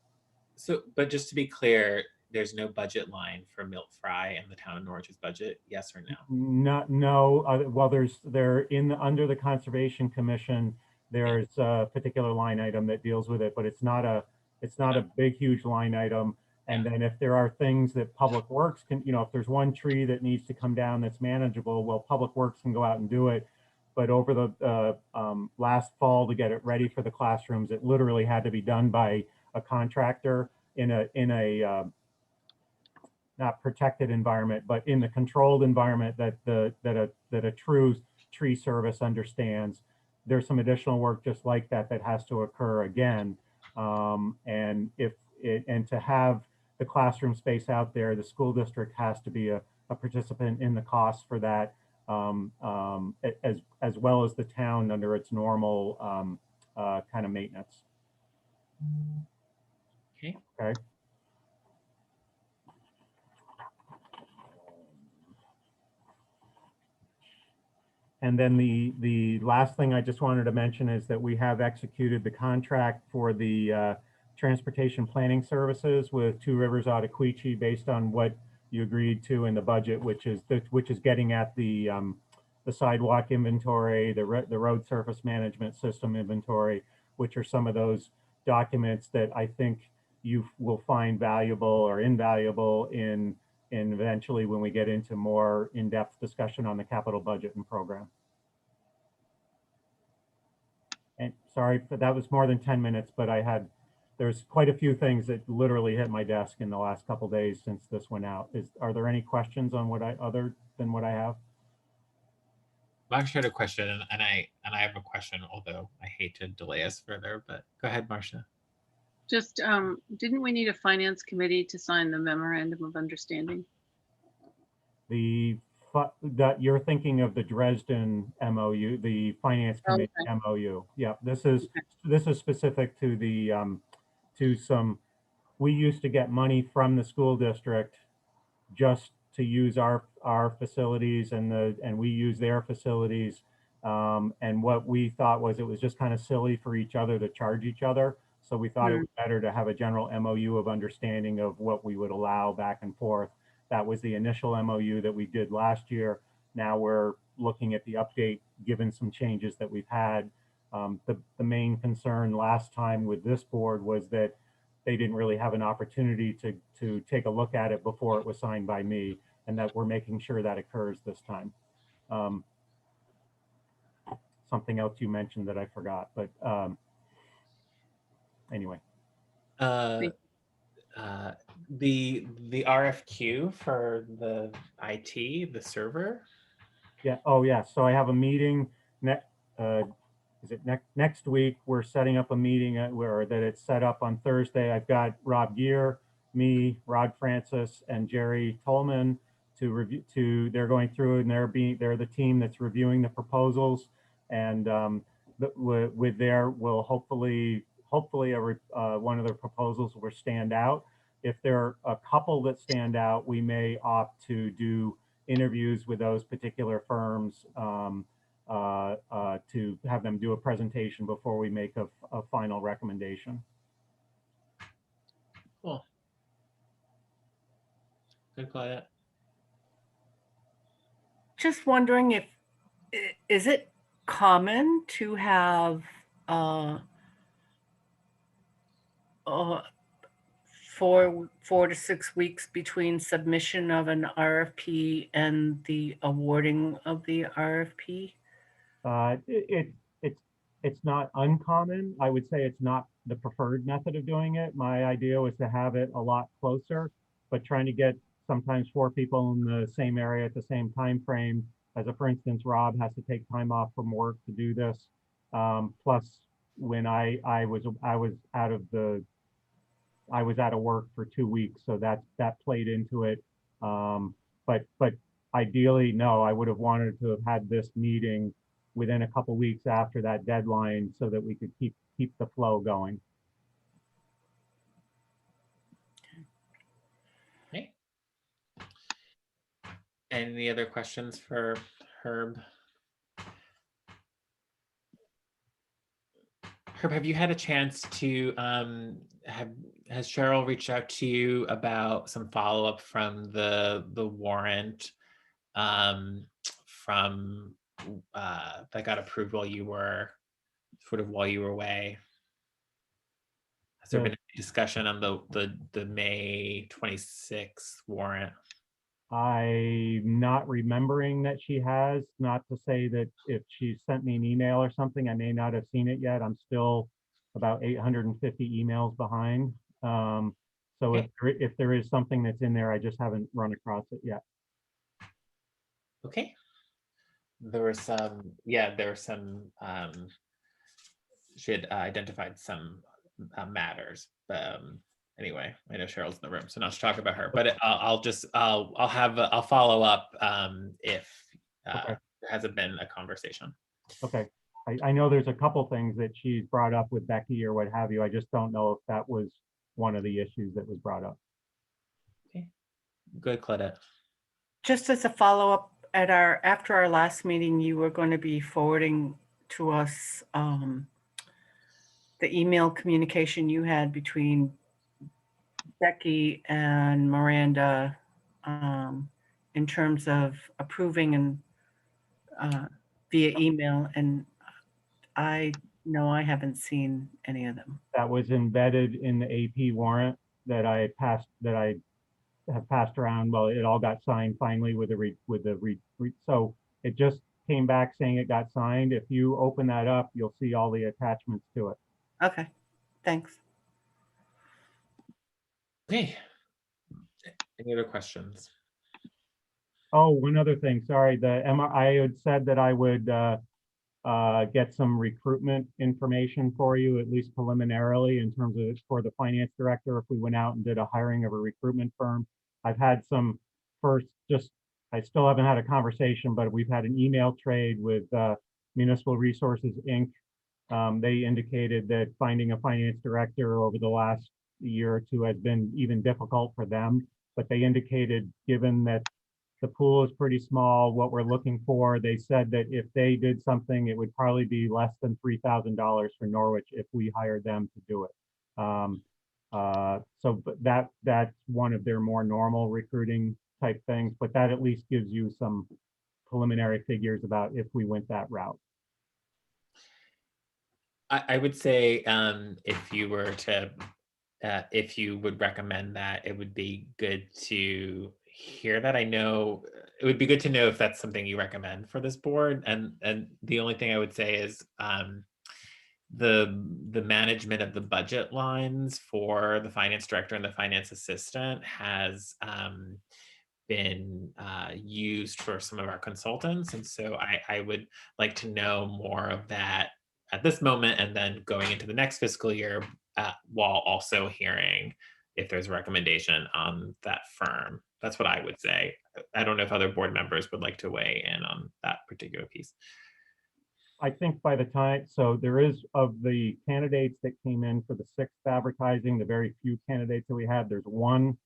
So, but just to be clear, there's no budget line for Milt Fry and the town of Norwich's budget, yes or no? No. Well, under the Conservation Commission, there's a particular line item that deals with it, but it's not a big, huge line item. And then if there are things that Public Works can, if there's one tree that needs to come down that's manageable, well, Public Works can go out and do it. But over the last fall, to get it ready for the classrooms, it literally had to be done by a contractor in a not protected environment, but in the controlled environment that a true tree service understands. There's some additional work just like that has to occur again. And to have the classroom space out there, the school district has to be a participant in the cost for that, as well as the town under its normal kind of maintenance. Okay. And then the last thing I just wanted to mention is that we have executed the contract for the transportation planning services with Two Rivers Ottaquechee based on what you agreed to in the budget, which is getting at the the sidewalk inventory, the road surface management system inventory, which are some of those documents that I think you will find valuable or invaluable in eventually when we get into more in-depth discussion on the capital budget and program. And sorry, but that was more than 10 minutes, but there's quite a few things that literally hit my desk in the last couple days since this went out. Are there any questions on other than what I have? Marsha had a question, and I have a question, although I hate to delay us further, but go ahead, Marsha. Just, didn't we need a finance committee to sign the memorandum of understanding? That you're thinking of the Dresden MOU, the finance committee Okay. MOU. Yeah, this is specific to the we used to get money from the school district just to use our facilities, and we use their facilities. And what we thought was it was just kind of silly for each other to charge each other. So we thought it was better to have a general MOU of understanding of what we would allow back and forth. That was the initial MOU that we did last year. Now we're looking at the update, given some changes that we've had. The main concern last time with this board was that they didn't really have an opportunity to take a look at it before it was signed by me, and that we're making sure that occurs this time. Something else you mentioned that I forgot, but anyway. The RFQ for the IT, the server. Yeah. Oh, yeah. So I have a meeting next week? We're setting up a meeting that it's set up on Thursday. I've got Rob Gear, me, Rod Francis, and Jerry Tolman to review. They're going through and they're the team that's reviewing the proposals, and with there will hopefully one of the proposals will stand out. If there are a couple that stand out, we may opt to do interviews with those particular firms to have them do a presentation before we make a final recommendation. Cool. Good, Claudia. Just wondering is it common to have 4 to 6 weeks between submission of an RFP and the awarding of the RFP? It's not uncommon. I would say it's not the preferred method of doing it. My idea was to have it a lot closer, but trying to get sometimes 4 people in the same area at the same time frame. For instance, Rob has to take time off from work to do this. Plus, when I was out of work for 2 weeks, so that played into it. But ideally, no, I would have wanted to have had this meeting within a couple weeks after that deadline so that we could keep the flow going. Okay. Any other questions for Herb? Herb, have you had a chance to has Cheryl reached out to you about some follow-up from the warrant from that got approved while you were away? Has there been any discussion on the May 26th warrant? I'm not remembering that she has. Not to say that if she sent me an email or something, I may not have seen it yet. I'm still about 850 emails behind. So Okay. if there is something that's in there, I just haven't run across it yet. Okay. There were some, she had identified some matters, but anyway, I know Cheryl's in the room, so not to talk about her, but I'll follow up if there hasn't been a conversation. Okay. I know there's a couple things that she's brought up with Becky or what have you. I just don't know if that was one of the issues that was brought up. Okay. Good, Claudette. Just as a follow-up, after our last meeting, you were going to be forwarding to us the email communication you had between Becky and Miranda in terms of approving and via email, and I haven't seen any of them. That was embedded in the AP warrant that I have passed around. Well, it all got signed finally so it just came back saying it got signed. If you open that up, you'll see all the attachments to it. Okay, thanks. Okay. Any other questions? Oh, one other thing, sorry, I had said that I would get some recruitment information for you, at least preliminarily, in terms of for the finance director, if we went out and did a hiring of a recruitment firm. I've had some I still haven't had a conversation, but we've had an email trade with Municipal Resources, Inc. They indicated that finding a finance director over the last year or two has been even difficult for them, but they indicated, given that the pool is pretty small, what we're looking for, they said that if they did something, it would probably be less than $3,000 for Norwich if we hired them to do it. But that's one of their more normal recruiting type things, but that at least gives you some preliminary figures about if we went that route. I would say if you were to, if you would recommend that, it would be good to hear that. I know it would be good to know if that's something you recommend for this board. And the only thing I would say is the management of the budget lines for the finance director and the finance assistant has been used for some of our consultants. And so I would like to know more of that at this moment, and then going into the next fiscal year, while also hearing if there's a recommendation on that firm. That's what I would say. I don't know if other board members would like to weigh in on that particular piece. I think by the time, so there is, of the candidates that came in for the 6th advertising, the very few candidates that we had, there's one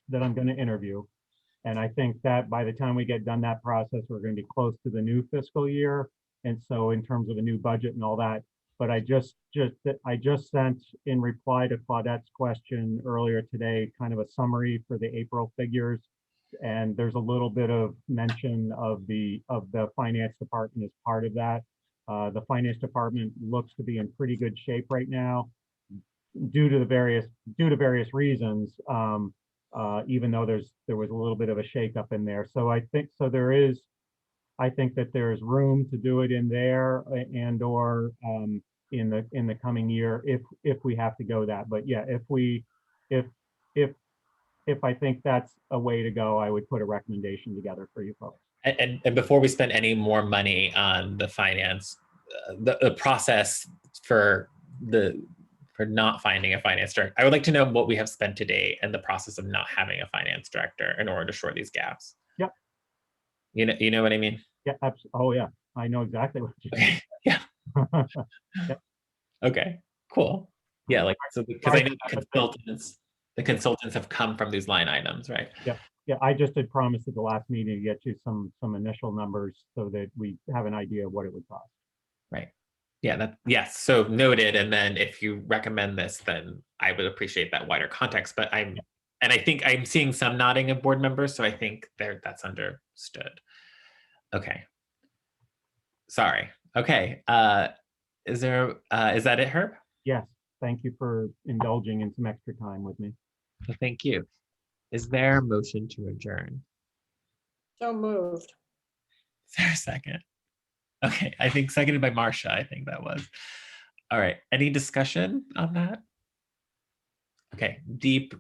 that I'm going to interview. And I think that by the time we get done that process, we're going to be close to the new fiscal year. And so in terms of a new budget and all that, but I just sent in reply to Claudette's question earlier today, kind of a summary for the April figures. And there's a little bit of mention of the finance department as part of that. The finance department looks to be in pretty good shape right now due to various reasons. Even though there was a little bit of a shakeup in there. So I think that there's room to do it in there and or in the coming year if we have to go that. But yeah, if I think that's a way to go, I would put a recommendation together for you folks. And before we spend any more money on the finance, the process for not finding a finance director, I would like to know what we have spent today and the process of not having a finance director in order to shore these gaps. Yep. You know what I mean? Yeah. Oh yeah, I know exactly what you mean. Yeah. Yep. Okay. Cool. Yeah. Like so, because I know the consultants have come from these line items, right? Yeah. Yeah. I just had promised at the last meeting to get you some initial numbers so that we have an idea of what it would cost. Right. Yeah, yes, so noted. And then if you recommend this, then I would appreciate that wider context. But I think I'm seeing some nodding of board members, so I think that's understood. Okay. Sorry. Okay. Is that it, Herb? Yes. Thank you for indulging in some extra time with me. Well, thank you. Is there a motion to adjourn? So moved. Is there a second? Okay, I think seconded by Marcia, I think that was. All right, any discussion on that? Okay, deep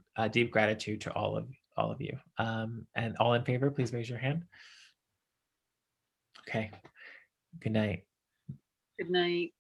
gratitude to all of you. And all in favor, please raise your hand. Okay, good night. Good night.